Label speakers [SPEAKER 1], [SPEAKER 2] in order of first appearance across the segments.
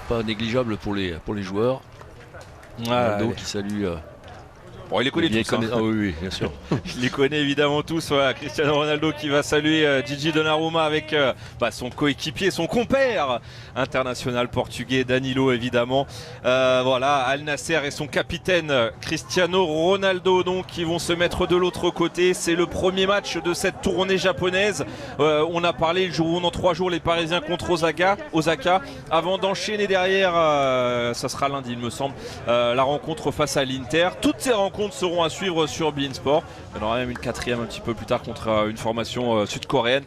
[SPEAKER 1] Pas négligeable pour les joueurs. Ronaldo qui salue.
[SPEAKER 2] Bon, il les connaît tous.
[SPEAKER 1] Ah oui, bien sûr.
[SPEAKER 2] Il les connaît évidemment tous. Voilà, Cristiano Ronaldo qui va saluer Gigi Donnarumma avec son coéquipier, son compère international portugais Danilo évidemment. Voilà, Al Nasser et son capitaine Cristiano Ronaldo donc qui vont se mettre de l'autre côté. C'est le premier match de cette tournée japonaise. On a parlé le jour où dans 3 jours les Parisiens contre Osaka. Avant d'enchaîner derrière, ça sera lundi il me semble, la rencontre face à l'Inter. Toutes ces rencontres seront à suivre sur beIN Sport. Il y en aura même une 4e un petit peu plus tard contre une formation sud-coréenne.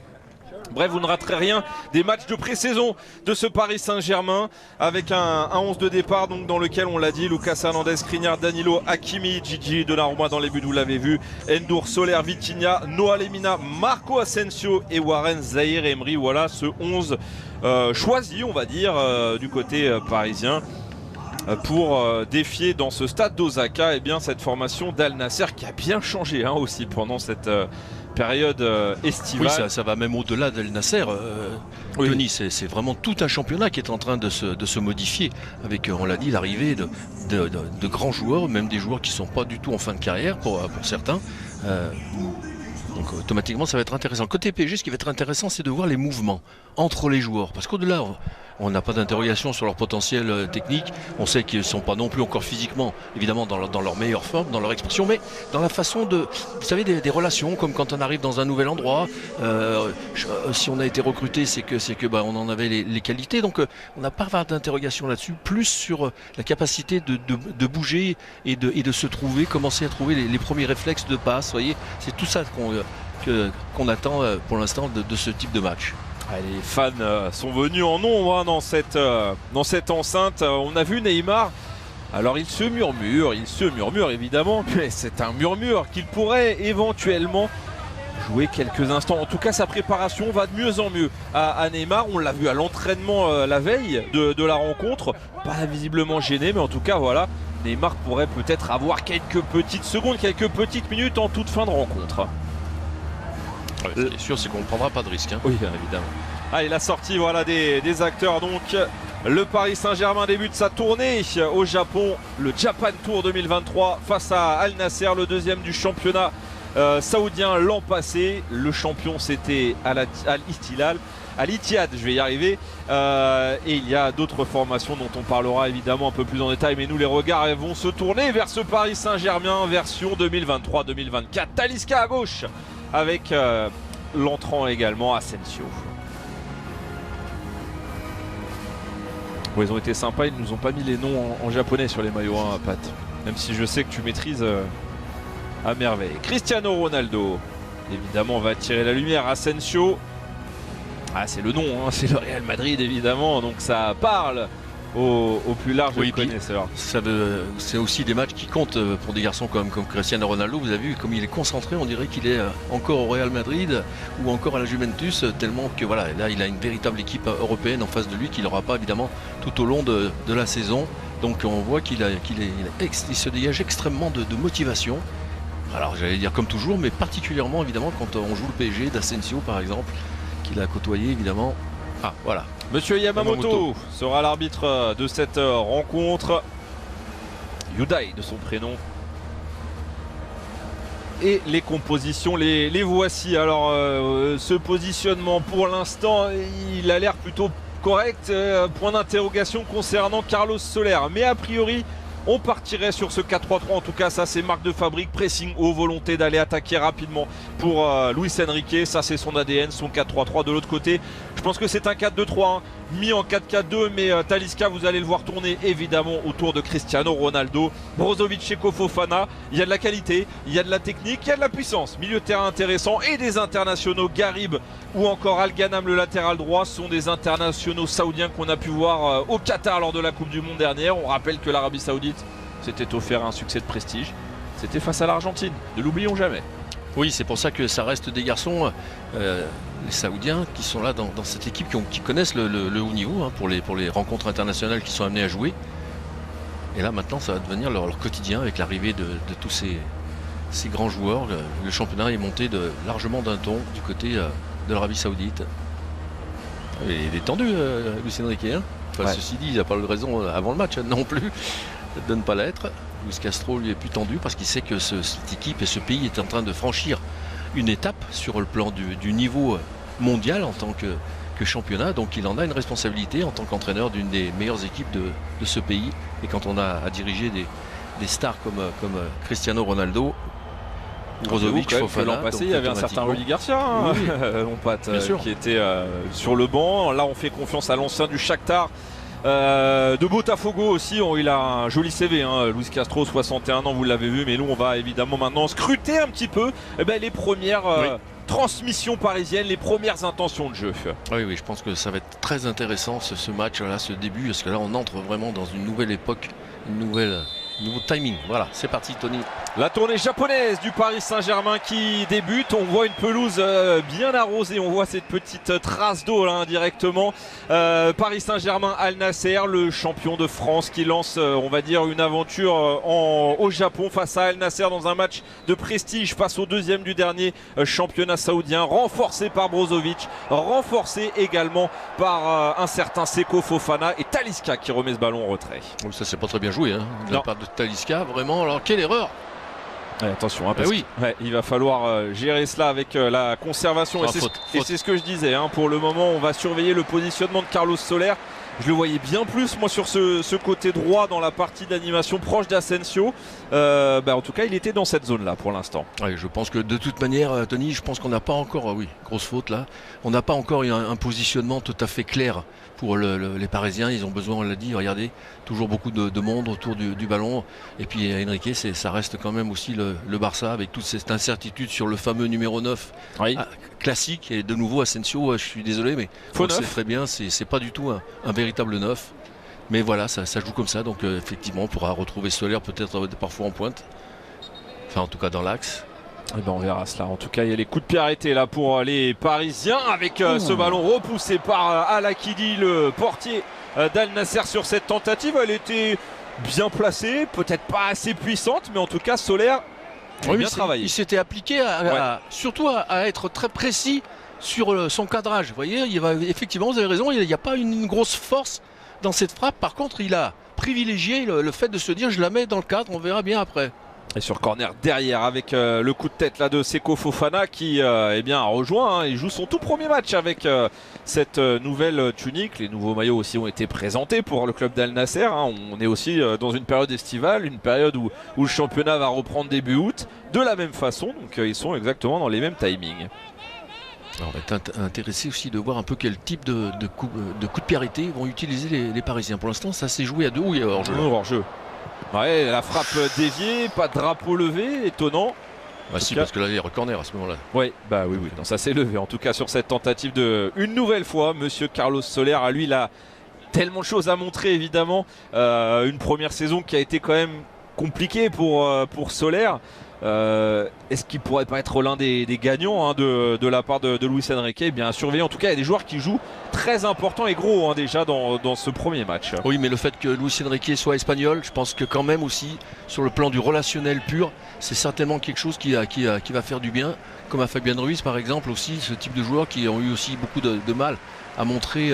[SPEAKER 2] Bref, vous ne raterez rien des matchs de pré-saison de ce Paris Saint-Germain avec un 11 de départ donc dans lequel on l'a dit, Lucas Hernandez, Skriniar, Danilo, Hakimi, Gigi Donnarumma dans les buts, vous l'avez vu, Ndour, Soler, Vitinha, Noah Lemina, Marco Asensio et Warren Zaïre-Emery. Voilà ce 11 choisi on va dire du côté parisien pour défier dans ce stade d'Osaka cette formation d'Al Nasser qui a bien changé aussi pendant cette période estivale.
[SPEAKER 1] Oui, ça va même au-delà d'Al Nasser.
[SPEAKER 2] Oui.
[SPEAKER 1] Tony, c'est vraiment tout un championnat qui est en train de se modifier avec, on l'a dit, l'arrivée de grands joueurs, même des joueurs qui ne sont pas du tout en fin de carrière pour certains. Donc automatiquement ça va être intéressant. Côté PSG, ce qui va être intéressant, c'est de voir les mouvements entre les joueurs. Parce qu'au-delà, on n'a pas d'interrogation sur leur potentiel technique. On sait qu'ils ne sont pas non plus encore physiquement, évidemment, dans leur meilleure forme, dans leur expression, mais dans la façon de, vous savez, des relations, comme quand on arrive dans un nouvel endroit. Si on a été recruté, c'est que on en avait les qualités. Donc on n'a pas d'interrogation là-dessus. Plus sur la capacité de bouger et de se trouver, commencer à trouver les premiers réflexes de passe. Vous voyez, c'est tout ça qu'on attend pour l'instant de ce type de match.
[SPEAKER 2] Les fans sont venus en nombre dans cette enceinte. On a vu Neymar. Alors il se murmure évidemment, mais c'est un murmure qu'il pourrait éventuellement jouer quelques instants. En tout cas, sa préparation va de mieux en mieux à Neymar. On l'a vu à l'entraînement la veille de la rencontre. Pas visiblement gêné, mais en tout cas, voilà. Neymar pourrait peut-être avoir quelques petites secondes, quelques petites minutes en toute fin de rencontre.
[SPEAKER 1] Ce qui est sûr, c'est qu'on ne prendra pas de risque.
[SPEAKER 2] Oui, bien évidemment. Allez, la sortie des acteurs. Donc, le Paris Saint-Germain débute sa tournée au Japon. Le Japan Tour 2023 face à Al Nasser, le deuxième du championnat saoudien l'an passé. Le champion, c'était Al-Ittihad, je vais y arriver. Et il y a d'autres formations dont on parlera évidemment un peu plus en détail. Mais nous, les regards vont se tourner vers ce Paris Saint-Germain version 2023-2024. Talisca à gauche avec l'entrant également Asensio. Bon, ils ont été sympas, ils ne nous ont pas mis les noms en japonais sur les maillots, Pat. Même si je sais que tu maîtrises à merveille. Cristiano Ronaldo, évidemment, va attirer la lumière. Asensio, c'est le nom, c'est le Real Madrid évidemment, donc ça parle au plus large connaisseur.
[SPEAKER 1] C'est aussi des matchs qui comptent pour des garçons comme Cristiano Ronaldo. Vous avez vu comme il est concentré, on dirait qu'il est encore au Real Madrid ou encore à la Juventus, tellement que voilà, là il a une véritable équipe européenne en face de lui qu'il n'aura pas évidemment tout au long de la saison. Donc on voit qu'il se dégage extrêmement de motivation. Alors j'allais dire comme toujours, mais particulièrement évidemment quand on joue le PSG d'Asensio par exemple, qu'il a côtoyé évidemment. Voilà.
[SPEAKER 2] Monsieur Yamamoto sera l'arbitre de cette rencontre. Yudai de son prénom. Et les compositions, les voici. Alors ce positionnement pour l'instant, il a l'air plutôt correct. Point d'interrogation concernant Carlos Soler. Mais a priori, on partirait sur ce 4-3-3, en tout cas ça c'est marque de fabrique, pressing haut, volonté d'aller attaquer rapidement pour Luis Enrique, ça c'est son ADN, son 4-3-3. De l'autre côté, je pense que c'est un 4-2-3, mis en 4-4-2, mais Talisca, vous allez le voir tourner évidemment autour de Cristiano Ronaldo. Brozovic, Cheko, Fofana, il y a de la qualité, il y a de la technique, il y a de la puissance, milieu de terrain intéressant et des internationaux. Garib ou encore Al Ghanam, le latéral droit, sont des internationaux saoudiens qu'on a pu voir au Qatar lors de la Coupe du Monde dernière. On rappelle que l'Arabie Saoudite s'était offert un succès de prestige, c'était face à l'Argentine, ne l'oublions jamais.
[SPEAKER 1] Oui, c'est pour ça que ça reste des garçons, les Saoudiens, qui sont là dans cette équipe, qui connaissent le haut niveau pour les rencontres internationales qu'ils sont amenés à jouer. Et là maintenant ça va devenir leur quotidien avec l'arrivée de tous ces grands joueurs. Le championnat est monté largement d'un ton du côté de l'Arabie Saoudite. Il est tendu, Luis Enrique. Enfin, ceci dit, il n'a pas eu de raison avant le match non plus de ne pas l'être. Luis Castro lui est plus tendu parce qu'il sait que cette équipe et ce pays est en train de franchir une étape sur le plan du niveau mondial en tant que championnat. Donc il en a une responsabilité en tant qu'entraîneur d'une des meilleures équipes de ce pays. Et quand on a à diriger des stars comme Cristiano Ronaldo, Brozovic, Fofana.
[SPEAKER 2] L'an passé, il y avait un certain Rudy Garcia, hein,
[SPEAKER 1] oui.
[SPEAKER 2] mon pote, qui était sur le banc. Là, on fait confiance à l'ancien du Shakhtar. De Botafogo aussi, il a un joli CV, hein, Luis Castro, 61 ans, vous l'avez vu, mais nous on va évidemment maintenant scruter un petit peu les premières transmissions parisiennes, les premières intentions de jeu.
[SPEAKER 1] Oui, je pense que ça va être très intéressant ce match-là, ce début, parce que là on entre vraiment dans une nouvelle époque, nouveau timing. Voilà, c'est parti Tony.
[SPEAKER 2] La tournée japonaise du Paris Saint-Germain qui débute. On voit une pelouse bien arrosée. On voit cette petite trace d'eau là indirectement. Paris Saint-Germain, Al Nasser, le champion de France qui lance, on va dire, une aventure au Japon face à Al Nasser dans un match de prestige face au deuxième du dernier championnat saoudien, renforcé par Brozovic, renforcé également par un certain Seko Fofana et Talisca qui remet ce ballon en retrait.
[SPEAKER 1] Oui, ça c'est pas très bien joué de la part de Talisca, vraiment. Alors quelle erreur!
[SPEAKER 2] Attention, parce il va falloir gérer cela avec la conservation. Et c'est ce que je disais. Pour le moment, on va surveiller le positionnement de Carlos Soler. Je le voyais bien plus, moi, sur ce côté droit dans la partie d'animation proche d'Asensio. En tout cas, il était dans cette zone-là pour l'instant.
[SPEAKER 1] Oui, je pense que de toute manière, Tony, je pense qu'on n'a pas encore, grosse faute là, on n'a pas encore un positionnement tout à fait clair pour les Parisiens. Ils ont besoin, on l'a dit, regardez, toujours beaucoup de monde autour du ballon. Et puis Enrique, ça reste quand même aussi le Barça avec toute cette incertitude sur le fameux numéro 9 classique. Et de nouveau, Asensio, je suis désolé, mais c'est très bien, c'est pas du tout un véritable 9. Mais voilà, ça joue comme ça. Donc effectivement, on pourra retrouver Soler peut-être parfois en pointe. Enfin, en tout cas dans l'axe.
[SPEAKER 2] On verra cela. En tout cas, il y a les coups de pied arrêtés là pour les Parisiens avec ce ballon repoussé par Al-Akidi, le portier d'Al Nasser sur cette tentative. Elle était bien placée, peut-être pas assez puissante, mais en tout cas, Soler a bien travaillé.
[SPEAKER 1] Il s'était appliqué surtout à être très précis sur son cadrage. Vous voyez, effectivement, vous avez raison, il n'y a pas une grosse force dans cette frappe. Par contre, il a privilégié le fait de se dire je la mets dans le cadre, on verra bien après.
[SPEAKER 2] Et sur corner derrière avec le coup de tête là de Seko Fofana qui a rejoint. Il joue son tout premier match avec cette nouvelle tunique. Les nouveaux maillots aussi ont été présentés pour le club d'Al Nasser. On est aussi dans une période estivale, une période où le championnat va reprendre début août de la même façon. Donc ils sont exactement dans les mêmes timings.
[SPEAKER 1] Alors, on va être intéressé aussi de voir un peu quel type de coup de pied arrêté vont utiliser les Parisiens. Pour l'instant, ça s'est joué à 2 ou hors-jeu.
[SPEAKER 2] Ouais, la frappe déviée, pas de drapeau levé, étonnant.
[SPEAKER 1] Parce que là il y a corner à ce moment-là.
[SPEAKER 2] Oui, non, ça s'est levé. En tout cas sur cette tentative une nouvelle fois, monsieur Carlos Soler, à lui il a tellement de choses à montrer évidemment. Une première saison qui a été quand même compliquée pour Soler. Est-ce qu'il pourrait pas être l'un des gagnants de la part de Luis Enrique? Bien surveillé. En tout cas, il y a des joueurs qui jouent très importants et gros déjà dans ce premier match.
[SPEAKER 1] Oui, mais le fait que Luis Enrique soit espagnol, je pense que quand même aussi sur le plan du relationnel pur, c'est certainement quelque chose qui va faire du bien, comme à Fabien Ruiz par exemple aussi, ce type de joueurs qui ont eu aussi beaucoup de mal à montrer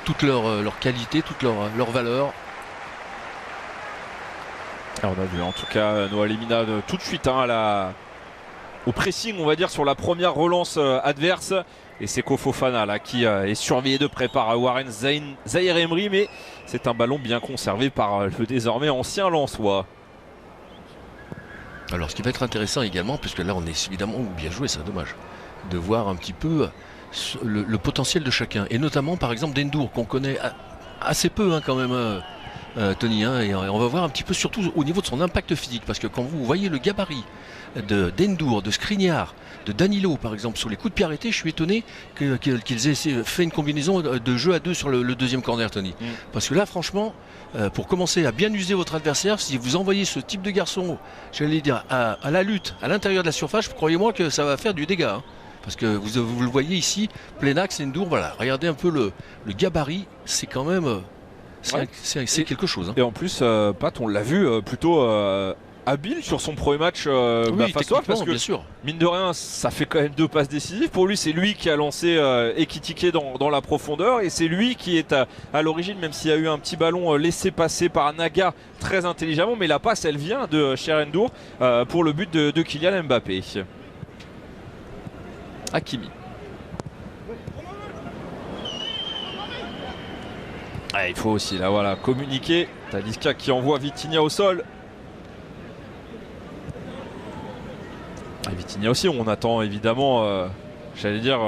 [SPEAKER 1] toute leur qualité, toute leur valeur.
[SPEAKER 2] Alors on a vu en tout cas Noah Lemina tout de suite au pressing, on va dire, sur la première relance adverse. Et c'est Fofana là qui est surveillé de près par Warren Zahir Emery, mais c'est un ballon bien conservé par le désormais ancien Lensois.
[SPEAKER 1] Alors ce qui va être intéressant également, puisque là on est évidemment bien joué, c'est dommage, de voir un petit peu le potentiel de chacun. Et notamment par exemple d'Endour qu'on connaît assez peu quand même. Tony, et on va voir un petit peu surtout au niveau de son impact physique, parce que quand vous voyez le gabarit d'Endour, de Skriniar, de Danilo par exemple sur les coups de pied arrêtés, je suis étonné qu'ils aient fait une combinaison de jeu à 2 sur le deuxième corner, Tony. Parce que là franchement, pour commencer à bien user votre adversaire, si vous envoyez ce type de garçon, j'allais dire à la lutte à l'intérieur de la surface, croyez-moi que ça va faire du dégât. Parce que vous le voyez ici, plein axe, Endour, voilà, regardez un peu le gabarit, c'est quand même... C'est quelque chose.
[SPEAKER 2] Et en plus, Pat, on l'a vu plutôt habile sur son premier match
[SPEAKER 1] Oui,
[SPEAKER 2] face à, parce que
[SPEAKER 1] bien sûr.
[SPEAKER 2] mine de rien ça fait quand même 2 passes décisives pour lui. C'est lui qui a lancé Ekitike dans la profondeur, et c'est lui qui est à l'origine, même s'il y a eu un petit ballon laissé passer par Naga très intelligemment, mais la passe elle vient de Cherendour pour le but de Kylian Mbappé. Hakimi. Ah, il faut aussi là voilà communiquer. Talisca qui envoie Vitinha au sol. Et Vitinha aussi, on attend évidemment, j'allais dire,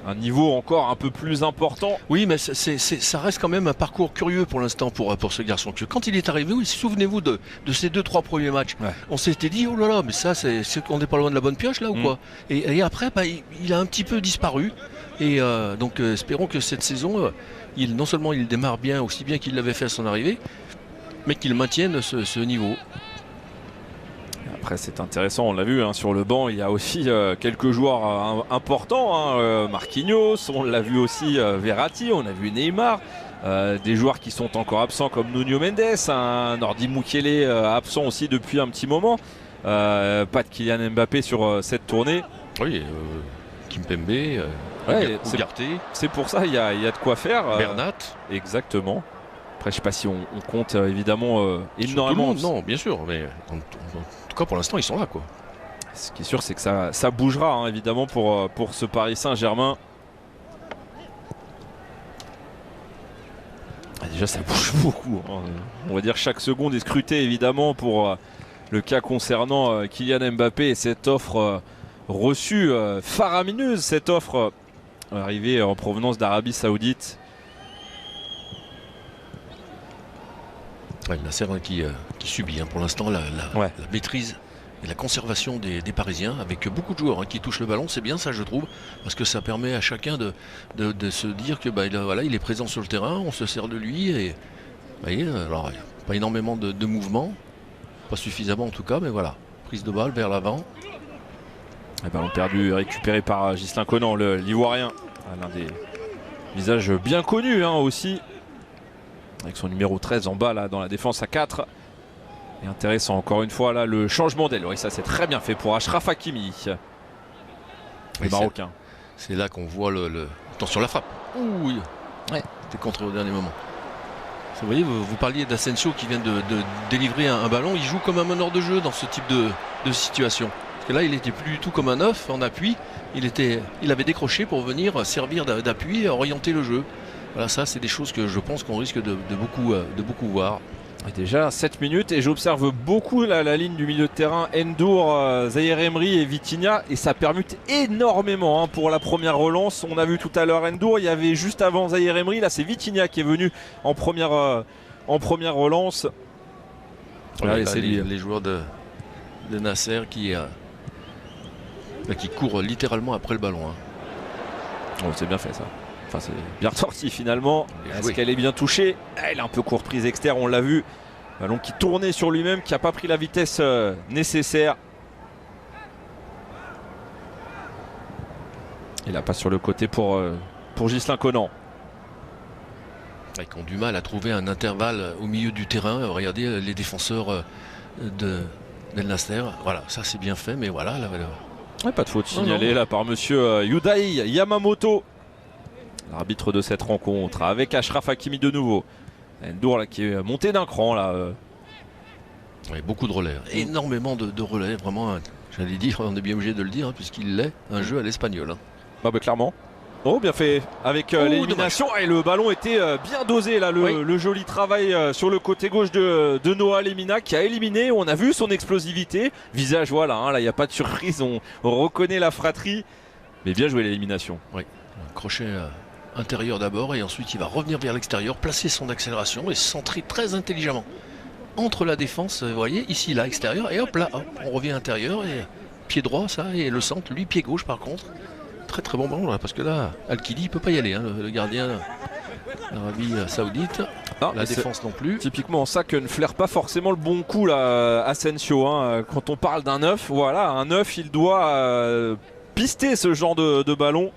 [SPEAKER 2] un niveau encore un peu plus important.
[SPEAKER 1] Oui, mais ça reste quand même un parcours curieux pour l'instant pour ce garçon. Quand il est arrivé, oui, souvenez-vous de ces 2-3 premiers matchs. Ouais. On s'était dit, oh là là, mais ça, on n'est pas loin de la bonne pioche là ou quoi. Et après, bah, il a un petit peu disparu. Et donc espérons que cette saison, non seulement il démarre bien, aussi bien qu'il l'avait fait à son arrivée, mais qu'il maintienne ce niveau.
[SPEAKER 2] Après c'est intéressant, on l'a vu hein, sur le banc, il y a aussi quelques joueurs importants, hein, Marquinhos, on l'a vu aussi Verratti, on a vu Neymar, des joueurs qui sont encore absents comme Nuno Mendes, un Nordi Mukiele absent aussi depuis un petit moment, pas de Kylian Mbappé sur cette tournée.
[SPEAKER 1] Oui, Kimpembe,
[SPEAKER 2] ouais, c'est pour ça il y a de quoi faire.
[SPEAKER 1] Bernat.
[SPEAKER 2] Exactement. Après je sais pas si on compte évidemment énormément.
[SPEAKER 1] Non, bien sûr, mais en tout cas pour l'instant ils sont là quoi.
[SPEAKER 2] Ce qui est sûr c'est que ça bougera hein, évidemment pour ce Paris Saint-Germain. Déjà ça bouge beaucoup hein. On va dire chaque seconde est scrutée évidemment pour le cas concernant Kylian Mbappé et cette offre reçue faramineuse, cette offre arrivée en provenance d'Arabie Saoudite.
[SPEAKER 1] Ouais, Nasser qui subit hein, pour l'instant la maîtrise et la conservation des Parisiens, avec beaucoup de joueurs hein, qui touchent le ballon. C'est bien ça je trouve, parce que ça permet à chacun de se dire que bah, il est présent sur le terrain, on se sert de lui. Et voyez, alors, pas énormément de mouvements, pas suffisamment en tout cas, mais voilà, prise de balle vers l'avant.
[SPEAKER 2] Ballon perdu récupéré par Ghislain Conan, l'Ivoirien, l'un des visages bien connus hein, aussi, avec son numéro 13 en bas là dans la défense à 4. Et intéressant encore une fois là le changement d'aile. Oui, ça c'est très bien fait pour Achraf Hakimi, le Marocain.
[SPEAKER 1] C'est là qu'on voit attention la frappe. Ouh, oui. Ouais. C'était contré au dernier moment. Vous voyez, vous parliez d'Asensio qui vient de délivrer un ballon. Il joue comme un meneur de jeu dans ce type de situation. Parce que là il était plus du tout comme un 9 en appui. Il avait décroché pour venir servir d'appui et orienter le jeu. Voilà, ça c'est des choses que je pense qu'on risque de beaucoup voir.
[SPEAKER 2] Et déjà 7 minutes et j'observe beaucoup la ligne du milieu de terrain, Ndour, Zaïre Emery et Vitinha, et ça permute énormément hein, pour la première relance. On a vu tout à l'heure Ndour, il y avait juste avant Zaïre Emery, là c'est Vitinha qui est venu en première relance.
[SPEAKER 1] Ouais, c'est les joueurs de Nasser qui courent littéralement après le ballon. Hein.
[SPEAKER 2] Oh, c'est bien fait ça. Enfin, c'est bien sorti finalement. Est-ce qu'elle est bien touchée? Elle est un peu court prise externe, on l'a vu. Ballon qui tournait sur lui-même, qui n'a pas pris la vitesse nécessaire. Et la passe sur le côté pour Ghislain Conan.
[SPEAKER 1] Ils ont du mal à trouver un intervalle au milieu du terrain. Regardez les défenseurs d'El Nasser. Voilà, ça c'est bien fait, mais voilà.
[SPEAKER 2] Ouais, pas de faute signalée là par monsieur Yudai Yamamoto, l'arbitre de cette rencontre, avec Achraf Hakimi de nouveau. Ndour là qui est monté d'un cran là.
[SPEAKER 1] Oui, beaucoup de relais, énormément de relais, vraiment. J'allais dire, on est bien obligé de le dire, hein, puisqu'il est un jeu à l'espagnol. Hein.
[SPEAKER 2] Bah, clairement. Oh, bien fait avec l'élimination. Et le ballon était bien dosé là, le joli travail sur le côté gauche de Noah Lemina qui a éliminé. On a vu son explosivité. Visage, voilà, hein, là il n'y a pas de surprise, on reconnaît la fratrie. Mais bien joué l'élimination.
[SPEAKER 1] Oui, un crochet intérieur d'abord et ensuite il va revenir vers l'extérieur, placer son accélération et centrer très intelligemment entre la défense, vous voyez, ici là, extérieur, et hop là, hop, on revient intérieur et pied droit ça, et le centre, lui pied gauche par contre. Très très bon ballon là, parce que là Al-Kili il peut pas y aller hein, le gardien d'Arabie Saoudite. La défense non plus.
[SPEAKER 2] Typiquement ça que ne flaire pas forcément le bon coup là Asensio hein. Quand on parle d'un 9, voilà, un 9 il doit pister ce genre de ballon.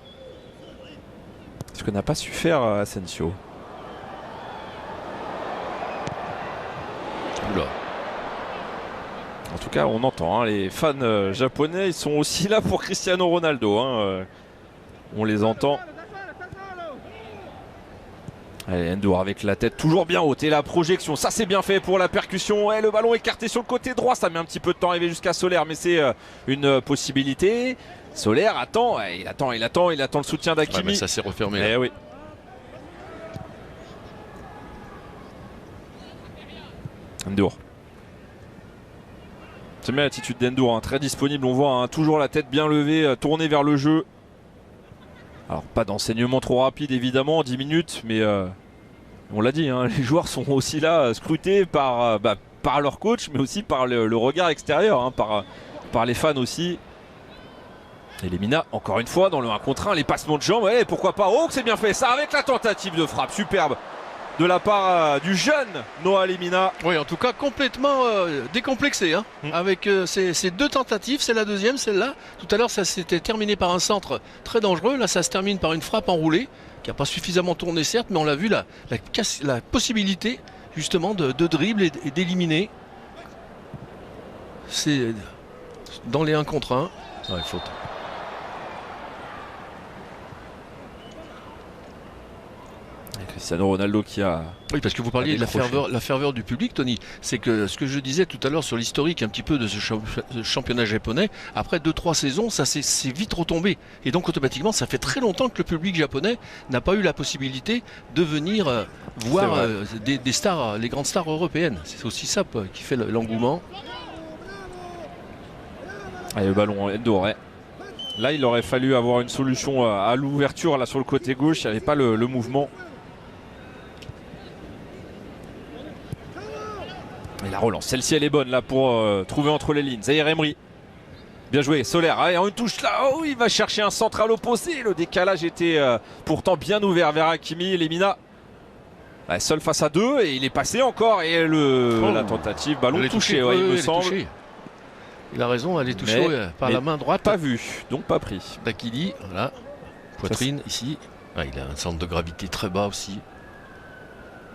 [SPEAKER 2] Ce que n'a pas su faire Asensio.
[SPEAKER 1] Oula.
[SPEAKER 2] tout cas, on entend hein, les fans japonais, ils sont aussi là pour Cristiano Ronaldo. Hein, on les entend. Allez, Ndour avec la tête toujours bien haute et la projection, ça c'est bien fait pour la percussion. Et le ballon écarté sur le côté droit, ça met un petit peu de temps à arriver jusqu'à Soler, mais c'est une possibilité. Soler attend, il attend le soutien d'Hakimi.
[SPEAKER 1] Ouais, mais ça s'est refermé.
[SPEAKER 2] Eh oui. Ndour. C'est bien l'attitude d'Ndour, hein, très disponible, on voit hein, toujours la tête bien levée, tournée vers le jeu. Alors pas d'enseignement trop rapide évidemment, 10 minutes, mais on l'a dit, hein, les joueurs sont aussi là scrutés par leur coach, mais aussi par le regard extérieur, hein, par les fans aussi. Et Lemina, encore une fois, dans le 1 contre 1, les passements de jambes, ouais, pourquoi pas, oh que c'est bien fait, ça avec la tentative de frappe, superbe de la part du jeune Noah Lemina.
[SPEAKER 1] Oui, en tout cas, complètement décomplexé. Hein, avec ces deux tentatives, c'est la deuxième, celle-là. Tout à l'heure, ça s'était terminé par un centre très dangereux. Là, ça se termine par une frappe enroulée, qui n'a pas suffisamment tourné, certes, mais on l'a vu, la possibilité, justement, de dribble et d'éliminer. C'est dans les 1 contre 1. Ouais, faute.
[SPEAKER 2] Cristiano Ronaldo qui a...
[SPEAKER 1] Oui, parce que vous parliez de la ferveur du public, Tony. C'est que ce que je disais tout à l'heure sur l'historique un petit peu de ce championnat japonais, après 2-3 saisons, ça s'est vite retombé. Et donc automatiquement, ça fait très longtemps que le public japonais n'a pas eu la possibilité de venir voir des stars, les grandes stars européennes. C'est aussi ça qui fait l'engouement.
[SPEAKER 2] Allez, le ballon Ndour. Là, il aurait fallu avoir une solution à l'ouverture là sur le côté gauche. Il n'y avait pas le mouvement. Et la relance, celle-ci elle est bonne là pour trouver entre les lignes. Zaïre Emery. Bien joué, Soler. Allez, on touche là. Oh, il va chercher un central opposé. Le décalage était pourtant bien ouvert vers Hakimi. Lemina seul face à 2 et il est passé encore. Et la tentative, ballon touché, il me semble. Touché.
[SPEAKER 1] Il a raison, elle est touchée par la main droite.
[SPEAKER 2] Pas vu, donc pas pris.
[SPEAKER 1] D'Akili, voilà. Poitrine ici. Ah, il a un centre de gravité très bas aussi.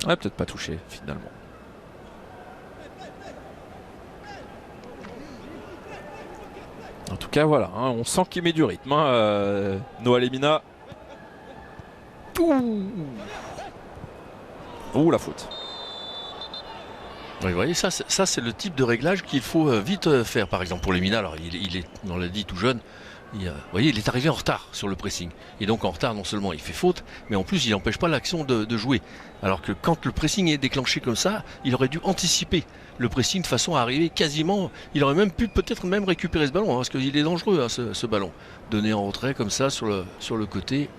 [SPEAKER 2] Ouais, peut-être pas touché finalement. En tout cas, voilà, hein, on sent qu'il met du rythme. Hein, Noah Lemina. Ouh, la faute.
[SPEAKER 1] Oui, vous voyez, ça c'est le type de réglage qu'il faut vite faire. Par exemple, pour Lemina, alors il est, on l'a dit, tout jeune. Vous voyez, il est arrivé en retard sur le pressing. Et donc en retard, non seulement il fait faute, mais en plus il n'empêche pas l'action de jouer. Alors que quand le pressing est déclenché comme ça, il aurait dû anticiper le pressing de façon à arriver quasiment... Il aurait même pu peut-être même récupérer ce ballon, hein, parce qu'il est dangereux, hein, ce ballon. Donné en retrait comme ça sur le côté.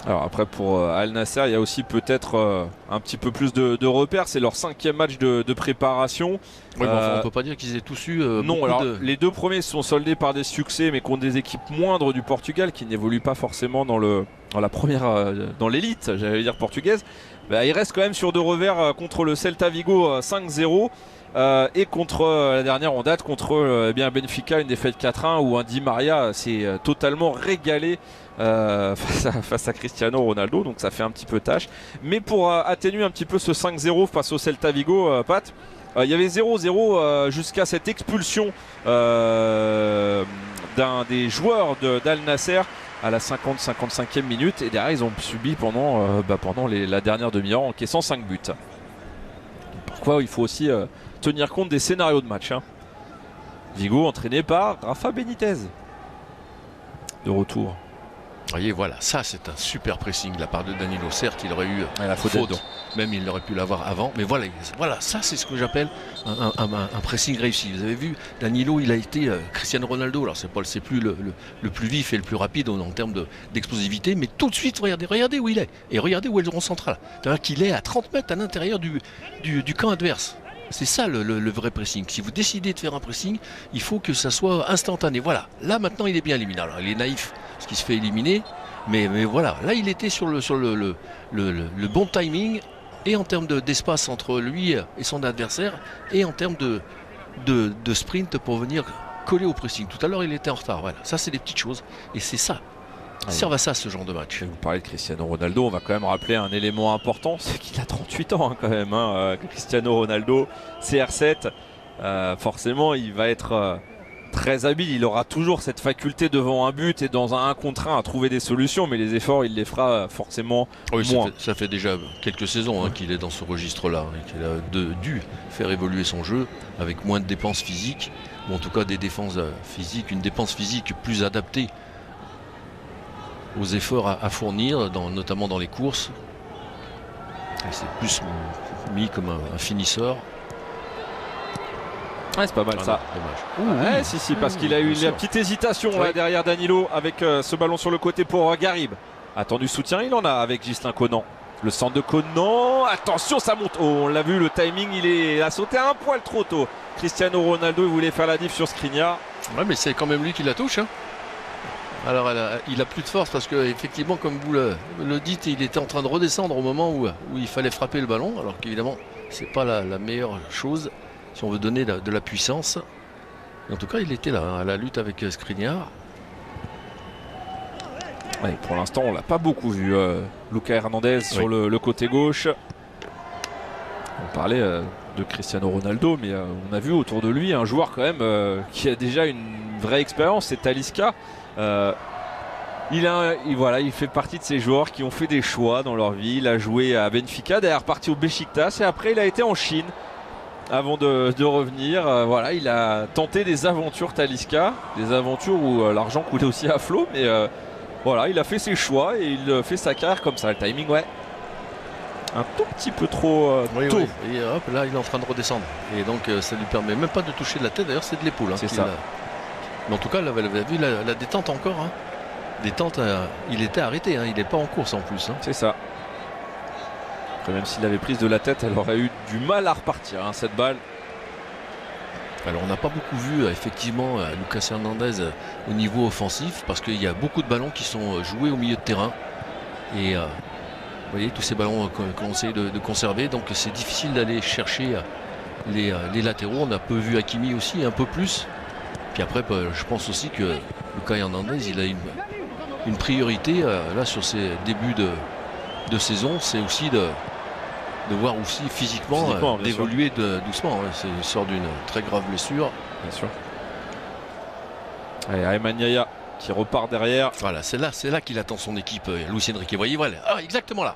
[SPEAKER 2] Alors après pour Al Nasser, il y a aussi peut-être un petit peu plus de repères. C'est leur 5e match de préparation.
[SPEAKER 1] Oui, enfin, on ne peut pas dire qu'ils aient tous eu
[SPEAKER 2] non, alors les 2 premiers sont soldés par des succès, mais contre des équipes moindres du Portugal qui n'évoluent pas forcément dans la première, dans l'élite, j'allais dire portugaise. Il reste quand même sur 2 revers contre le Celta Vigo 5-0. Et contre la dernière en date contre Benfica, une défaite 4-1 où un Di Maria s'est totalement régalé face à Cristiano Ronaldo, donc ça fait un petit peu tâche. Mais pour atténuer un petit peu ce 5-0 face au Celta Vigo, Pat, il y avait 0-0 jusqu'à cette expulsion d'un des joueurs d'Al Nasser à la 50-55e minute, et derrière ils ont subi pendant la dernière demi-heure, encaissant 5 buts. Pourquoi il faut aussi tenir compte des scénarios de match. Hein. Vigo entraîné par Rafa Benitez. De retour.
[SPEAKER 1] Vous voyez, voilà, ça c'est un super pressing de la part de Danilo. Certes, il aurait eu
[SPEAKER 2] la faute.
[SPEAKER 1] Même il aurait pu l'avoir avant. Mais voilà, ça c'est ce que j'appelle un pressing réussi. Vous avez vu, Danilo, il a été Cristiano Ronaldo. Alors c'est plus le plus vif et le plus rapide en termes d'explosivité. Mais tout de suite, regardez où il est. Et regardez où est le rond central. C'est-à-dire qu'il est à 30 mètres à l'intérieur du camp adverse. C'est ça le vrai pressing. Si vous décidez de faire un pressing, il faut que ça soit instantané. Voilà, là maintenant il est bien éliminé. Alors il est naïf parce qu'il se fait éliminer, mais voilà, là il était sur le bon timing, et en termes d'espace entre lui et son adversaire, et en termes de sprint pour venir coller au pressing. Tout à l'heure il était en retard. Voilà, ça c'est des petites choses, et c'est ça. Serve à ça ce genre de match.
[SPEAKER 2] Vous parlez de Cristiano Ronaldo, on va quand même rappeler un élément important, c'est qu'il a 38 ans hein, quand même. Hein. Cristiano Ronaldo, CR7, forcément il va être très habile, il aura toujours cette faculté devant un but et dans un 1 contre 1 à trouver des solutions, mais les efforts il les fera forcément moins.
[SPEAKER 1] Ça fait déjà quelques saisons qu'il est dans ce registre-là, et qu'il a dû faire évoluer son jeu avec moins de dépenses physiques, ou en tout cas des défenses physiques, une dépense physique plus adaptée aux efforts à fournir, notamment dans les courses. C'est plus mis comme un finisseur.
[SPEAKER 2] Ouais, c'est pas mal ça.
[SPEAKER 1] Dommage.
[SPEAKER 2] Ouais, si, parce qu'il a eu une petite hésitation là derrière Danilo avec ce ballon sur le côté pour Garib. Attendu soutien, il en a avec Ghislain Conan. Le centre de Conan, attention, ça monte. Oh, on l'a vu, le timing, il a sauté un poil trop tôt. Cristiano Ronaldo, il voulait faire la diff sur Skriniar.
[SPEAKER 1] Ouais, mais c'est quand même lui qui la touche. Alors il a plus de force parce que effectivement, comme vous le dites, il était en train de redescendre au moment où il fallait frapper le ballon, alors qu'évidemment c'est pas la meilleure chose si on veut donner de la puissance. Et en tout cas il était là à la lutte avec Skriniar.
[SPEAKER 2] Ouais, pour l'instant on l'a pas beaucoup vu Lucas Hernandez sur le côté gauche. On parlait de Cristiano Ronaldo, mais on a vu autour de lui un joueur quand même qui a déjà une vraie expérience, c'est Talisca. Il fait partie de ces joueurs qui ont fait des choix dans leur vie. Il a joué à Benfica, derrière parti au Beşiktaş et après il a été en Chine avant de revenir. Voilà, il a tenté des aventures Talisca, des aventures où l'argent coulait aussi à flot, mais voilà, il a fait ses choix et il fait sa carrière comme ça. Le timing, un tout petit peu trop tôt.
[SPEAKER 1] Oui. Et hop, là il est en train de redescendre et donc ça lui permet même pas de toucher de la tête, d'ailleurs c'est de l'épaule.
[SPEAKER 2] C'est ça.
[SPEAKER 1] Mais en tout cas, là, vous avez vu la détente encore. Détente, il était arrêté, il n'est pas en course en plus.
[SPEAKER 2] C'est ça. Après, même s'il avait prise de la tête, elle aurait eu du mal à repartir, cette balle.
[SPEAKER 1] Alors on n'a pas beaucoup vu effectivement Lucas Hernandez au niveau offensif, parce qu'il y a beaucoup de ballons qui sont joués au milieu de terrain. Et vous voyez, tous ces ballons qu'on essaie de conserver, donc c'est difficile d'aller chercher les latéraux. On a peu vu Hakimi aussi, un peu plus. Puis après, je pense aussi que Lucas Hernandez, il a une priorité là sur ses débuts de saison, c'est aussi de voir aussi physiquement d'évoluer doucement. Il sort d'une très grave blessure.
[SPEAKER 2] Bien sûr. Allez, Ayman Yaya qui repart derrière.
[SPEAKER 1] Voilà, c'est là qu'il attend son équipe, Luis Enrique. Vous voyez, voilà, exactement là.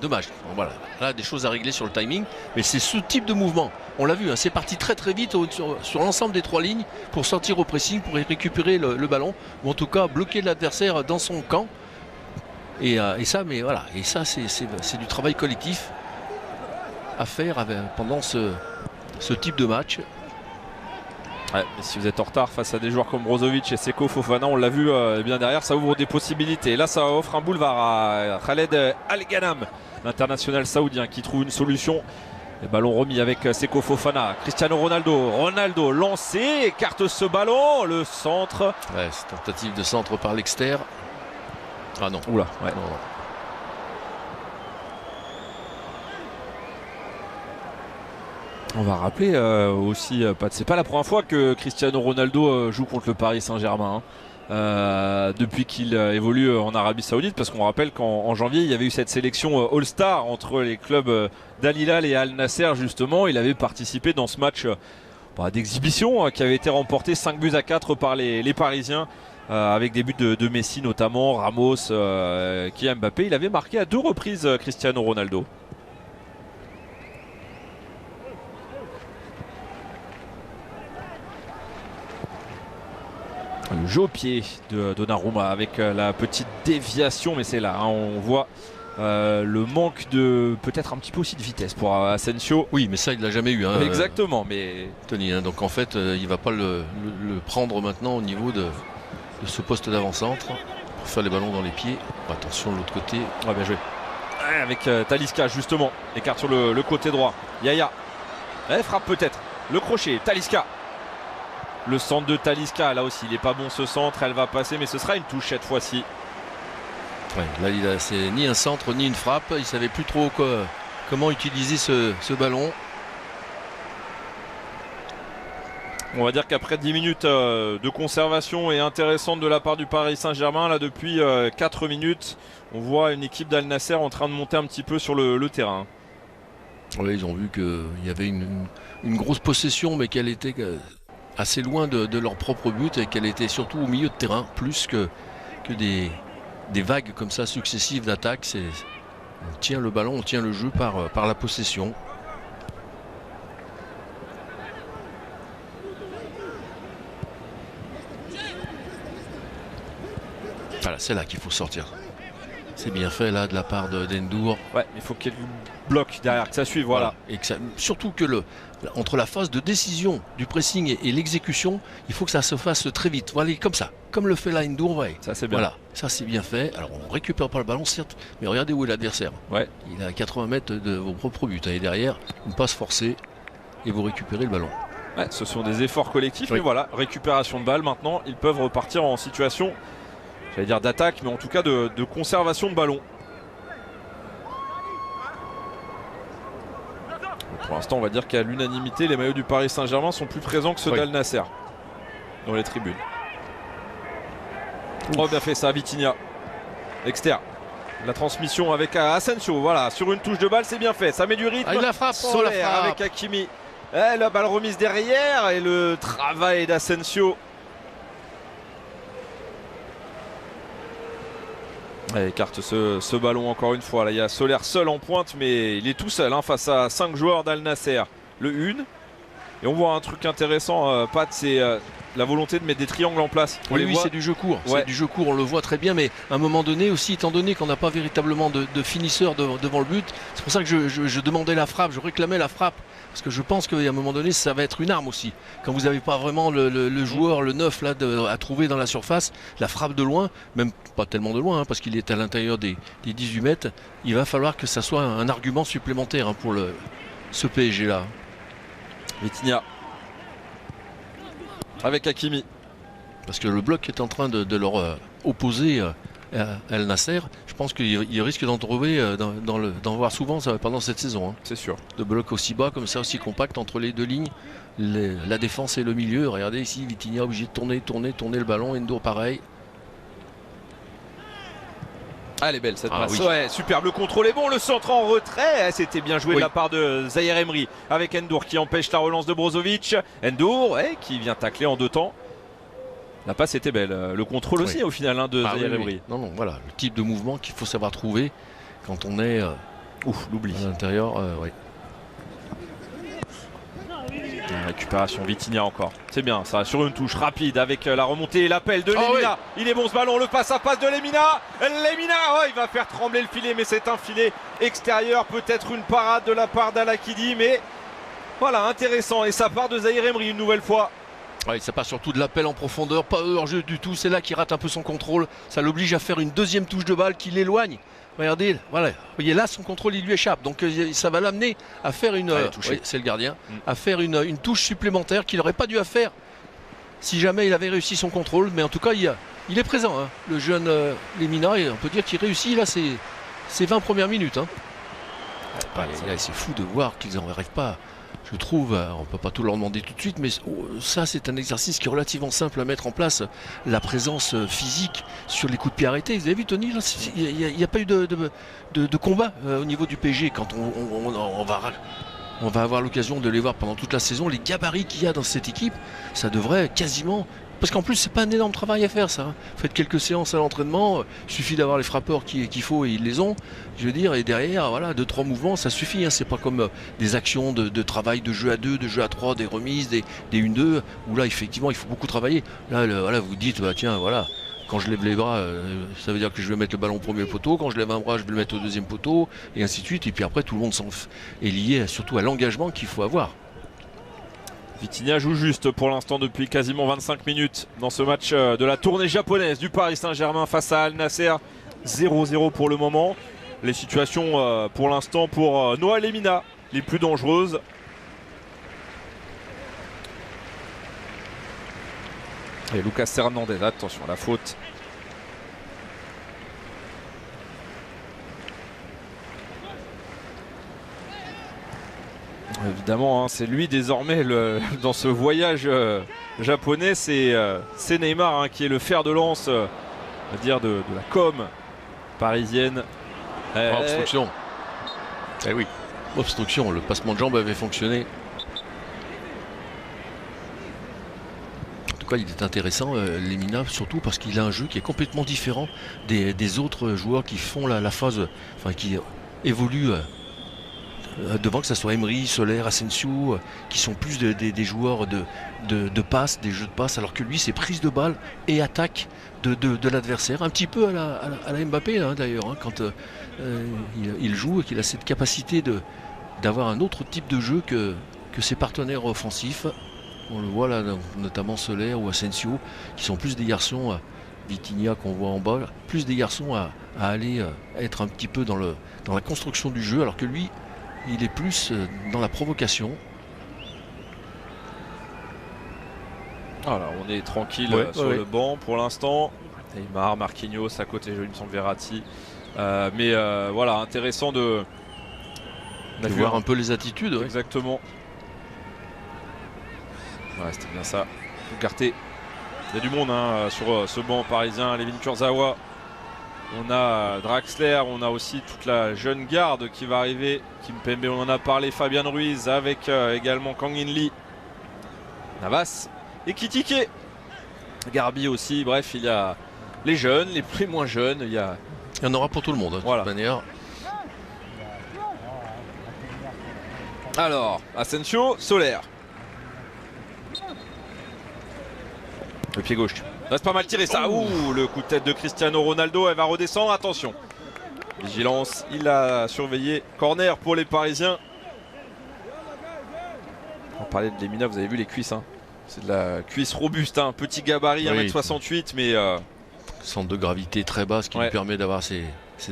[SPEAKER 1] Dommage. Voilà, là des choses à régler sur le timing, mais c'est ce type de mouvement. On l'a vu, c'est parti très vite sur l'ensemble des 3 lignes pour sortir au pressing, pour récupérer le ballon, ou en tout cas bloquer l'adversaire dans son camp. Et ça, mais voilà, et ça c'est du travail collectif à faire pendant ce type de match.
[SPEAKER 2] Ouais, mais si vous êtes en retard face à des joueurs comme Brozovic et Seko Fofana, on l'a vu bien derrière, ça ouvre des possibilités. Et là, ça offre un boulevard à Khaled Al-Ghanam, l'international saoudien, qui trouve une solution. Le ballon remis avec Seko Fofana. Cristiano Ronaldo lancé, écarte ce ballon, le centre.
[SPEAKER 1] Ouais, c'est tentative de centre par l'extérieur. Ah non.
[SPEAKER 2] Oula, ouais.
[SPEAKER 1] Non.
[SPEAKER 2] On va rappeler aussi, c'est pas la première fois que Cristiano Ronaldo joue contre le Paris Saint-Germain. Depuis qu'il évolue en Arabie Saoudite, parce qu'on rappelle qu'en janvier il y avait eu cette sélection All-Star entre les clubs d'Al Hilal et Al Nasser. Justement, il avait participé dans ce match d'exhibition qui avait été remporté 5-4 par les Parisiens, avec des buts de Messi notamment, Ramos, Kylian Mbappé. Il avait marqué à 2 reprises Cristiano Ronaldo. Le jeu au pied de Donnarumma avec la petite déviation, mais c'est là, on voit le manque de peut-être un petit peu aussi de vitesse pour Asensio.
[SPEAKER 1] Oui, mais ça il l'a jamais eu.
[SPEAKER 2] Exactement, mais
[SPEAKER 1] Tony. Donc en fait, il va pas le prendre maintenant au niveau de ce poste d'avant-centre pour faire les ballons dans les pieds. Attention de l'autre côté.
[SPEAKER 2] Ouais, bien joué. Ouais, avec Talisca justement, écarte sur le côté droit. Yaya, elle frappe peut-être. Le crochet, Talisca. Le centre de Talisca, là aussi, il n'est pas bon ce centre, elle va passer, mais ce sera une touche cette fois-ci.
[SPEAKER 1] Ouais, là, c'est ni un centre ni une frappe. Il ne savait plus trop comment utiliser ce ballon.
[SPEAKER 2] On va dire qu'après 10 minutes de conservation et intéressante de la part du Paris Saint-Germain, là depuis 4 minutes, on voit une équipe d'Al Nasser en train de monter un petit peu sur le terrain.
[SPEAKER 1] Oui, ils ont vu qu'il y avait une grosse possession, mais qu'elle était assez loin de leur propre but et qu'elle était surtout au milieu de terrain, plus que des vagues comme ça successives d'attaques. On tient le ballon, on tient le jeu par la possession. Voilà, c'est là qu'il faut sortir. C'est bien fait là de la part d'Endur.
[SPEAKER 2] Ouais, il faut qu'il y ait du bloc derrière, que ça suive, voilà.
[SPEAKER 1] Et que surtout que entre la phase de décision du pressing et l'exécution, il faut que ça se fasse très vite. Voilà, comme ça, comme le fait là Endur. Ouais.
[SPEAKER 2] Ça c'est bien.
[SPEAKER 1] Voilà, ça c'est bien fait. Alors on récupère pas le ballon certes, mais regardez où est l'adversaire.
[SPEAKER 2] Ouais.
[SPEAKER 1] Il est à 80 mètres de vos propres buts. Et derrière, une passe forcée et vous récupérez le ballon.
[SPEAKER 2] Ouais, ce sont des efforts collectifs,
[SPEAKER 1] oui.
[SPEAKER 2] Mais voilà, récupération de balle. Maintenant, ils peuvent repartir en situation, j'allais dire d'attaque, mais en tout cas de conservation de ballon. Pour l'instant, on va dire qu'à l'unanimité, les maillots du Paris Saint-Germain sont plus présents que ceux d'Al Nasser dans les tribunes. Oh, bien fait ça, Vitinha. Externe. La transmission avec Asensio, voilà, sur une touche de balle, c'est bien fait. Ça met du rythme.
[SPEAKER 1] Il la frappe,
[SPEAKER 2] Solaire avec Hakimi. La balle remise derrière et le travail d'Asensio. Elle écarte ce ballon encore une fois. Là, il y a Solaire seul en pointe, mais il est tout seul face à 5 joueurs d'Al Nasser. Le 1. Et on voit un truc intéressant, Pat, c'est la volonté de mettre des triangles en place.
[SPEAKER 1] Oui, c'est du jeu court. Ouais. C'est du jeu court, on le voit très bien, mais à un moment donné aussi, étant donné qu'on n'a pas véritablement de finisseur devant le but, c'est pour ça que je demandais la frappe, je réclamais la frappe. Parce que je pense qu'à un moment donné, ça va être une arme aussi. Quand vous n'avez pas vraiment le joueur, le 9 là, à trouver dans la surface, la frappe de loin, même pas tellement de loin, parce qu'il est à l'intérieur des 18 mètres, il va falloir que ça soit un argument supplémentaire pour ce PSG là.
[SPEAKER 2] Vitinha avec Hakimi.
[SPEAKER 1] Parce que le bloc est en train de leur opposer Al Nasser. Je pense qu'il risque d'en trouver, d'en voir souvent pendant cette saison.
[SPEAKER 2] C'est sûr.
[SPEAKER 1] De blocs aussi bas, comme ça, aussi compact entre les deux lignes. La défense et le milieu. Regardez ici, Vitinha obligé de tourner le ballon. Endur pareil.
[SPEAKER 2] Ah, elle est belle cette passe.
[SPEAKER 1] Oui.
[SPEAKER 2] Ouais, superbe, le contrôle est bon, le centre en retrait. C'était bien joué de la part de Zahir Emery avec Endur qui empêche la relance de Brozovic. Endur qui vient tacler en 2 temps. La passe était belle. Le contrôle aussi au final de Zahir Emery.
[SPEAKER 1] Non, voilà, le type de mouvement qu'il faut savoir trouver quand on est
[SPEAKER 2] l'oubli
[SPEAKER 1] à l'intérieur. Ouais.
[SPEAKER 2] Récupération Vitinha encore. C'est bien ça, sur une touche rapide avec la remontée et l'appel de Lemina. Oui. Il est bon ce ballon, le passe à passe de Lemina. Il va faire trembler le filet, mais c'est un filet extérieur. Peut-être une parade de la part d'Al-Akidi, mais voilà, intéressant. Et ça part de Zahir Emery une nouvelle fois.
[SPEAKER 1] Ouais, ça passe surtout de l'appel en profondeur, pas hors-jeu du tout. C'est là qu'il rate un peu son contrôle. Ça l'oblige à faire une deuxième touche de balle qui l'éloigne. Regardez, voilà. Vous voyez là, son contrôle, il lui échappe. Donc ça va l'amener à faire une. C'est le gardien. À faire une touche supplémentaire qu'il n'aurait pas dû faire si jamais il avait réussi son contrôle. Mais en tout cas, il est présent. Le jeune Lemina, on peut dire qu'il réussit là ses 20 premières minutes. C'est fou de voir qu'ils n'en arrivent pas. Je trouve, on ne peut pas tout leur demander tout de suite, mais ça c'est un exercice qui est relativement simple à mettre en place. La présence physique sur les coups de pied arrêtés. Vous avez vu Tony, il n'y a pas eu de combat au niveau du PSG. Quand on va avoir l'occasion de les voir pendant toute la saison, les gabarits qu'il y a dans cette équipe, ça devrait quasiment... Parce qu'en plus, c'est pas un énorme travail à faire, ça. Faites quelques séances à l'entraînement, il suffit d'avoir les frappeurs qu'il faut et ils les ont. Je veux dire, et derrière, voilà, 2-3 mouvements, ça suffit. C'est pas comme des actions de travail de jeu à 2, de jeu à 3, des remises, des 1-2, où là, effectivement, il faut beaucoup travailler. Là, voilà, vous dites, tiens, voilà, quand je lève les bras, ça veut dire que je vais mettre le ballon au premier poteau. Quand je lève un bras, je vais le mettre au deuxième poteau, et ainsi de suite. Et puis après, tout le monde est lié surtout à l'engagement qu'il faut avoir.
[SPEAKER 2] Vitinha joue juste pour l'instant depuis quasiment 25 minutes dans ce match de la tournée japonaise du Paris Saint-Germain face à Al Nasser. 0-0 pour le moment. Les situations pour l'instant pour Noah Lemina les plus dangereuses. Et Lucas Hernandez, attention à la faute. Évidemment, c'est lui désormais dans ce voyage japonais, c'est Neymar qui est le fer de lance, on va dire, de la com parisienne.
[SPEAKER 1] Obstruction. Eh oui. Obstruction, le passement de jambe avait fonctionné. En tout cas, il est intéressant, Lemina, surtout parce qu'il a un jeu qui est complètement différent des autres joueurs qui font la phase, enfin qui évoluent devant, que ce soit Emery, Soler, Asensio, qui sont plus des joueurs de passe, des jeux de passe, alors que lui, c'est prise de balle et attaque de l'adversaire, un petit peu à la Mbappé hein, d'ailleurs, hein, quand il joue et qu'il a cette capacité d'avoir un autre type de jeu que ses partenaires offensifs. On le voit là, notamment Soler ou Asensio, qui sont plus des garçons, Vitinha qu'on voit en bas, plus des garçons à aller être un petit peu dans la construction du jeu, alors que lui, il est plus dans la provocation.
[SPEAKER 2] Voilà, on est tranquille sur le banc pour l'instant. Neymar, Marquinhos à côté, il me semble Verratti. Voilà, intéressant de
[SPEAKER 1] voir un peu les attitudes. Ouais.
[SPEAKER 2] Exactement. Ouais, c'était bien ça. Ougarté. Il y a du monde hein, sur ce banc parisien. Layvin Kurzawa. On a Draxler. On a aussi toute la jeune garde qui va arriver. Kimpembe, on en a parlé. Fabian Ruiz avec également Kang In Lee. Navas. Et Kitike. Garbi aussi. Bref, il y a les jeunes, les moins jeunes. Il y
[SPEAKER 1] en aura pour tout le monde, de toute manière.
[SPEAKER 2] Alors, Asensio, Soler. Le pied gauche. Reste pas mal tiré ça. Ouh, le coup de tête de Cristiano Ronaldo. Elle va redescendre. Attention. Vigilance. Il a surveillé. Corner pour les Parisiens. On parlait de Lemina. Vous avez vu les cuisses. Hein. C'est de la cuisse robuste. Hein. Petit gabarit, 1m68. Mais.
[SPEAKER 1] Centre de gravité très bas, ce qui lui permet d'avoir ses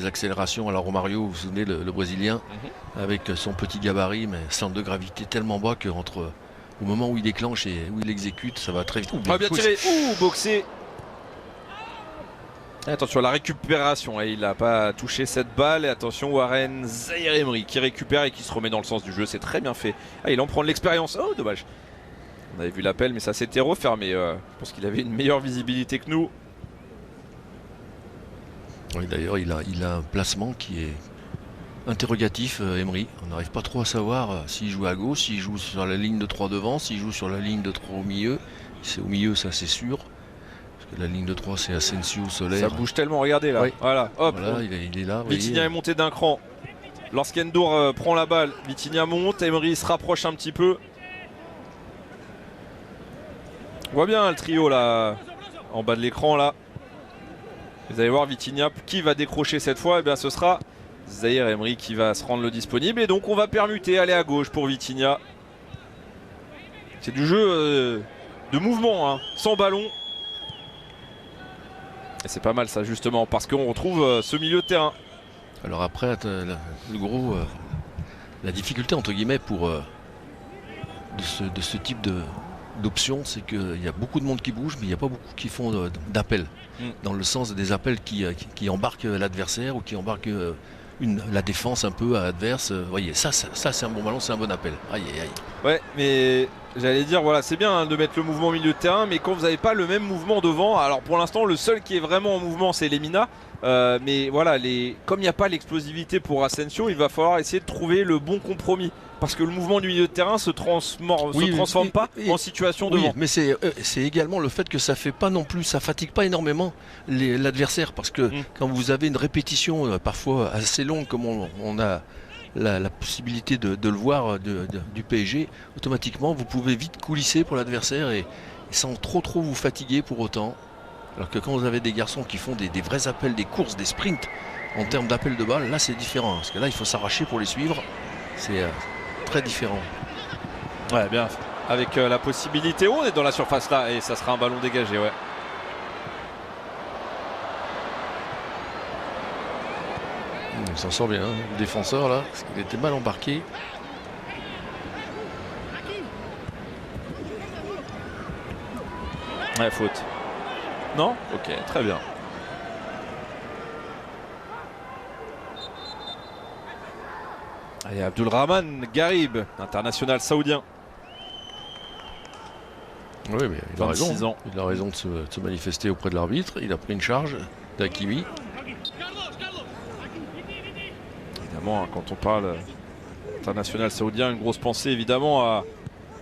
[SPEAKER 1] accélérations à la Romario. Vous vous souvenez, le Brésilien, avec son petit gabarit, mais centre de gravité tellement bas qu'entre. Au moment où il déclenche et où il exécute, ça va très vite.
[SPEAKER 2] Bien tiré. Boxé. Et attention à la récupération. Il n'a pas touché cette balle. Et attention, Warren Zaïre Emery qui récupère et qui se remet dans le sens du jeu. C'est très bien fait. Il en prend de l'expérience. Oh, dommage. On avait vu l'appel, mais ça s'était refermé. Je pense qu'il avait une meilleure visibilité que nous.
[SPEAKER 1] Oui, d'ailleurs, il a un placement qui est interrogatif, Emery. On n'arrive pas trop à savoir s'il joue à gauche, s'il joue sur la ligne de 3 devant, s'il joue sur la ligne de 3 au milieu. C'est au milieu, ça c'est sûr. Parce que la ligne de 3, c'est Asensio, Soler.
[SPEAKER 2] Ça bouge tellement, regardez là.
[SPEAKER 1] Oui.
[SPEAKER 2] Voilà, hop.
[SPEAKER 1] Voilà, il est là.
[SPEAKER 2] Vitinha est monté d'un cran. Lorsqu'Endour prend la balle, Vitinha monte, Emery se rapproche un petit peu. On voit bien le trio là, en bas de l'écran là. Vous allez voir Vitinha qui va décrocher cette fois. Et bien ce sera Zaïre Emery qui va se rendre le disponible. Et donc on va permuter, aller à gauche pour Vitinha. C'est du jeu de mouvement, hein, sans ballon. Et c'est pas mal ça justement, parce qu'on retrouve ce milieu de terrain.
[SPEAKER 1] Alors après, la difficulté entre guillemets de ce type d'option, c'est qu'il y a beaucoup de monde qui bouge, mais il n'y a pas beaucoup qui font d'appels. Dans le sens des appels qui embarquent l'adversaire ou qui embarquent la défense un peu adverse. Vous voyez, ça c'est un bon ballon, c'est un bon appel. Aïe aïe aïe.
[SPEAKER 2] Ouais, mais j'allais dire, voilà, c'est bien hein, de mettre le mouvement au milieu de terrain, mais quand vous n'avez pas le même mouvement devant, alors pour l'instant, le seul qui est vraiment en mouvement, c'est Lemina. Mais voilà, comme il n'y a pas l'explosivité pour Asensio, il va falloir essayer de trouver le bon compromis. Parce que le mouvement du milieu de terrain se transforme pas en situation devant.
[SPEAKER 1] Mais c'est également le fait que ça fait pas non plus, ça fatigue pas énormément l'adversaire. Parce que quand vous avez une répétition parfois assez longue, comme on a la possibilité de le voir du PSG, automatiquement vous pouvez vite coulisser pour l'adversaire et sans trop vous fatiguer pour autant. Alors que quand vous avez des garçons qui font des vrais appels, des courses, des sprints en termes d'appel de balle, là c'est différent. Parce que là il faut s'arracher pour les suivre. C'est très différent.
[SPEAKER 2] Ouais, bien. Avec la possibilité, on est dans la surface là et ça sera un ballon dégagé, ouais.
[SPEAKER 1] Il s'en sort bien, hein, le défenseur là, parce qu'il était mal embarqué.
[SPEAKER 2] Ouais, faute. Non? Ok, très bien. Allez, Abdulrahman Garib, international saoudien.
[SPEAKER 1] Oui, mais il a
[SPEAKER 2] 26
[SPEAKER 1] raison.
[SPEAKER 2] ans.
[SPEAKER 1] Il a raison de se manifester auprès de l'arbitre. Il a pris une charge d'Hakimi.
[SPEAKER 2] Évidemment, hein, quand on parle international saoudien. Une grosse pensée évidemment à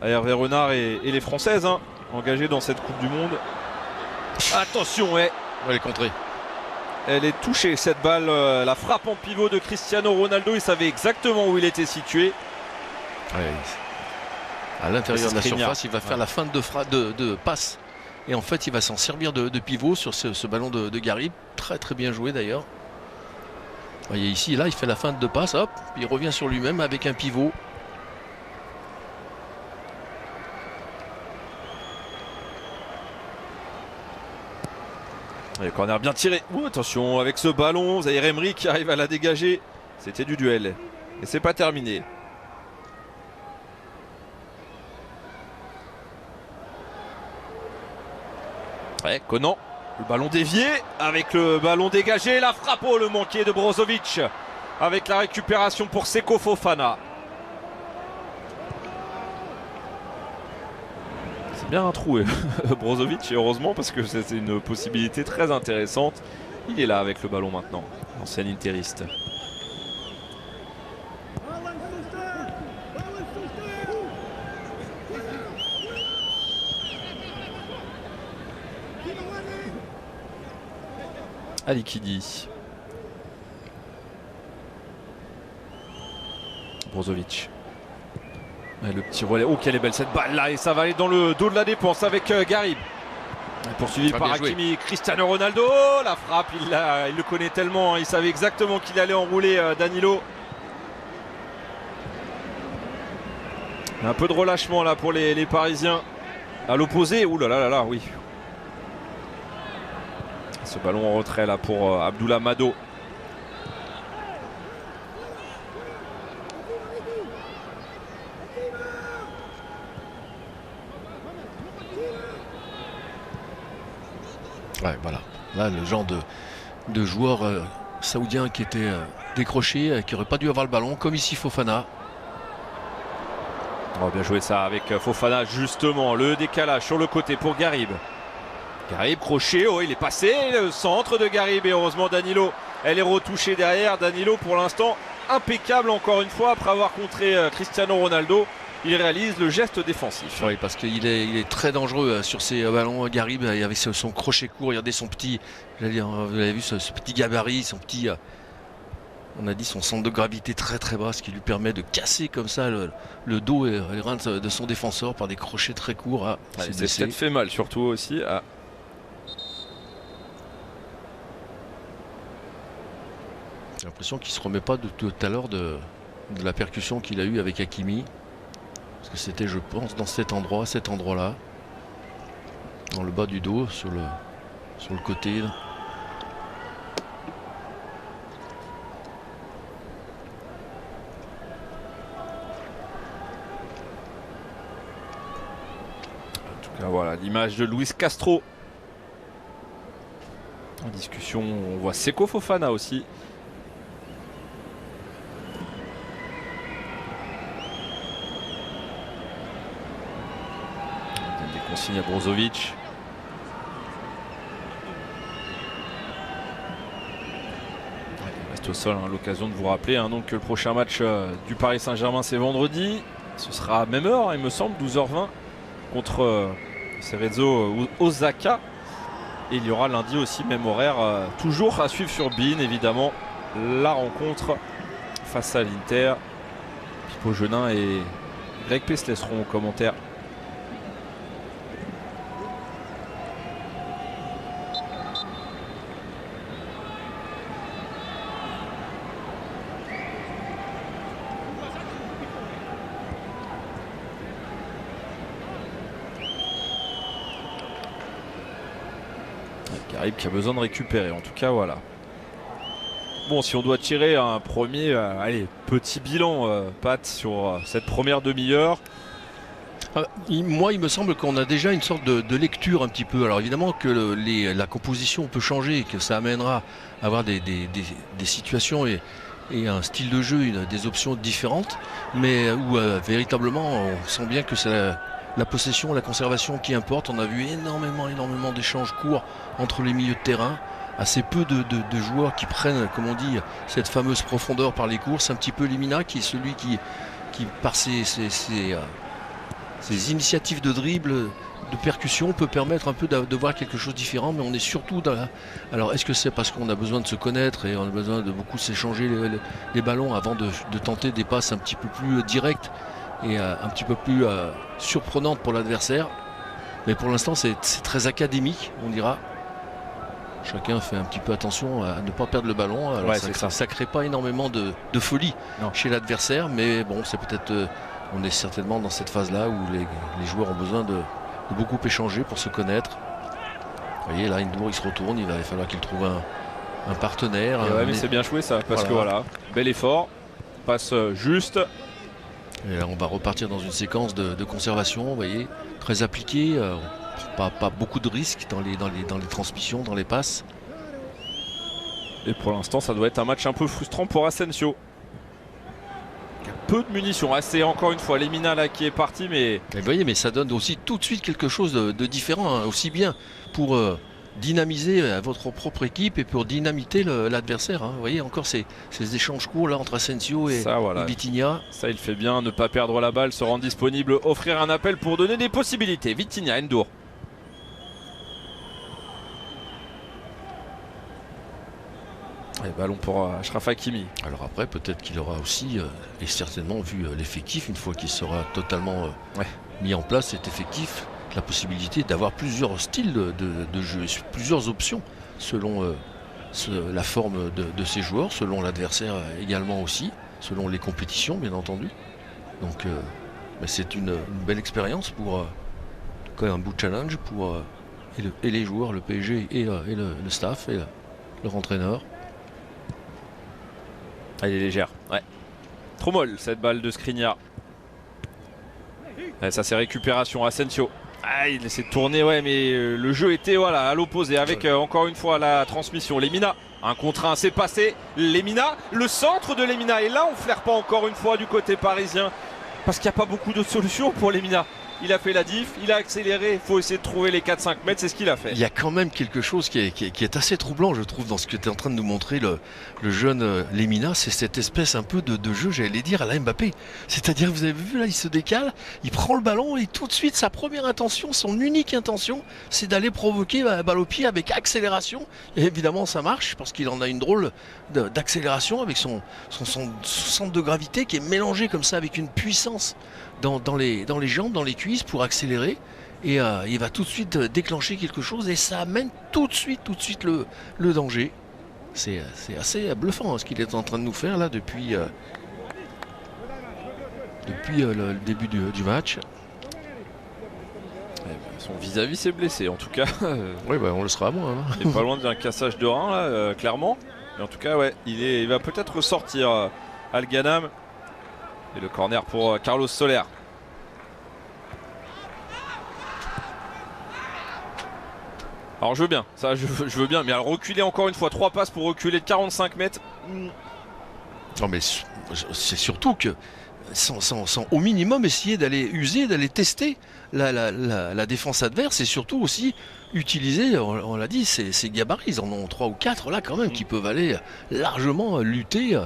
[SPEAKER 2] Hervé Renard et les Françaises hein, engagées dans cette Coupe du Monde. Attention,
[SPEAKER 1] elle est contrée.
[SPEAKER 2] Elle est touchée cette balle, la frappe en pivot de Cristiano Ronaldo. Il savait exactement où il était situé.
[SPEAKER 1] Ouais, à l'intérieur de la surface, il va faire la feinte de passe. Et en fait, il va s'en servir de pivot sur ce ballon de Garib. Très très bien joué d'ailleurs. Vous voyez ici, là, il fait la feinte de passe, hop, puis il revient sur lui-même avec un pivot.
[SPEAKER 2] Et corner bien tiré. Ouh, attention avec ce ballon, Zaïre Emery qui arrive à la dégager. C'était du duel. Et c'est pas terminé. Ouais, Conan, le ballon dévié avec le ballon dégagé, la frappe, oh le manqué de Brozovic avec la récupération pour Seko Fofana. C'est bien un trou Brozovic, et heureusement parce que c'est une possibilité très intéressante. Il est là avec le ballon maintenant, l'ancien interiste. Ali Kidi. Brozovic. Et le petit relais. Oh, quelle est belle cette balle là. Et ça va aller dans le dos de la dépense avec Garib. Poursuivi par Hakimi. Cristiano Ronaldo. La frappe, il le connaît tellement. Hein, il savait exactement qu'il allait enrouler Danilo. Un peu de relâchement là pour les Parisiens. À l'opposé. Ouh là là là là, oui. Ce ballon en retrait là pour Abdoullah Mado.
[SPEAKER 1] Ouais, voilà. Là, le genre de joueur saoudien qui était décroché, qui n'aurait pas dû avoir le ballon, comme ici Fofana.
[SPEAKER 2] On va bien jouer ça avec Fofana, justement. Le décalage sur le côté pour Garib. Garib, crochet, oh il est passé, le centre de Garib et heureusement Danilo, elle est retouchée derrière. Danilo pour l'instant impeccable encore une fois après avoir contré Cristiano Ronaldo. Il réalise le geste défensif.
[SPEAKER 1] Oui, parce qu'il est très dangereux sur ces ballons. Garib avec son crochet court, regardez son petit, vous avez vu ce petit gabarit, son petit, on a dit son centre de gravité très très bas, ce qui lui permet de casser comme ça le dos et les reins de son défenseur par des crochets très courts. Ah,
[SPEAKER 2] c'est peut-être fait mal surtout aussi. Ah.
[SPEAKER 1] J'ai l'impression qu'il ne se remet pas de tout à l'heure de la percussion qu'il a eue avec Hakimi. Parce que c'était, je pense, dans cet endroit-là. Dans le bas du dos, sur le côté. Là.
[SPEAKER 2] En tout cas, voilà l'image de Luis Castro. En discussion, on voit Seko Fofana aussi. Consigne à Brozovic. Il reste au sol, hein, l'occasion de vous rappeler donc que le prochain match du Paris Saint-Germain c'est vendredi. Ce sera à même heure, il me semble, 12h20 contre Cerezo Osaka. Et il y aura lundi aussi même horaire, toujours à suivre sur BeIN évidemment, la rencontre face à l'Inter. Pipo Genin et Greg Pestlet seront aux commentaires. Garib qui a besoin de récupérer, en tout cas voilà. Bon, si on doit tirer un premier allez, petit bilan Pat sur cette première demi-heure.
[SPEAKER 1] Moi il me semble qu'on a déjà une sorte de lecture un petit peu. Alors évidemment que la composition peut changer et que ça amènera à avoir des situations et un style de jeu, des options différentes, mais où véritablement on sent bien que c'est la possession, la conservation qui importe. On a vu énormément d'échanges courts entre les milieux de terrain. assez peu de joueurs qui prennent, comme on dit, cette fameuse profondeur par les courses. Un petit peu Lemina qui est celui qui par ses initiatives de dribble, de percussion, peut permettre un peu de voir quelque chose de différent. Mais on est surtout dans la... Alors est-ce que c'est parce qu'on a besoin de se connaître et on a besoin de beaucoup s'échanger les ballons avant de tenter des passes un petit peu plus directes et un petit peu plus surprenantes pour l'adversaire? Mais pour l'instant c'est très académique, on dira. Chacun fait un petit peu attention à ne pas perdre le ballon. Alors
[SPEAKER 2] ouais,
[SPEAKER 1] ça crée pas énormément de folie chez l'adversaire, mais bon, c'est peut-être... on est certainement dans cette phase-là où les joueurs ont besoin de beaucoup échanger pour se connaître. Vous voyez, là, N'Dour, il se retourne, il va falloir qu'il trouve un partenaire.
[SPEAKER 2] Ouais, mais c'est bien joué ça, parce que voilà, bel effort, passe juste.
[SPEAKER 1] Et là, on va repartir dans une séquence de conservation, vous voyez, très appliquée. Pas beaucoup de risques dans les transmissions, dans les passes.
[SPEAKER 2] Et pour l'instant, ça doit être un match un peu frustrant pour Asensio. Il y a peu de munitions. C'est encore une fois Lemina là qui est parti, mais...
[SPEAKER 1] Et vous voyez, mais ça donne aussi tout de suite quelque chose de différent, hein, aussi bien pour dynamiser votre propre équipe et pour dynamiter l'adversaire. Hein. Vous voyez, encore ces échanges courts là entre Asensio et Vitinha.
[SPEAKER 2] Ça, il fait bien, ne pas perdre la balle, se rendre disponible, offrir un appel pour donner des possibilités. Vitinha, N'Dour. Et ballon pour Achraf Hakimi.
[SPEAKER 1] Alors après, peut-être qu'il aura aussi, et certainement vu l'effectif, une fois qu'il sera totalement mis en place cet effectif, la possibilité d'avoir plusieurs styles de jeu, plusieurs options selon la forme de ces joueurs, selon l'adversaire également aussi, selon les compétitions bien entendu. Donc c'est une belle expérience pour quand même un beau challenge pour et les joueurs, le PSG et le staff et leur entraîneur.
[SPEAKER 2] Elle est légère, ouais. Trop molle cette balle de Skriniar. Ça c'est récupération, Asensio. Il essaie de tourner, ouais, mais le jeu était à l'opposé avec encore une fois la transmission. Lemina, un contre un, c'est passé. Lemina, le centre de Lemina. Et là on flaire pas encore une fois du côté parisien. Parce qu'il n'y a pas beaucoup d'autres solutions pour Lemina. Il a fait la diff, il a accéléré, il faut essayer de trouver les 4-5 mètres, c'est ce qu'il a fait.
[SPEAKER 1] Il y a quand même quelque chose qui est assez troublant, je trouve, dans ce que tu es en train de nous montrer, le jeune Lemina. C'est cette espèce un peu de jeu, j'allais dire, à la Mbappé. C'est-à-dire, vous avez vu, là, il se décale, il prend le ballon et tout de suite, sa première intention, son unique intention, c'est d'aller provoquer la balle au pied avec accélération. Et évidemment, ça marche, parce qu'il en a une drôle d'accélération avec son centre de gravité qui est mélangé comme ça avec une puissance dans les jambes, dans les cuisses pour accélérer. Et il va tout de suite déclencher quelque chose et ça amène tout de suite le danger. C'est assez bluffant, hein, ce qu'il est en train de nous faire là depuis le début du match.
[SPEAKER 2] Son vis-à-vis s'est blessé en tout cas.
[SPEAKER 1] Oui, on le sera à moins. Hein.
[SPEAKER 2] Il est pas loin d'un cassage de rein là, clairement. Mais en tout cas, ouais, il va peut-être ressortir Al Ghanam. Et le corner pour Carlos Soler. Alors je veux bien, ça je veux bien, mais alors reculer encore une fois, 3 passes pour reculer de 45 mètres.
[SPEAKER 1] Non mais c'est surtout que sans au minimum essayer d'aller user, d'aller tester la défense adverse et surtout aussi utiliser, on l'a dit, ces gabarits, ils en ont 3 ou 4 là quand même qui peuvent aller largement lutter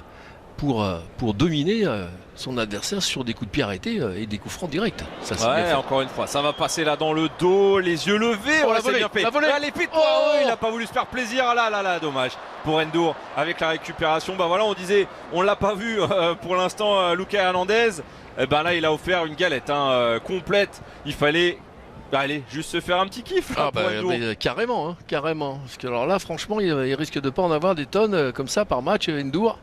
[SPEAKER 1] pour dominer son adversaire sur des coups de pied arrêtés et des coups francs directs. Ça,
[SPEAKER 2] ouais, encore une fois, ça va passer là dans le dos, les yeux levés.
[SPEAKER 1] Oh, c'est bien fait.
[SPEAKER 2] Il n'a pas voulu se faire plaisir. Là, dommage pour N'Dour avec la récupération. Bah voilà, on disait, on l'a pas vu pour l'instant, Lucas Hernandez. Là, il a offert une galette complète. Il fallait. Allez, juste se faire un petit kiff là,
[SPEAKER 1] carrément, carrément. Parce que alors là, franchement, il risque de pas en avoir des tonnes comme ça par match, N'Dour.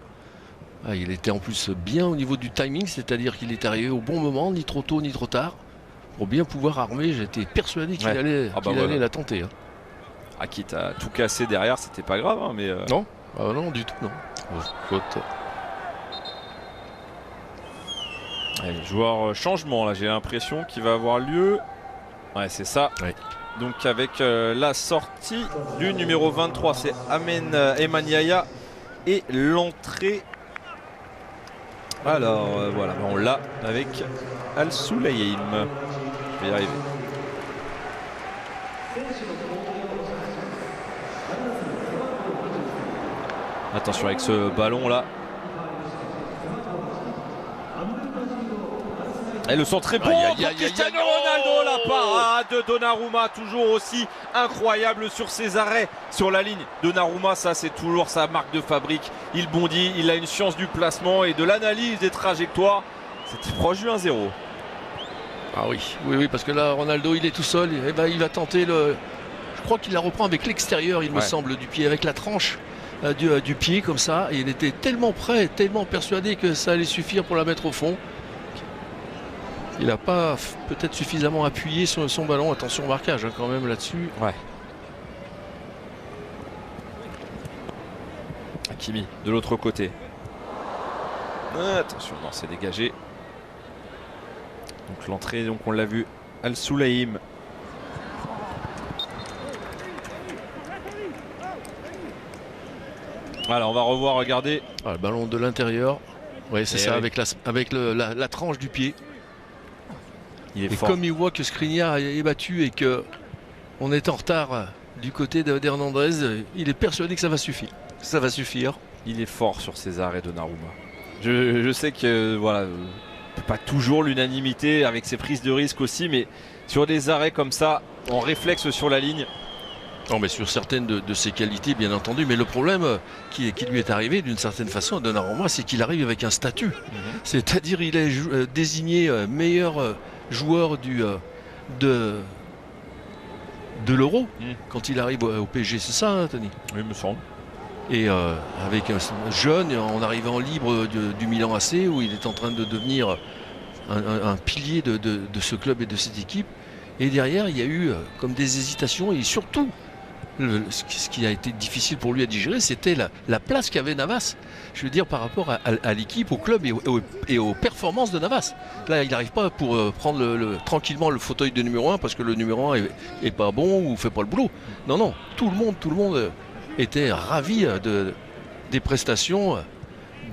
[SPEAKER 1] Il était en plus bien au niveau du timing, c'est-à-dire qu'il est arrivé au bon moment, ni trop tôt ni trop tard, pour bien pouvoir armer. J'étais persuadé qu'il allait la tenter. Hein.
[SPEAKER 2] Quitte à tout casser derrière, c'était pas grave, hein, mais
[SPEAKER 1] non, non du tout, non. Faute.
[SPEAKER 2] Allez, joueur changement là, j'ai l'impression qu'il va avoir lieu. Ouais, c'est ça.
[SPEAKER 1] Ouais.
[SPEAKER 2] Donc avec la sortie du numéro 23, c'est Amen Emaniaya et l'entrée. Alors voilà, on l'a avec Al Soulaïm. Je vais y arriver. Attention avec ce ballon là. Et le centre est bon pour Cristiano Ronaldo, la parade de Donnarumma, toujours aussi incroyable sur ses arrêts sur la ligne. Donnarumma, ça c'est toujours sa marque de fabrique. Il bondit, il a une science du placement et de l'analyse des trajectoires. C'était proche du 1-0.
[SPEAKER 1] Ah oui, oui, parce que là Ronaldo il est tout seul, et ben, il va tenter le. Je crois qu'il la reprend avec l'extérieur, il me semble, du pied, avec la tranche du pied comme ça. Et il était tellement prêt, tellement persuadé que ça allait suffire pour la mettre au fond. Il n'a pas peut-être suffisamment appuyé sur son ballon. Attention au marquage quand même là-dessus.
[SPEAKER 2] Ouais. Hakimi de l'autre côté. Attention, non, c'est dégagé. Donc l'entrée, donc on l'a vu, Al Soulaïm. Alors on va revoir, regarder.
[SPEAKER 1] Ah, le ballon de l'intérieur. Oui, c'est ça, oui. Avec la tranche du pied.
[SPEAKER 2] Il est
[SPEAKER 1] et
[SPEAKER 2] fort.
[SPEAKER 1] Comme il voit que Skriniar est battu et que on est en retard du côté d'Hernandez, il est persuadé que ça va suffire. Ça va suffire.
[SPEAKER 2] Il est fort sur ses arrêts de Donnarumma. Je sais que voilà, pas toujours l'unanimité avec ses prises de risque aussi, mais sur des arrêts comme ça, en réflexe sur la ligne.
[SPEAKER 1] Non, mais sur certaines de ses qualités, bien entendu. Mais le problème qui lui est arrivé d'une certaine façon à Donnarumma, c'est qu'il arrive avec un statut. C'est-à-dire il est désigné meilleur joueur de l'Euro quand il arrive au PSG. C'est ça, hein, Tony?
[SPEAKER 2] Oui, il me semble.
[SPEAKER 1] Et avec un jeune, en arrivant libre du Milan AC, où il est en train de devenir un pilier de ce club et de cette équipe. Et derrière, il y a eu comme des hésitations et surtout, ce qui a été difficile pour lui à digérer, c'était la place qu'avait Navas. Je veux dire, par rapport à l'équipe, au club et aux performances de Navas. Là, il n'arrive pas pour prendre tranquillement le fauteuil de numéro 1 parce que le numéro 1 est pas bon ou fait pas le boulot. Non, non, tout le monde était ravi des prestations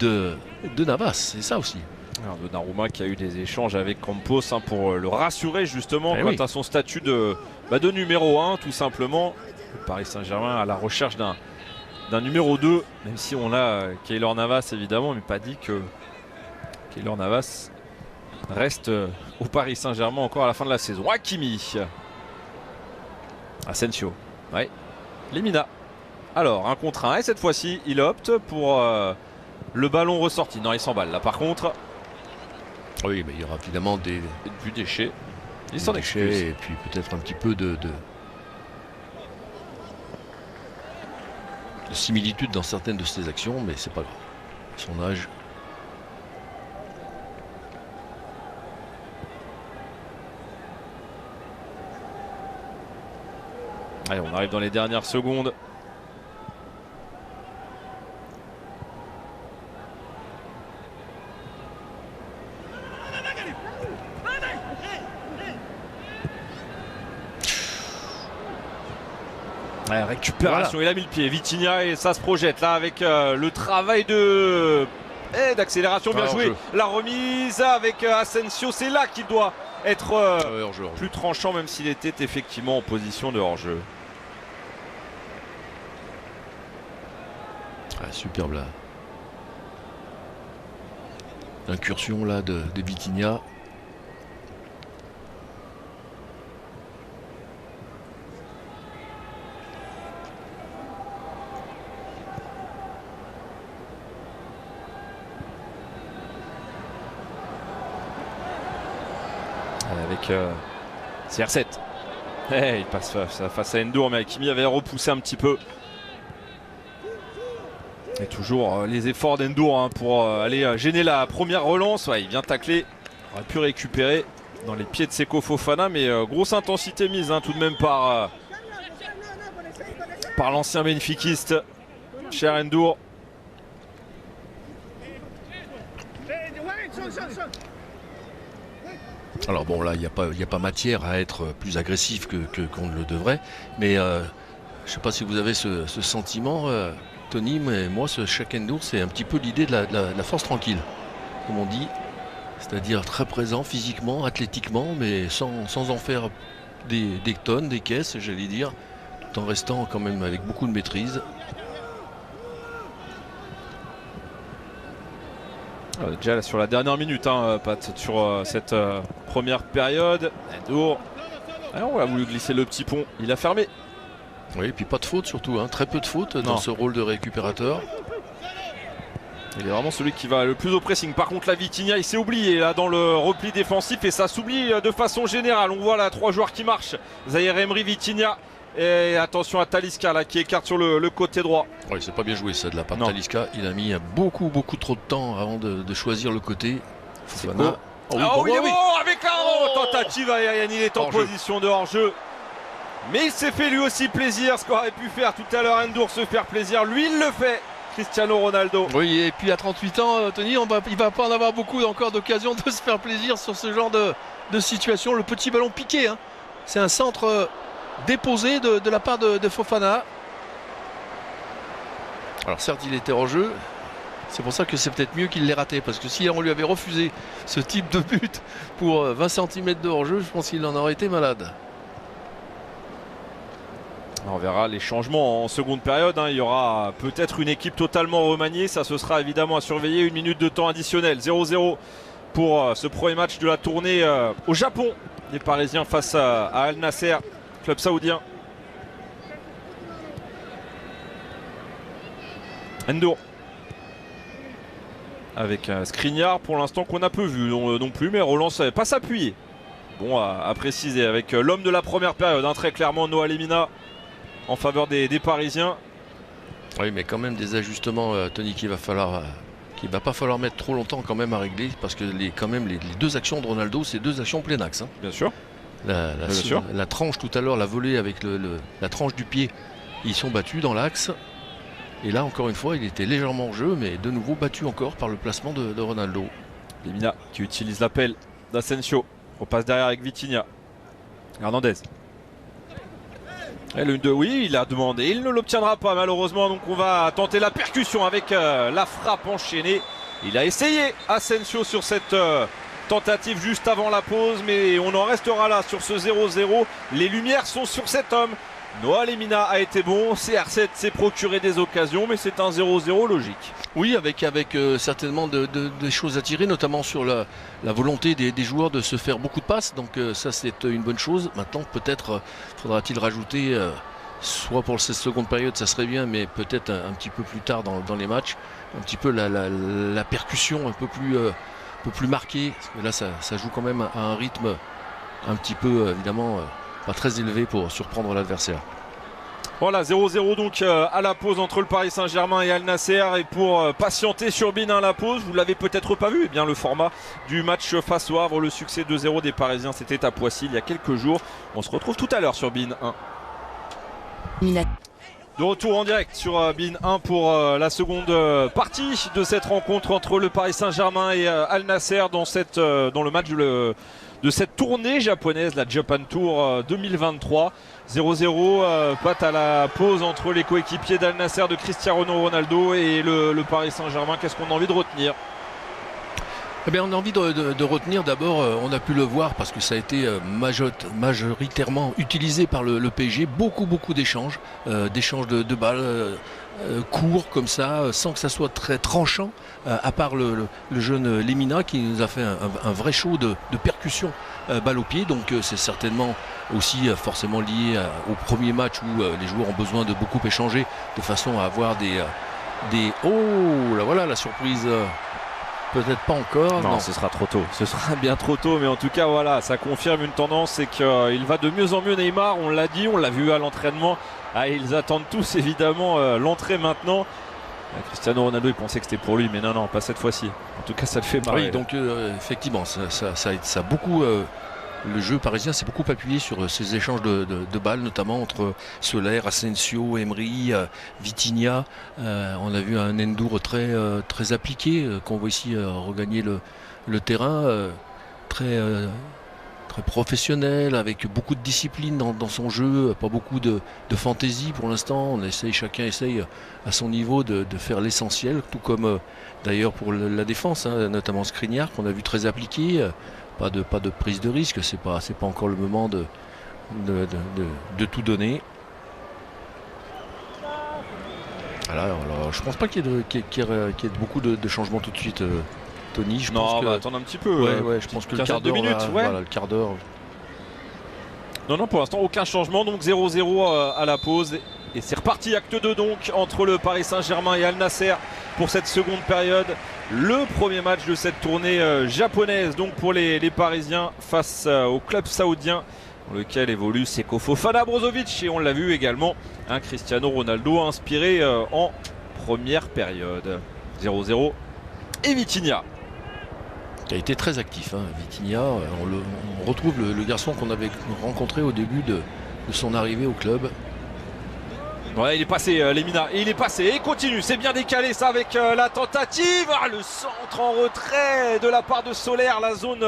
[SPEAKER 1] de Navas. C'est ça aussi.
[SPEAKER 2] Alors Donnarumma qui a eu des échanges avec Campos pour le rassurer justement quant à son statut de numéro 1 tout simplement. Le Paris Saint-Germain à la recherche d'un numéro 2, même si on a Keylor Navas évidemment, mais pas dit que Keylor Navas reste au Paris Saint-Germain encore à la fin de la saison. Hakimi, Asensio, ouais, Lemina. Alors un contre 1 et cette fois-ci il opte pour le ballon ressorti. Non, il s'emballe là par contre.
[SPEAKER 1] Oui, mais il y aura évidemment du déchet.
[SPEAKER 2] Il s'en excuse.
[SPEAKER 1] Et puis peut-être un petit peu de similitude dans certaines de ses actions, mais c'est pas grave. Son âge.
[SPEAKER 2] Allez, on arrive dans les dernières secondes. Ouais, récupération, il a mis le pied, Vitinha, et ça se projette là avec le travail d'accélération, bien joué. La remise avec Asensio, c'est là qu'il doit être
[SPEAKER 1] hors-jeu.
[SPEAKER 2] Plus tranchant, même s'il était effectivement en position de hors-jeu.
[SPEAKER 1] Ah, superbe là. L'incursion là de Vitinha.
[SPEAKER 2] Avec CR7. Il passe face à Endur, mais Hakimi avait repoussé un petit peu. Et toujours les efforts d'Endur pour aller gêner la première relance. Ouais, il vient tacler. On aurait pu récupérer dans les pieds de Seko Fofana, mais grosse intensité mise tout de même par l'ancien bénéfiquiste, cher Endur.
[SPEAKER 1] Alors bon, là, il n'y a pas matière à être plus agressif qu'on ne le devrait. Mais je ne sais pas si vous avez ce sentiment, Tony, mais moi, ce Cheikh Ndour, c'est un petit peu l'idée de la force tranquille, comme on dit. C'est-à-dire très présent physiquement, athlétiquement, mais sans en faire des tonnes, des caisses, j'allais dire, tout en restant quand même avec beaucoup de maîtrise.
[SPEAKER 2] Déjà sur la dernière minute, Pat, sur cette première période. Endur. On a voulu glisser le petit pont, il a fermé.
[SPEAKER 1] Oui, et puis pas de faute surtout, très peu de fautes dans ce rôle de récupérateur.
[SPEAKER 2] Il est vraiment celui qui va le plus au pressing. Par contre, la Vitinha, il s'est oublié là dans le repli défensif et ça s'oublie de façon générale. On voit là 3 joueurs qui marchent. Zahir Emery, Vitinha et attention à Talisca là qui écarte sur le côté droit.
[SPEAKER 1] Oui, c'est pas bien joué ça de la part de Talisca. Il a mis beaucoup trop de temps avant de choisir le côté.
[SPEAKER 2] Fofana. Il est bon avec la tentative aérienne. Il est en position de hors-jeu. Mais il s'est fait lui aussi plaisir. Ce qu'aurait pu faire tout à l'heure Endur, se faire plaisir. Lui, il le fait. Cristiano Ronaldo.
[SPEAKER 1] Oui, et puis à 38 ans, Tony, il va pas en avoir beaucoup encore d'occasions de se faire plaisir sur ce genre de situation. Le petit ballon piqué, c'est un centre déposé de la part de Fofana. Alors certes, il était hors jeu. C'est pour ça que c'est peut-être mieux qu'il l'ait raté. Parce que si on lui avait refusé ce type de but pour 20 cm de hors jeu, je pense qu'il en aurait été malade.
[SPEAKER 2] On verra les changements en seconde période. Il y aura peut-être une équipe totalement remaniée. Ça, ce sera évidemment à surveiller. 1 minute de temps additionnel. 0-0 pour ce premier match de la tournée au Japon. Les Parisiens face à Al Nasser, club saoudien. Endur. Avec Skriniar pour l'instant qu'on a peu vu non plus. Mais Roland ne savait pas s'appuyer. Bon, à préciser avec l'homme de la première période. Très clairement, Noah Lemina. En faveur des Parisiens.
[SPEAKER 1] Oui, mais quand même des ajustements, Tony, qu'il va pas falloir mettre trop longtemps quand même à régler, parce que les deux actions de Ronaldo, c'est 2 actions plein axe.
[SPEAKER 2] Bien sûr.
[SPEAKER 1] La tranche tout à l'heure, la volée avec la tranche du pied, ils sont battus dans l'axe. Et là, encore une fois, il était légèrement en jeu, mais de nouveau battu encore par le placement de Ronaldo.
[SPEAKER 2] Lemina qui utilise l'appel d'Asensio. On passe derrière avec Vitinha. Hernandez. Et oui, il a demandé, il ne l'obtiendra pas malheureusement, donc on va tenter la percussion avec la frappe enchaînée. Il a essayé Asensio sur cette tentative juste avant la pause, mais on en restera là sur ce 0-0. Les lumières sont sur cet homme. Noah Lemina a été bon, CR7 s'est procuré des occasions, mais c'est un 0-0 logique.
[SPEAKER 1] Oui, avec certainement des choses à tirer, notamment sur la volonté des joueurs de se faire beaucoup de passes. Donc ça, c'est une bonne chose. Maintenant, peut-être faudra-t-il rajouter, soit pour cette seconde période, ça serait bien, mais peut-être un petit peu plus tard dans les matchs, un petit peu la percussion un peu plus marquée. Parce que là, ça joue quand même à un rythme un petit peu, évidemment, pas très élevé pour surprendre l'adversaire.
[SPEAKER 2] Voilà, 0-0 donc à la pause entre le Paris Saint-Germain et Al Nasser. Et pour patienter sur BeIN 1 à la pause, vous ne l'avez peut-être pas vu, le format du match face au Havre, le succès 2-0 des Parisiens, c'était à Poissy il y a quelques jours. On se retrouve tout à l'heure sur BeIN 1. De retour en direct sur BeIN 1 pour la seconde partie de cette rencontre entre le Paris Saint-Germain et Al Nasser dans le match de cette tournée japonaise, la Japan Tour 2023. 0-0, patte à la pause entre les coéquipiers d'Al Nasser de Cristiano Ronaldo et le Paris Saint-Germain. Qu'est-ce qu'on a envie de retenir ?
[SPEAKER 1] Eh bien, on a envie de retenir d'abord, on a pu le voir parce que ça a été majoritairement utilisé par le PSG, beaucoup d'échanges, de balles courts comme ça, sans que ça soit très tranchant, à part le jeune Lemina qui nous a fait un vrai show de percussion balle au pied. Donc c'est certainement aussi forcément lié au premier match où les joueurs ont besoin de beaucoup échanger de façon à avoir des... Oh là voilà la surprise. Peut-être pas encore.
[SPEAKER 2] Non, ce sera trop tôt. Ce sera bien trop tôt. Mais en tout cas, voilà, ça confirme une tendance. C'est qu'il va de mieux en mieux, Neymar. On l'a dit, on l'a vu à l'entraînement. Ils attendent tous, évidemment, l'entrée maintenant. Cristiano Ronaldo, il pensait que c'était pour lui. Mais non, pas cette fois-ci. En tout cas, ça le fait marrer.
[SPEAKER 1] Oui, donc effectivement, ça a beaucoup... Le jeu parisien s'est beaucoup appuyé sur ces échanges de balles, notamment entre Soler, Asensio, Emery, Vitinha. On a vu un Endur très appliqué, qu'on voit ici regagner le terrain, très professionnel, avec beaucoup de discipline dans son jeu, pas beaucoup de fantaisie pour l'instant. Chacun essaye à son niveau de faire l'essentiel, tout comme d'ailleurs pour la défense, notamment Skriniar, qu'on a vu très appliqué. Pas de prise de risque, c'est pas encore le moment de tout donner. Alors, je pense pas qu'il y ait beaucoup de changements tout de suite. Tony. Je
[SPEAKER 2] non,
[SPEAKER 1] pense que...
[SPEAKER 2] on va attendre un petit peu.
[SPEAKER 1] Ouais, je pense que le quart d'heure,
[SPEAKER 2] ouais.
[SPEAKER 1] voilà, le quart d'heure.
[SPEAKER 2] Non, pour l'instant, aucun changement. Donc 0-0 à la pause. Et c'est reparti, acte 2 donc, entre le Paris Saint-Germain et Al Nasser pour cette seconde période. Le premier match de cette tournée japonaise donc pour les Parisiens face au club saoudien dans lequel évolue Seko Fofana, Brozovic et on l'a vu également un Cristiano Ronaldo inspiré en première période. 0-0 et Vitinha.
[SPEAKER 1] Qui a été très actif, hein. Vitinha, on retrouve le garçon qu'on avait rencontré au début de son arrivée au club.
[SPEAKER 2] Ouais, il est passé, Lemina, il est passé et il continue, c'est bien décalé ça avec la tentative, le centre en retrait de la part de Soler, la zone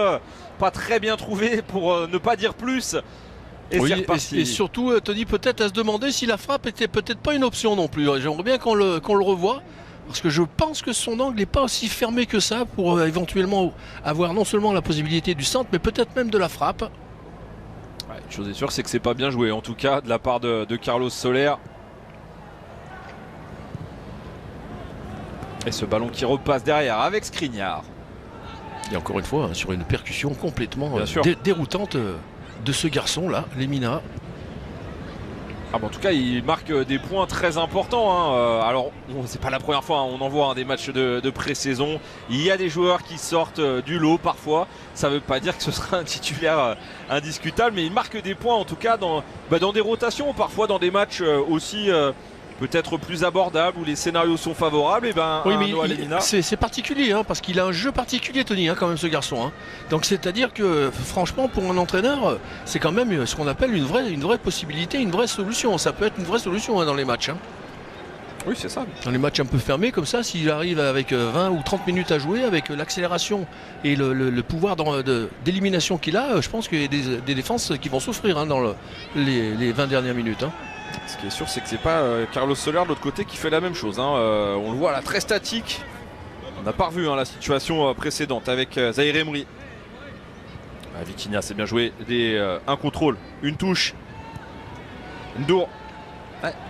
[SPEAKER 2] pas très bien trouvée pour ne pas dire plus. Et
[SPEAKER 1] oui,
[SPEAKER 2] c'est reparti.
[SPEAKER 1] Et surtout, Tony, peut-être à se demander si la frappe était peut-être pas une option non plus. J'aimerais bien qu'on le revoie, parce que je pense que son angle n'est pas aussi fermé que ça pour éventuellement avoir non seulement la possibilité du centre, mais peut-être même de la frappe.
[SPEAKER 2] Ouais, une chose est sûre, c'est que c'est pas bien joué, en tout cas de la part de Carlos Soler. Et ce ballon qui repasse derrière avec Skriniar.
[SPEAKER 1] Et encore une fois, hein, sur une percussion complètement déroutante de ce garçon-là, Lemina.
[SPEAKER 2] Ah bon, en tout cas, il marque des points très importants. Hein. Alors, c'est pas la première fois, hein, on en voit des matchs de pré-saison. Il y a des joueurs qui sortent du lot parfois. Ça ne veut pas dire que ce sera un titulaire indiscutable, mais il marque des points en tout cas dans des rotations, parfois dans des matchs aussi... peut-être plus abordable où les scénarios sont favorables. Et
[SPEAKER 1] oui, mais c'est particulier hein, parce qu'il a un jeu particulier, Tony, hein, quand même ce garçon. Hein. Donc c'est-à-dire que franchement pour un entraîneur, c'est quand même ce qu'on appelle une vraie possibilité, une vraie solution. Ça peut être une vraie solution hein, dans les matchs. Hein.
[SPEAKER 2] Oui, c'est ça.
[SPEAKER 1] Dans les matchs un peu fermés comme ça, s'il arrive avec 20 ou 30 minutes à jouer, avec l'accélération et le pouvoir d'élimination qu'il a, je pense qu'il y a des défenses qui vont souffrir hein, dans les 20 dernières minutes. Hein.
[SPEAKER 2] Ce qui est sûr, c'est que c'est pas Carlos Soler de l'autre côté qui fait la même chose. Hein. On le voit là, très statique. On n'a pas revu hein, la situation précédente avec Zaïre Emery. Vitinha, c'est bien joué. Un contrôle, une touche. Ndour.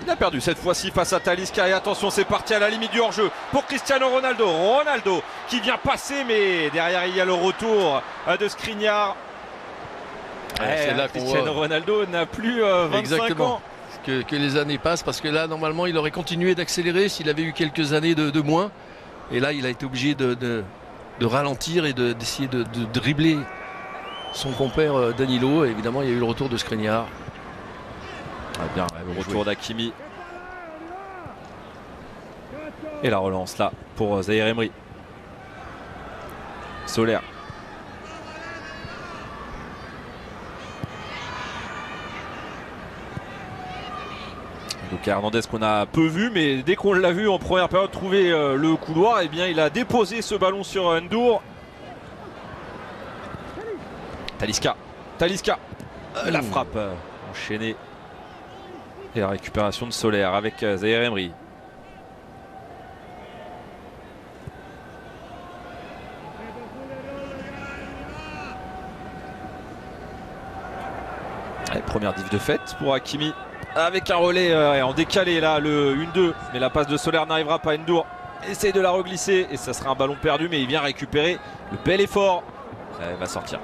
[SPEAKER 2] Il a perdu cette fois-ci face à Talisca. Et attention, c'est parti à la limite du hors-jeu pour Cristiano Ronaldo. Ronaldo qui vient passer, mais derrière il y a le retour de Skriniar.
[SPEAKER 1] C'est là
[SPEAKER 2] Cristiano Ronaldo n'a plus 25
[SPEAKER 1] Exactement.
[SPEAKER 2] ans.
[SPEAKER 1] Que les années passent parce que là normalement il aurait continué d'accélérer s'il avait eu quelques années de moins et là il a été obligé de ralentir et d'essayer de dribbler son compère Danilo et évidemment il y a eu le retour de Skriniar.
[SPEAKER 2] Bien, le retour d'Hakimi et la relance là pour Zaïre Emery. Soler. Lucas Hernandez qu'on a peu vu, mais dès qu'on l'a vu en première période trouver le couloir, eh bien il a déposé ce ballon sur Ndour. Talisca, la frappe enchaînée et la récupération de Soler avec Zaïre Emery. Allez, première div de fête pour Hakimi. Avec un relais en décalé là, le 1-2. Mais la passe de Soler n'arrivera pas. Ndour essaye de la reglisser. Et ça sera un ballon perdu. Mais il vient récupérer le bel effort. Elle va sortir.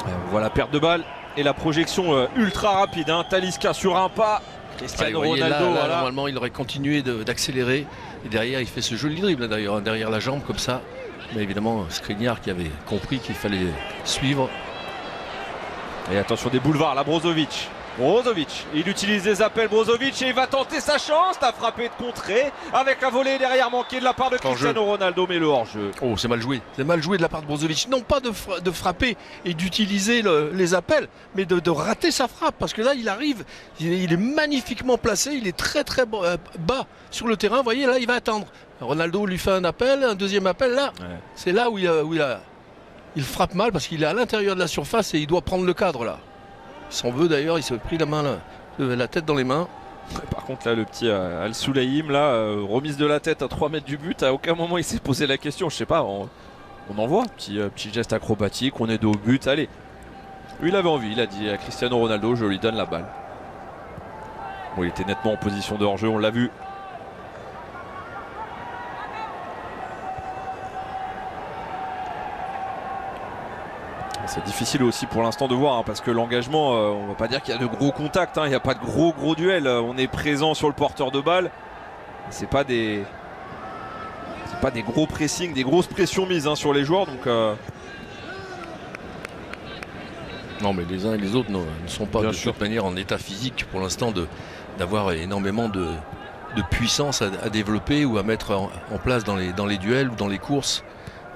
[SPEAKER 2] On voit la perte de balle. Et la projection ultra rapide. Hein. Talisca sur un pas. Cristiano Ronaldo.
[SPEAKER 1] Là, normalement il aurait continué d'accélérer. Et derrière il fait ce joli dribble d'ailleurs. Derrière la jambe comme ça. Mais évidemment, Skriniar qui avait compris qu'il fallait suivre.
[SPEAKER 2] Et attention des boulevards, là Brozovic. Il utilise les appels Brozovic et il va tenter sa chance. T'as frappé de contrée avec un volet derrière manqué de la part de Cristiano Ronaldo, mais le hors-jeu.
[SPEAKER 1] Oh, c'est mal joué. C'est mal joué de la part de Brozovic. Non pas de frapper et d'utiliser les appels, mais de rater sa frappe. Parce que là, il arrive, il est magnifiquement placé, il est très bas sur le terrain. Vous voyez, là, il va attendre. Ronaldo lui fait un appel, un deuxième appel. Là, c'est là où il frappe mal parce qu'il est à l'intérieur de la surface et il doit prendre le cadre là. Il s'en veut d'ailleurs, il s'est pris la tête dans les mains.
[SPEAKER 2] Par contre là le petit Al-Soulaïm là, remise de la tête à 3 mètres du but, à aucun moment il s'est posé la question, je sais pas, on en voit, petit geste acrobatique, on est dos au but, allez. Lui il avait envie, il a dit à Cristiano Ronaldo je lui donne la balle. Bon, il était nettement en position de hors-jeu, on l'a vu. C'est difficile aussi pour l'instant de voir, hein, parce que l'engagement, on va pas dire qu'il y a de gros contacts, hein, il n'y a pas de gros duels. On est présent sur le porteur de balle. C'est pas des gros pressings, des grosses pressions mises, hein, sur les joueurs. Donc
[SPEAKER 1] non, mais les uns et les autres ne sont pas de toute manière en état physique pour l'instant d'avoir énormément de puissance à développer ou à mettre en place dans les duels ou dans les courses.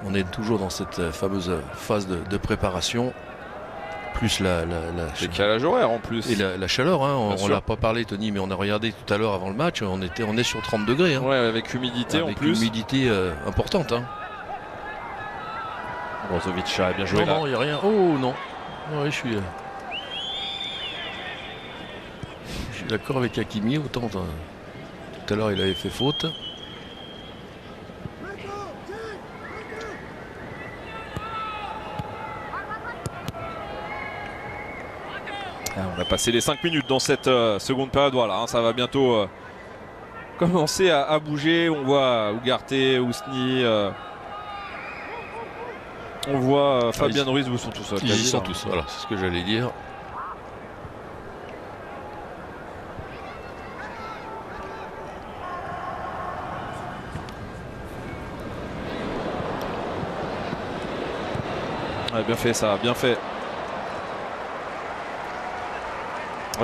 [SPEAKER 1] On est toujours dans cette fameuse phase de préparation, plus la
[SPEAKER 2] décalage horaire en plus.
[SPEAKER 1] Et la chaleur, hein. On l'a pas parlé, Tony, mais on a regardé tout à l'heure avant le match, on est sur 30 degrés. Hein.
[SPEAKER 2] Ouais, avec humidité en plus.
[SPEAKER 1] Avec humidité importante. Hein.
[SPEAKER 2] Brozovic a bien joué là.
[SPEAKER 1] Non, il n'y a rien. Oh non. Ouais, je suis d'accord avec Hakimi, autant tout à l'heure il avait fait faute.
[SPEAKER 2] On a passé les 5 minutes dans cette seconde période. Voilà, hein, ça va bientôt commencer à bouger. On voit Ugarte, Ousni, on voit Fabien Ruiz, où sont tous.
[SPEAKER 1] Ils y sont tous, voilà, c'est ce que j'allais dire.
[SPEAKER 2] Ouais, bien fait ça, bien fait.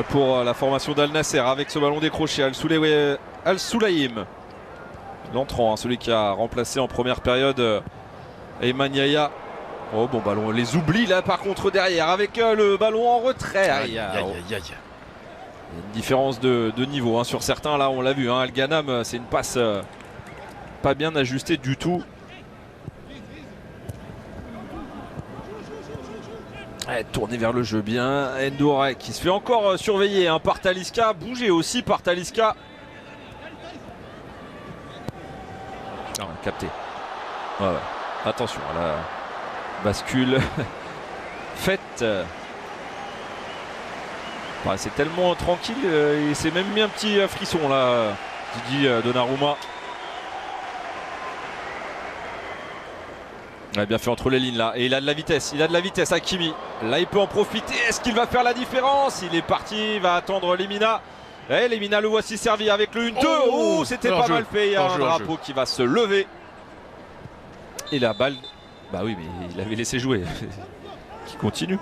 [SPEAKER 2] Pour la formation d'Al Nasser avec ce ballon décroché, Al-Soulaïm, l'entrant, hein, celui qui a remplacé en première période Ayman Yaya. Oh bon ballon, les oublie là par contre derrière avec le ballon en retrait.
[SPEAKER 1] Aïe, aïe, aïe, aïe.
[SPEAKER 2] Une différence de niveau, hein, sur certains là on l'a vu, hein, Al Ghanam, c'est une passe pas bien ajustée du tout. Tourné vers le jeu bien, Ndoura qui se fait encore surveiller, hein, par Talisca, bougé aussi par Talisca. Ah, capté. Ouais. Attention à la bascule faite. Ouais, c'est tellement tranquille, il s'est même mis un petit frisson là, Didi Donnarumma. Il a bien fait entre les lignes là, et il a de la vitesse, Hakimi. Là il peut en profiter, est-ce qu'il va faire la différence? Il est parti, il va attendre Lemina. Et Lemina le voici servi avec le 1-2. Oh, c'était pas mal fait, il y a un drapeau qui va se lever. Et la balle, bah oui mais il avait laissé jouer, qui continue.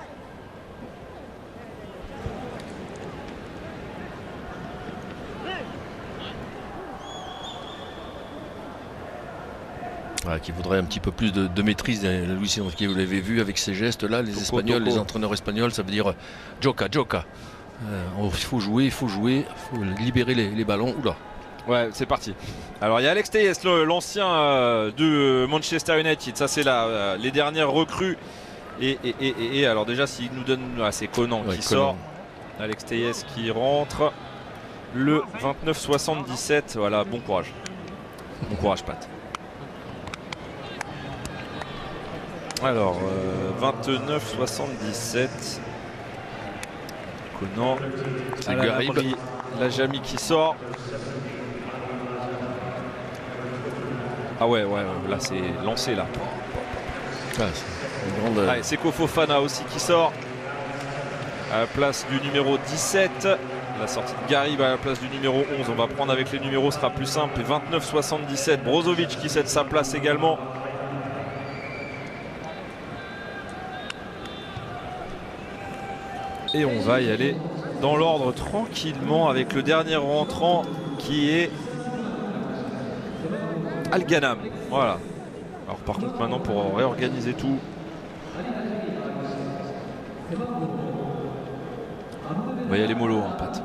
[SPEAKER 1] Voilà, qui voudrait un petit peu plus de maîtrise. Luis Enrique, vous l'avez vu avec ces gestes là, les Espagnols, les entraîneurs espagnols, ça veut dire Joka. Il faut jouer, il faut libérer les ballons. Oula.
[SPEAKER 2] Ouais, c'est parti. Alors il y a Alex Telles, l'ancien de Manchester United. Ça c'est les dernières recrues. Et alors déjà s'il nous donne, c'est Conan qui sort. Alex Telles qui rentre. Le 29-77. Voilà, bon courage. Bon courage Pat. Alors 29-77. Conan.
[SPEAKER 1] C'est Garib.
[SPEAKER 2] La Jamy qui sort. Ah ouais, là c'est lancé là. C'est Fofana aussi qui sort. À la place du numéro 17. La sortie de Garib à la place du numéro 11. On va prendre avec les numéros, ce sera plus simple. 29-77. Brozovic qui cède sa place également. Et on va y aller dans l'ordre tranquillement avec le dernier rentrant qui est Al Ghanam. Voilà. Alors par contre maintenant pour réorganiser tout. On va y aller mollo, hein, Pat.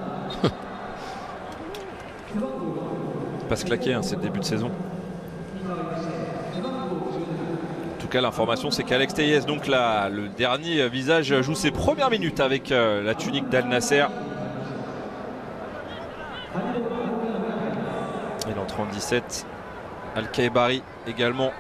[SPEAKER 2] Pas se claquer, hein, c'est le début de saison. En tout cas l'information c'est qu'Alex Telles, donc là, le dernier visage, joue ses premières minutes avec la tunique d'Al Nasser. Et l'entrée en 17, Al-Kaibari également.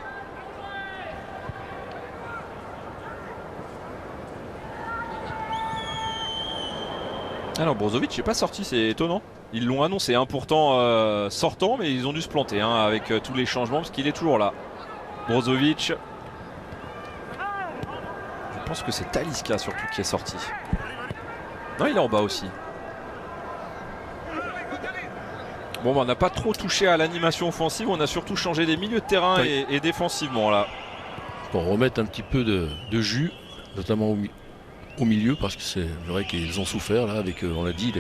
[SPEAKER 2] Alors Brozovic n'est pas sorti, c'est étonnant. Ils l'ont annoncé hein, pourtant sortant, mais ils ont dû se planter hein, avec tous les changements parce qu'il est toujours là. Brozovic. Je pense que c'est Talisca surtout qui est sorti. Non, il est en bas aussi. Bon, bah, on n'a pas trop touché à l'animation offensive, on a surtout changé des milieux de terrain
[SPEAKER 1] oui.
[SPEAKER 2] et défensivement là.
[SPEAKER 1] Pour remettre un petit peu de jus, notamment au milieu, parce que c'est vrai qu'ils ont souffert là avec, on l'a dit,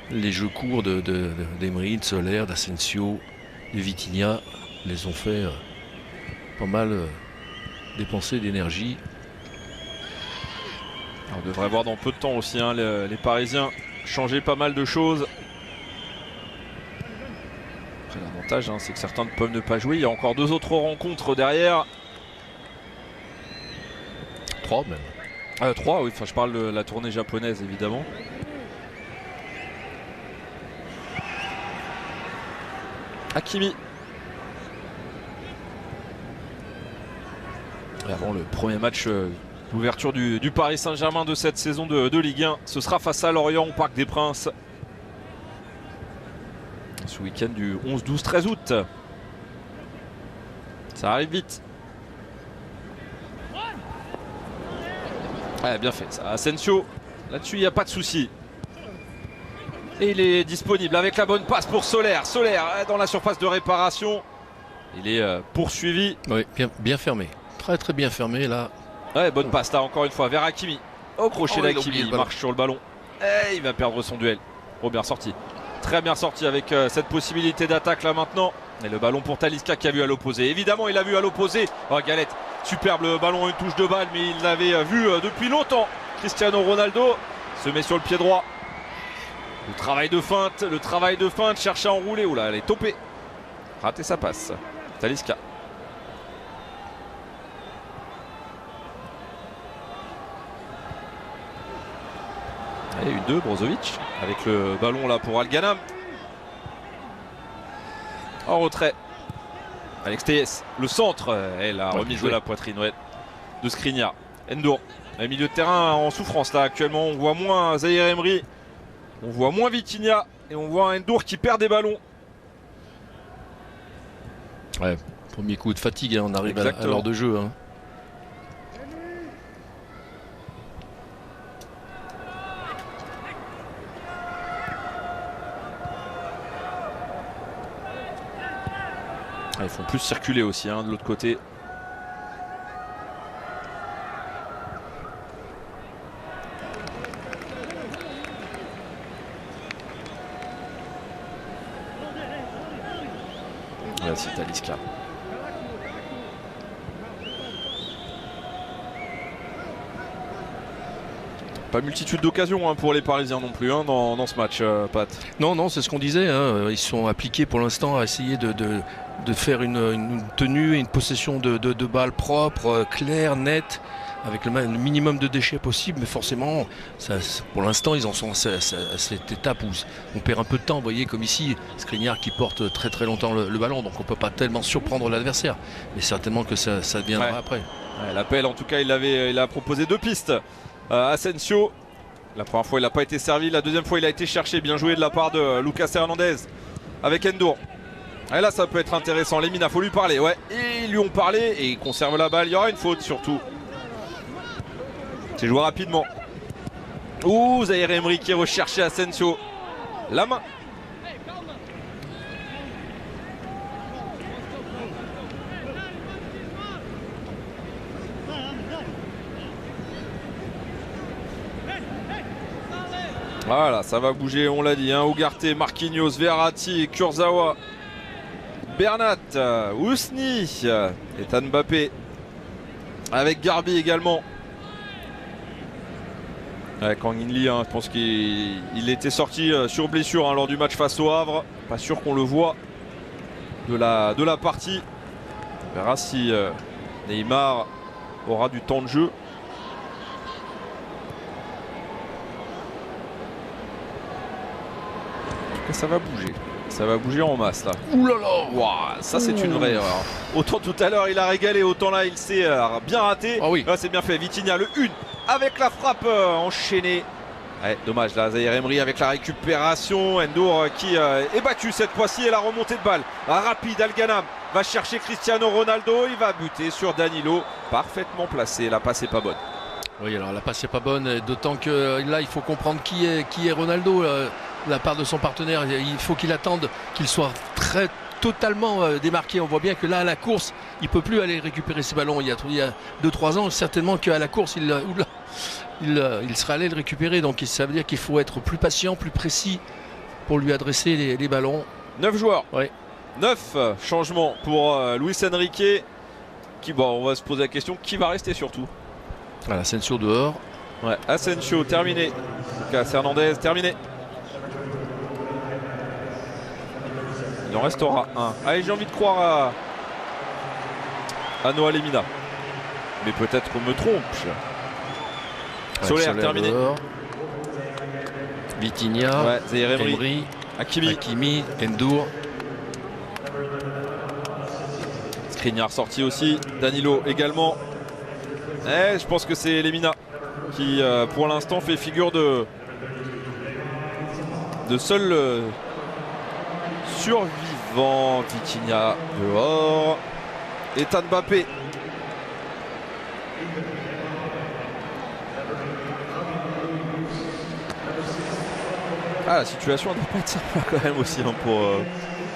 [SPEAKER 1] les jeux courts d'Emery, de Soler, d'Asensio, de Vitinha, les ont fait pas mal dépenser d'énergie.
[SPEAKER 2] On devrait voir dans peu de temps aussi hein, les Parisiens changer pas mal de choses. Après l'avantage hein, c'est que certains peuvent ne pas jouer. Il y a encore 2 autres rencontres derrière.
[SPEAKER 1] 3 même.
[SPEAKER 2] 3 oui, enfin je parle de la tournée japonaise évidemment. Hakimi. Et avant le premier match d'ouverture du Paris Saint-Germain de cette saison de Ligue 1, ce sera face à Lorient au Parc des Princes. Ce week-end du 11, 12, 13 août. Ça arrive vite. Ouais, bien fait ça. Asensio, là-dessus il n'y a pas de souci. Et il est disponible avec la bonne passe pour Soler. Soler dans la surface de réparation. Il est poursuivi.
[SPEAKER 1] Oui, bien fermé. Très très bien fermé là.
[SPEAKER 2] Ouais, bonne passe là encore une fois vers Hakimi. Au crochet d'Hakimi, il marche sur le ballon. Et il va perdre son duel. Oh, bien sorti. Très bien sorti avec cette possibilité d'attaque là maintenant. Et le ballon pour Talisca qui a vu à l'opposé. Évidemment, il a vu à l'opposé. Oh, Galette, superbe ballon, une touche de balle, mais il l'avait vu depuis longtemps. Cristiano Ronaldo se met sur le pied droit. Le travail de feinte, cherche à enrouler. Oula, elle est topée. Raté sa passe. Talisca. Il y a eu 2, Brozovic avec le ballon là pour Alganam. En retrait. Alex Telles, le centre et la remise de la poitrine ouais, de Skriniar. Ndour, le milieu de terrain en souffrance là actuellement. On voit moins Zaïre Emery, on voit moins Vitinha et on voit un Ndour qui perd des ballons.
[SPEAKER 1] Ouais, premier coup de fatigue, hein, on arrive à l'heure de jeu. Hein.
[SPEAKER 2] Ils font plus circuler aussi hein, de l'autre côté. Là c'est Talisca. Pas multitude d'occasions hein, pour les Parisiens non plus hein, dans ce match, Pat.
[SPEAKER 1] Non, c'est ce qu'on disait. Hein. Ils sont appliqués pour l'instant à essayer de faire une tenue et une possession de balles propres, claires, nettes, avec le minimum de déchets possible. Mais forcément, pour l'instant, ils en sont à cette étape où on perd un peu de temps. Vous voyez, comme ici, Skriniar qui porte très très longtemps le ballon. Donc on ne peut pas tellement surprendre l'adversaire. Mais certainement que ça viendra après.
[SPEAKER 2] Ouais, l'appel, en tout cas, il a proposé 2 pistes. Asensio, la première fois il n'a pas été servi, la deuxième fois il a été cherché, bien joué de la part de Lucas Hernandez avec Ndour. Et là ça peut être intéressant, Lemina, faut lui parler, ouais, et ils lui ont parlé et il conserve la balle, il y aura une faute surtout. C'est joué rapidement. Ouh, Zaïre Emery qui est recherché Asensio. La main. Voilà, ça va bouger, on l'a dit. Hein. Ugarte, Marquinhos, Verratti, Kurzawa, Bernat, Ousni, Ethan Mbappé, avec Garbi également. Ouais, Kang In Lee, hein, je pense qu'il était sorti sur blessure hein, lors du match face au Havre. Pas sûr qu'on le voit de la partie. On verra si Neymar aura du temps de jeu. Ça va bouger en masse là.
[SPEAKER 1] Ouh là là,
[SPEAKER 2] wow, ça c'est une vraie erreur. Autant tout à l'heure il a régalé, autant là il s'est bien raté.
[SPEAKER 1] Ah oui.
[SPEAKER 2] Là c'est bien fait, Vitinha le 1 avec la frappe enchaînée Ouais, dommage là, Zahir Emery avec la récupération. Ndour qui est battu cette fois-ci et la remontée de balle rapide. Al Ghanam va chercher Cristiano Ronaldo, il va buter sur Danilo, parfaitement placé, la passe est pas bonne.
[SPEAKER 1] Oui, alors la passe n'est pas bonne, d'autant que là il faut comprendre qui est Ronaldo, la part de son partenaire. Il faut qu'il attende qu'il soit totalement démarqué. On voit bien que là à la course il peut plus aller récupérer ses ballons. Il y a 2-3 ans certainement qu'à la course il sera allé le récupérer. Donc ça veut dire qu'il faut être plus patient, plus précis pour lui adresser les ballons.
[SPEAKER 2] 9 joueurs,
[SPEAKER 1] ouais.
[SPEAKER 2] 9 changements pour Luis Enrique. On va se poser la question, qui va rester surtout?
[SPEAKER 1] Voilà, Asensio dehors.
[SPEAKER 2] Ouais, Asensio terminé. Lucas Hernandez terminé. Il en restera un. Allez, j'ai envie de croire à Noah Lemina. Mais peut-être qu'on me trompe.
[SPEAKER 1] Ouais,
[SPEAKER 2] Soler terminé.
[SPEAKER 1] Dehors. Vitinha,
[SPEAKER 2] ouais, Zahir Emery,
[SPEAKER 1] Emery,
[SPEAKER 2] Hakimi,
[SPEAKER 1] Ndour.
[SPEAKER 2] Skriniar sorti aussi. Danilo également. Je pense que c'est Lemina qui pour l'instant fait figure de seul survivant. Vitinha dehors. Ethan Mbappé. Ah, la situation ne doit pas être simple quand même aussi hein,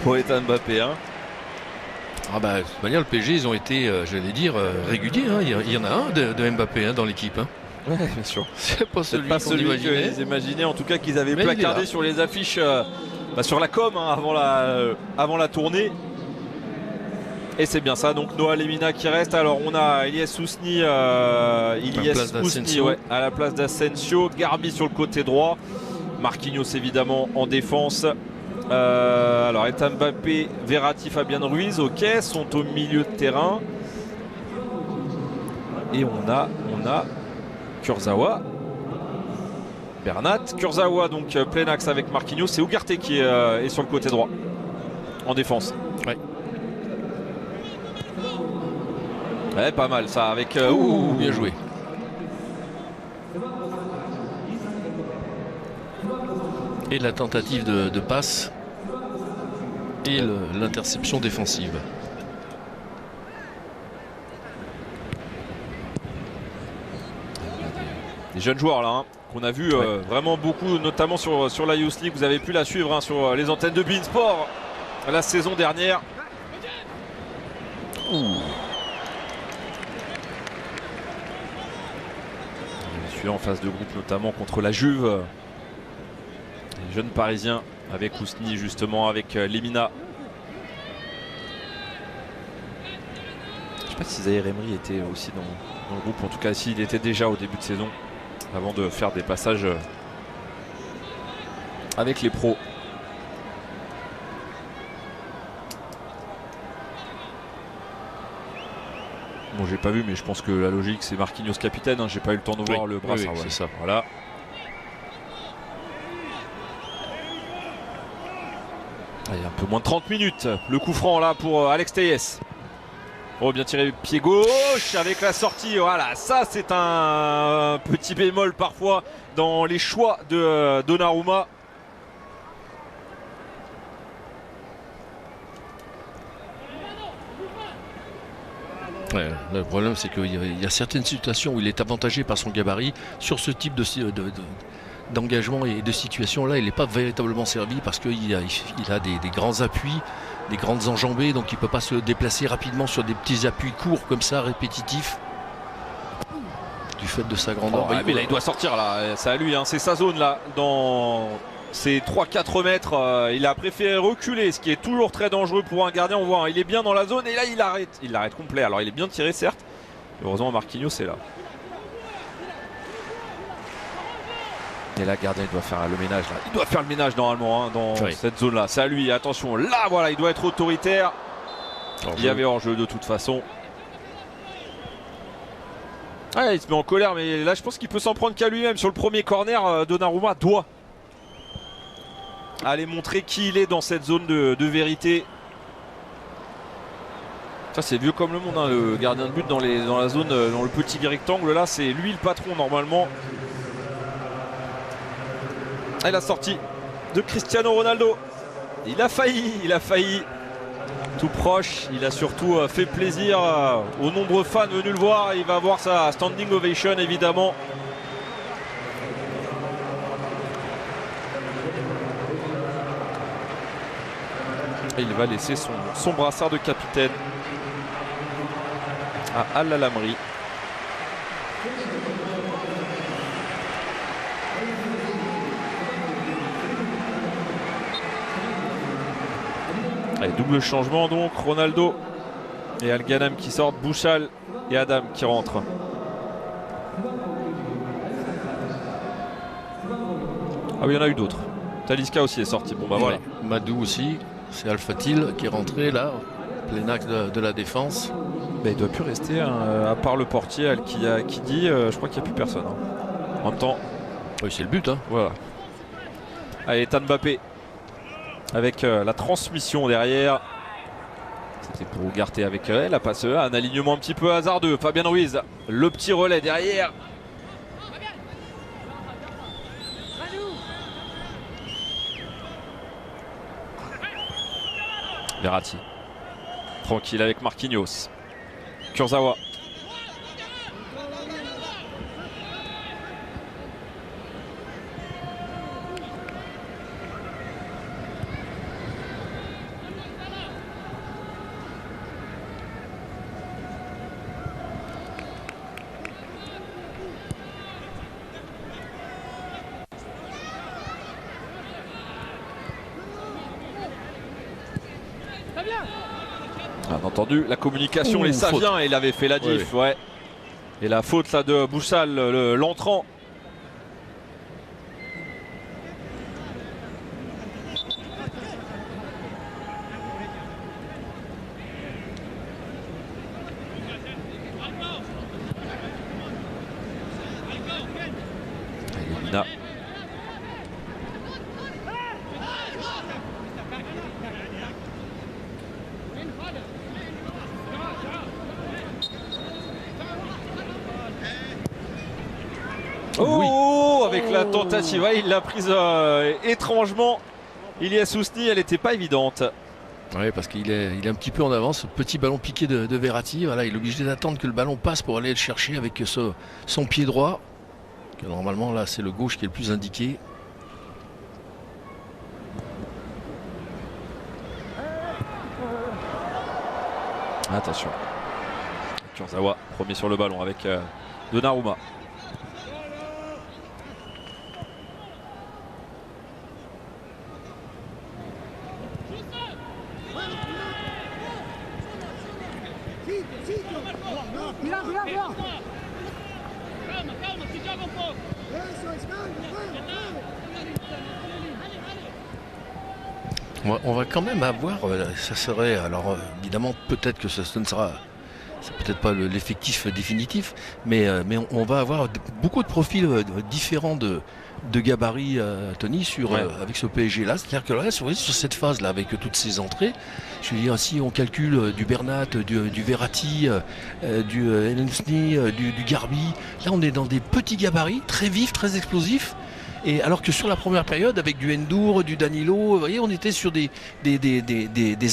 [SPEAKER 2] pour Ethan Mbappé. Hein.
[SPEAKER 1] Ah bah, de toute manière, le PSG, ils ont été, j'allais dire, réguliers. Hein. Il y en a un de Mbappé hein, dans l'équipe. Hein.
[SPEAKER 2] Ouais, bien sûr.
[SPEAKER 1] C'est pas celui
[SPEAKER 2] qu'ils imaginaient, en tout cas qu'ils avaient placardé sur les affiches, sur la com hein, avant la tournée. Et c'est bien ça, donc Noah Lemina qui reste. Alors on a Ilyes Ousni, à la place d'Asensio, Garbi sur le côté droit, Marquinhos évidemment en défense. Alors Ethan Mbappé, Verratti, Fabien Ruiz, ok, sont au milieu de terrain. Et on a Kurzawa, Bernat, Kurzawa donc plein axe avec Marquinhos. C'est Ugarte qui est sur le côté droit en défense.
[SPEAKER 1] Ouais.
[SPEAKER 2] Ouais, pas mal ça avec
[SPEAKER 1] bien joué. Et la tentative de passe et l'interception défensive.
[SPEAKER 2] Des jeunes joueurs là hein, qu'on a vu vraiment beaucoup, notamment sur la Youth League. Vous avez pu la suivre hein, sur les antennes de beIN Sport la saison dernière. En phase de groupe notamment contre la Juve, les jeunes parisiens avec Ousni justement, avec Lemina. Je ne sais pas si Zahir Emery était aussi dans le groupe, en tout cas s'il était déjà au début de saison avant de faire des passages avec les pros. Bon, j'ai pas vu, mais je pense que la logique c'est Marquinhos capitaine. Hein. J'ai pas eu le temps de voir le brassard.
[SPEAKER 1] C'est ça.
[SPEAKER 2] Voilà. Allez, un peu moins de 30 minutes. Le coup franc là pour Alex Telles. Oh, bien tiré pied gauche avec la sortie. Voilà, ça c'est un petit bémol parfois dans les choix de Donnarumma.
[SPEAKER 1] Ouais, le problème c'est qu'il y a certaines situations où il est avantagé par son gabarit. Sur ce type d'engagement et de situation là, il n'est pas véritablement servi parce qu'il a des grands appuis, des grandes enjambées, donc il ne peut pas se déplacer rapidement sur des petits appuis courts comme ça, répétitifs, du fait de sa grandeur.
[SPEAKER 2] Mais là il doit sortir là, c'est à lui, hein. C'est sa zone là, dans ces 3-4 mètres, il a préféré reculer, ce qui est toujours très dangereux pour un gardien. On voit, hein, il est bien dans la zone et là il l'arrête complet. Alors il est bien tiré certes, heureusement Marquinhos est là. Et là, gardien, il doit faire le ménage. Là. Il doit faire le ménage normalement hein, dans cette zone-là. C'est à lui, attention. Là, voilà, il doit être autoritaire. Il y avait hors-jeu de toute façon. Ah, il se met en colère, mais là, je pense qu'il peut s'en prendre qu'à lui-même. Sur le premier corner, Donnarumma doit aller montrer qui il est dans cette zone de vérité. Ça, c'est vieux comme le monde. Hein, le gardien de but dans la zone, dans le petit rectangle, là, c'est lui le patron normalement. Et la sortie de Cristiano Ronaldo. Il a failli. Tout proche, il a surtout fait plaisir aux nombreux fans venus le voir. Il va avoir sa standing ovation évidemment. Et il va laisser son brassard de capitaine à Al-Alamri. Allez, double changement donc, Ronaldo et Al-Ghanam qui sortent, Bouchal et Adam qui rentrent. Ah oui, il y en a eu d'autres. Talisca aussi est sorti. Bon bah voilà.
[SPEAKER 1] Madou aussi, c'est Al-Fatil qui est rentré là, plein axe de la défense.
[SPEAKER 2] Bah, il ne doit plus rester, hein, à part le portier Al-Kidi, je crois qu'il n'y a plus personne. Hein. En même temps.
[SPEAKER 1] Oui, c'est le but. Hein.
[SPEAKER 2] Voilà. Allez, Tan Mbappé. Avec la transmission derrière. C'était pour Ugarte avec la passe. Un alignement un petit peu hasardeux. Fabien Ruiz, le petit relais derrière. Verratti. Tranquille avec Marquinhos. Kurzawa. Bien entendu, la communication, les ça vient, et il avait fait la diff. Oui. Ouais. Et la faute là de Bouchal, l'entrant. Elina. Oh, avec la tentative, ouais, il l'a prise étrangement. Ilyas Ousni, elle n'était pas évidente.
[SPEAKER 1] Oui, parce qu'il est un petit peu en avance. Petit ballon piqué de Verratti. Voilà, il est obligé d'attendre que le ballon passe pour aller le chercher avec son pied droit. Normalement, là, c'est le gauche qui est le plus indiqué.
[SPEAKER 2] Attention. Kurzawa, premier sur le ballon avec Donnarumma.
[SPEAKER 1] On va quand même avoir, ça serait, alors évidemment peut-être que ce ne sera, c'est peut-être pas l'effectif définitif, mais on va avoir beaucoup de profils différents de gabarit, Tony, avec ce PSG là. C'est-à-dire que là, sur cette phase là, avec toutes ces entrées, je veux dire, si on calcule du Bernat, du Verratti, du Elneny, du Garbi, là on est dans des petits gabarits très vifs, très explosifs. Et alors que sur la première période, avec du Ndour, du Danilo, vous voyez, on était sur des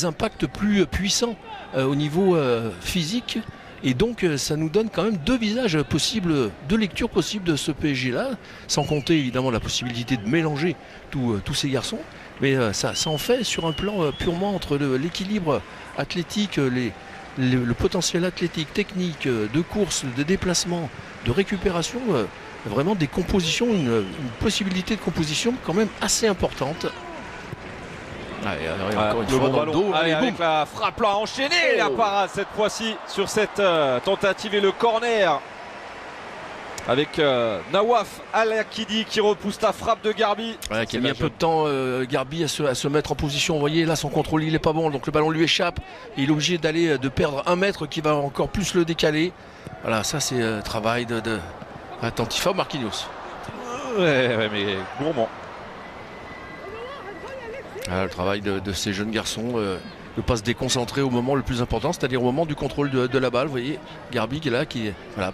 [SPEAKER 1] impacts plus puissants au niveau physique. Et donc ça nous donne quand même deux visages possibles, deux lectures possibles de ce PSG-là, sans compter évidemment la possibilité de mélanger tous ces garçons. Mais ça en fait sur un plan purement entre l'équilibre athlétique, le potentiel athlétique, technique, de course, de déplacement, de récupération. Vraiment des compositions, une possibilité de composition quand même assez importante.
[SPEAKER 2] Allez, encore une fois dans le dos. Allez, avec la frappe là enchaînée, la parade cette fois-ci sur cette tentative et le corner. Avec Nawaf Al-Akidi qui repousse la frappe de Garbi.
[SPEAKER 1] Ouais, qui a mis un peu de temps Garbi à se mettre en position. Vous voyez là son contrôle il est pas bon, donc le ballon lui échappe. Et il est obligé de perdre 1 mètre qui va encore plus le décaler. Voilà, ça c'est travail attentif à Marquinhos.
[SPEAKER 2] Ouais, mais gourmand.
[SPEAKER 1] Le travail de ces jeunes garçons. pas se déconcentrer au moment le plus important, c'est-à-dire au moment du contrôle de la balle. Vous voyez, Garbi qui est là,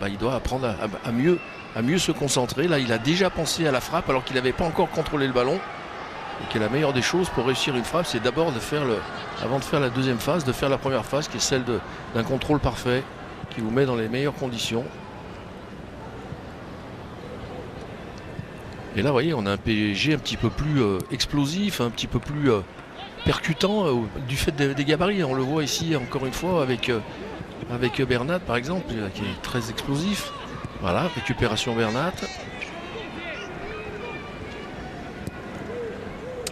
[SPEAKER 1] il doit apprendre à mieux se concentrer. Là, il a déjà pensé à la frappe alors qu'il n'avait pas encore contrôlé le ballon. Et que la meilleure des choses pour réussir une frappe, c'est d'abord avant de faire la deuxième phase, de faire la première phase qui est celle d'un contrôle parfait qui vous met dans les meilleures conditions. Et là, vous voyez, on a un PSG un petit peu plus explosif, un petit peu plus percutant du fait des gabarits. On le voit ici encore une fois avec Bernat par exemple, qui est très explosif. Voilà, récupération Bernat.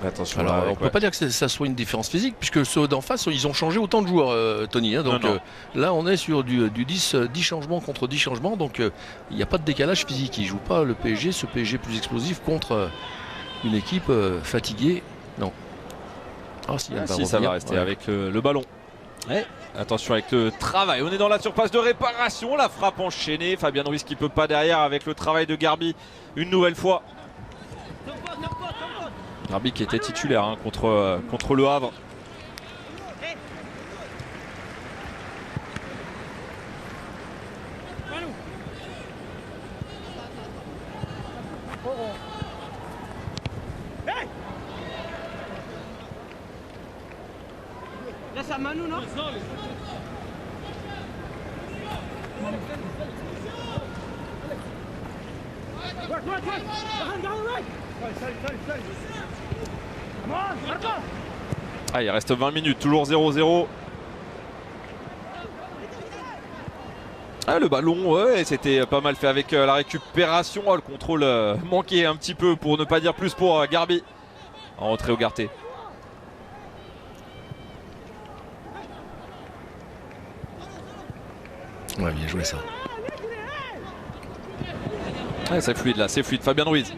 [SPEAKER 2] Attention.
[SPEAKER 1] Alors, on ne peut pas dire que ça soit une différence physique, puisque ceux d'en face, ils ont changé autant de joueurs, Tony. Hein, donc là, on est sur du 10 changements contre 10 changements. Donc il n'y a pas de décalage physique. Il ne joue pas le PSG, ce PSG plus explosif, contre une équipe fatiguée. Non.
[SPEAKER 2] Ah, si, ça va rester avec le ballon. Ouais. Attention avec le travail. On est dans la surface de réparation. La frappe enchaînée. Fabien Ruiz qui ne peut pas derrière avec le travail de Garbi une nouvelle fois. Garbi qui était titulaire hein, contre le Havre. Ah, il reste 20 minutes, toujours 0-0. Ah, le ballon, ouais, c'était pas mal fait avec la récupération. Oh, le contrôle manquait un petit peu, pour ne pas dire plus, pour Garbi. En retrait au Garté.
[SPEAKER 1] Ouais, bien joué ça.
[SPEAKER 2] Ouais, c'est fluide là, c'est fluide. Fabien Ruiz.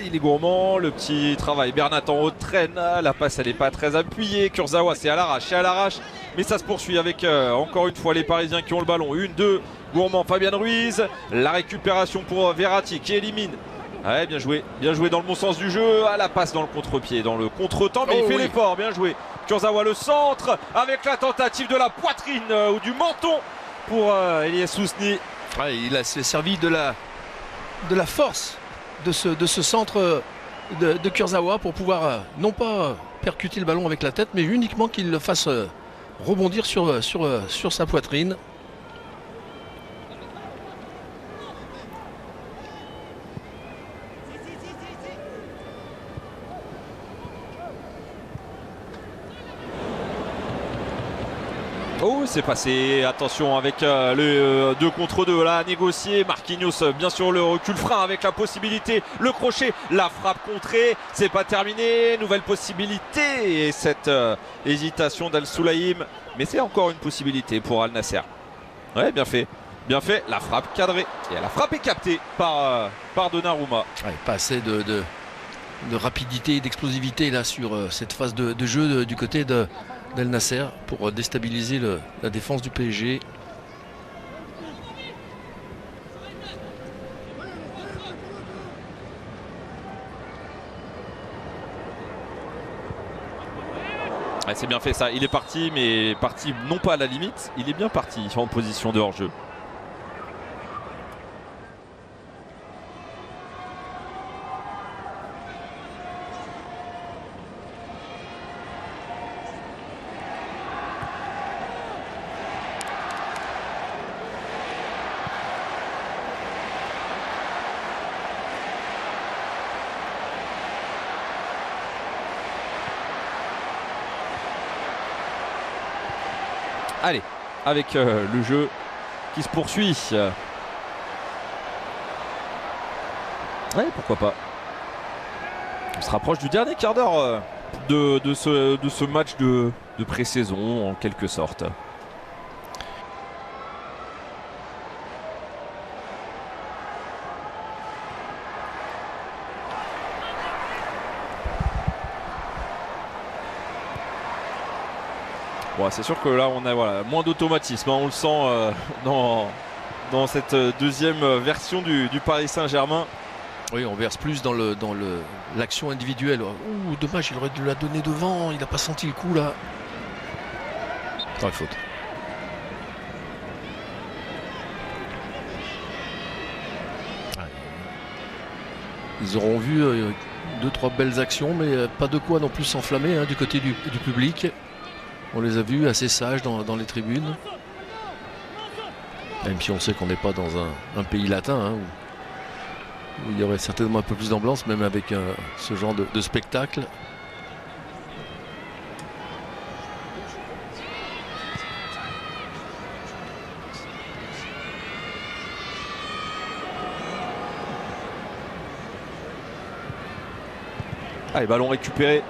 [SPEAKER 2] Il est gourmand, le petit travail. Bernat en haut traîne, la passe elle n'est pas très appuyée. Kurzawa c'est à l'arrache, mais ça se poursuit avec encore une fois les Parisiens qui ont le ballon. 1, 2, gourmand Fabien Ruiz. La récupération pour Verratti qui élimine. Ouais, bien joué dans le bon sens du jeu. La passe dans le contre-pied, dans le contre-temps, mais il fait l'effort, bien joué. Kurzawa le centre avec la tentative de la poitrine ou du menton pour Elias Sousni.
[SPEAKER 1] Ouais, il a servi de la force de ce centre de Kurzawa pour pouvoir non pas percuter le ballon avec la tête, mais uniquement qu'il le fasse rebondir sur sa poitrine.
[SPEAKER 2] Oh, c'est passé, attention avec le 2 contre 2 là à négocier. Marquinhos bien sûr le recul frein avec la possibilité, le crochet, la frappe contrée, c'est pas terminé, nouvelle possibilité et cette hésitation d'Al Soulaïm, mais c'est encore une possibilité pour Al Nasser. Ouais, bien fait, la frappe cadrée et la frappe est captée par Donnarumma.
[SPEAKER 1] Ouais, pas assez de rapidité et d'explosivité là sur cette phase de jeu du côté d'Al Nasser pour déstabiliser la défense du PSG.
[SPEAKER 2] Ouais, c'est bien fait ça, il est parti, mais parti non pas à la limite, il est bien parti en position de hors-jeu. Allez, avec le jeu qui se poursuit. Ouais, pourquoi pas. On se rapproche du dernier quart d'heure de ce match de pré-saison en quelque sorte. Bon, c'est sûr que là on a moins d'automatisme, hein, on le sent dans cette deuxième version du Paris Saint-Germain.
[SPEAKER 1] Oui, on verse plus dans l'action individuelle. Ouh, dommage, il aurait dû la donner devant, il n'a pas senti le coup là. Pas faute. Ils auront vu 2-3 belles actions, mais pas de quoi non plus s'enflammer hein, du côté du public. On les a vus assez sages dans les tribunes. Même si on sait qu'on n'est pas dans un pays latin, hein, où il y aurait certainement un peu plus d'ambiance, même avec ce genre de spectacle.
[SPEAKER 2] Allez, ballon récupéré.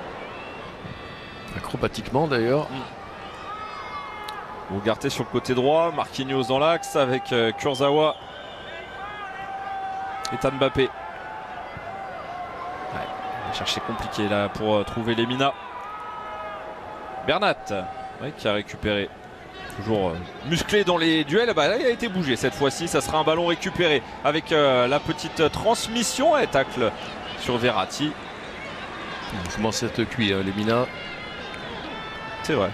[SPEAKER 1] Acrobatiquement d'ailleurs.
[SPEAKER 2] Ugarte sur le côté droit, Marquinhos dans l'axe avec Kurzawa et Tan Mbappé. Ouais, on va chercher compliqué là pour trouver Lemina. Bernat, ouais, qui a récupéré. Toujours musclé dans les duels. Bah, là, il a été bougé cette fois-ci. Ça sera un ballon récupéré avec la petite transmission et tacle sur Verratti.
[SPEAKER 1] Il commence à être cuit, hein, Lemina.
[SPEAKER 2] C'est vrai.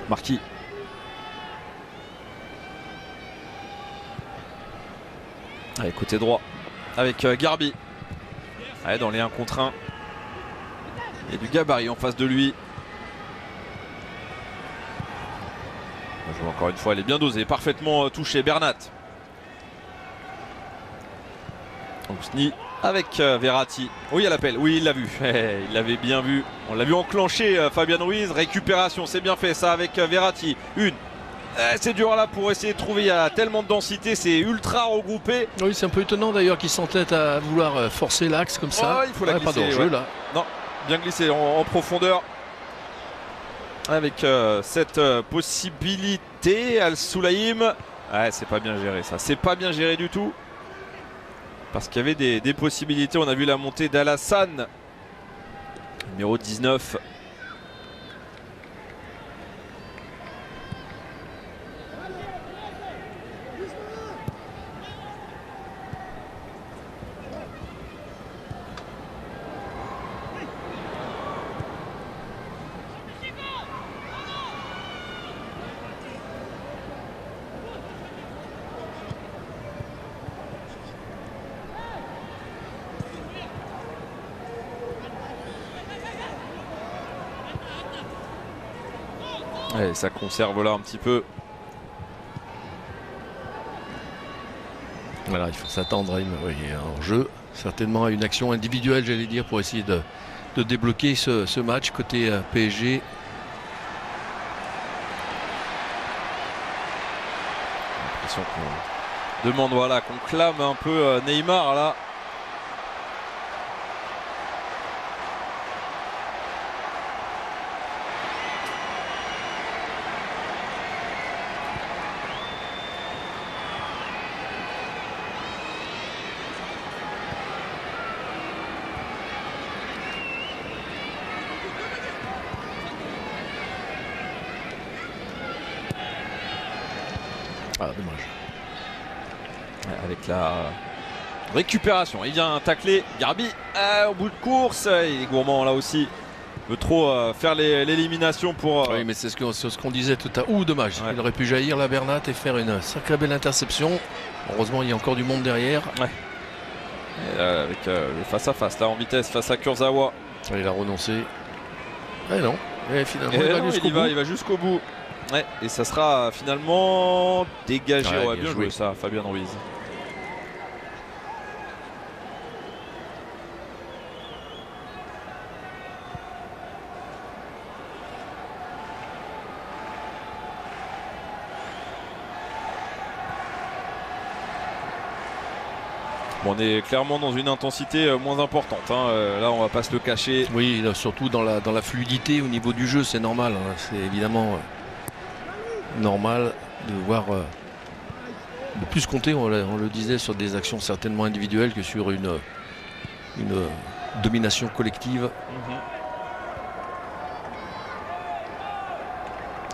[SPEAKER 2] Marquis. Allez, côté droit avec Garbi. Allez, dans les 1 contre 1. Il y a du gabarit en face de lui. Je vois encore une fois, elle est bien dosée, parfaitement touchée. Bernat. Ousni avec Verratti. Oui, il y a l'appel. Oui, il l'a vu. Il l'avait bien vu. On l'a vu enclencher Fabian Ruiz. Récupération, c'est bien fait ça avec Verratti. C'est dur là pour essayer de trouver. Il y a tellement de densité, c'est ultra regroupé.
[SPEAKER 1] Oui, c'est un peu étonnant d'ailleurs qu'il s'entête à vouloir forcer l'axe comme ça.
[SPEAKER 2] Oh, il faut la glisser,
[SPEAKER 1] pas d'enjeu là.
[SPEAKER 2] Non, bien glissé en profondeur. Avec cette possibilité, Al-Soulaïm. Ouais, c'est pas bien géré ça. C'est pas bien géré du tout. Parce qu'il y avait des possibilités. On a vu la montée d'Alassane, numéro 19. Et ça conserve là un petit peu.
[SPEAKER 1] Voilà, il faut s'attendre à un jeu, certainement à une action individuelle, j'allais dire, pour essayer de débloquer ce match côté PSG.
[SPEAKER 2] J'ai l'impression qu'on demande, voilà, qu'on clame un peu Neymar là.
[SPEAKER 1] Ah, dommage.
[SPEAKER 2] Avec la récupération, il vient tacler Garbi au bout de course. Il est gourmand là aussi. Il veut trop faire l'élimination pour.
[SPEAKER 1] Oui, mais c'est ce qu'on disait tout à l'heure. Ouh, dommage. Ouais. Il aurait pu jaillir la Bernat et faire une sacrée belle interception. Heureusement, il y a encore du monde derrière.
[SPEAKER 2] Ouais. Et avec le face à face là en vitesse face à Kurzawa.
[SPEAKER 1] Il a renoncé. Eh non. Et finalement,
[SPEAKER 2] il va jusqu'au bout. Ouais, et ça sera finalement dégagé. Ouais, bien joué ça, Fabian Ruiz. Bon, on est clairement dans une intensité moins importante. Hein. Là, on va pas se le cacher.
[SPEAKER 1] Oui, là, surtout dans la fluidité au niveau du jeu, c'est normal. Hein. C'est évidemment normal de voir de plus compter, on le disait, sur des actions certainement individuelles que sur une domination collective.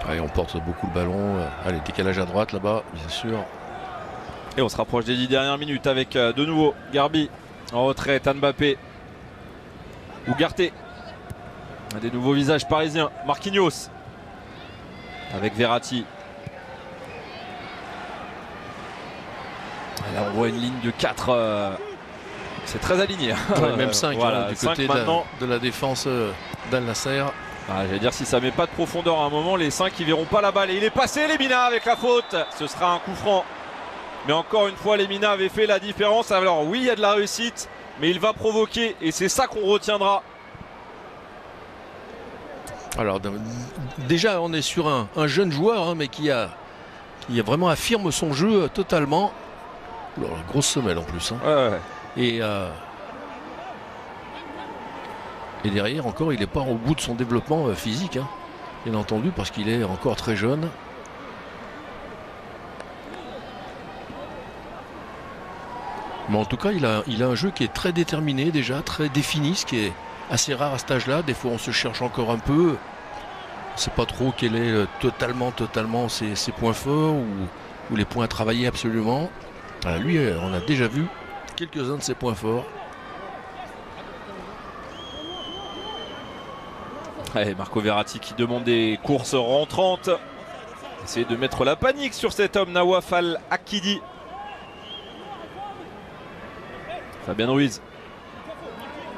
[SPEAKER 1] Allez, on porte beaucoup le ballon. Allez, décalage à droite là-bas, bien sûr.
[SPEAKER 2] Et on se rapproche des 10 dernières minutes avec de nouveau Garbi en retrait, Tan Mbappé. Ugarte. Des nouveaux visages parisiens. Marquinhos. Avec Verratti. Là on voit une ligne de 4. C'est très aligné.
[SPEAKER 1] Ouais, même 5
[SPEAKER 2] voilà,
[SPEAKER 1] du
[SPEAKER 2] 5
[SPEAKER 1] côté de la défense d'Al Nassr.
[SPEAKER 2] J'allais dire, si ça met pas de profondeur à un moment, les 5 ils verront pas la balle. Et il est passé, Lemina, avec la faute. Ce sera un coup franc. Mais encore une fois, Lemina avait fait la différence. Alors oui, il y a de la réussite, mais il va provoquer. Et c'est ça qu'on retiendra.
[SPEAKER 1] Alors déjà, on est sur un jeune joueur, hein, mais qui vraiment affirme son jeu totalement. Alors, grosse semelle en plus. Hein.
[SPEAKER 2] Ouais.
[SPEAKER 1] Et derrière encore, il n'est pas au bout de son développement physique, hein, bien entendu, parce qu'il est encore très jeune. Mais en tout cas, il a un jeu qui est très déterminé déjà, très défini, ce qui est assez rare à cet âge-là. Des fois, on se cherche encore un peu. On ne sait pas trop quel est totalement ses points forts ou les points à travailler absolument. Alors lui, on a déjà vu quelques-uns de ses points forts.
[SPEAKER 2] Ouais, Marco Verratti qui demande des courses rentrantes. Essayer de mettre la panique sur cet homme, Nawaf Al-Akidi. Fabien Ruiz.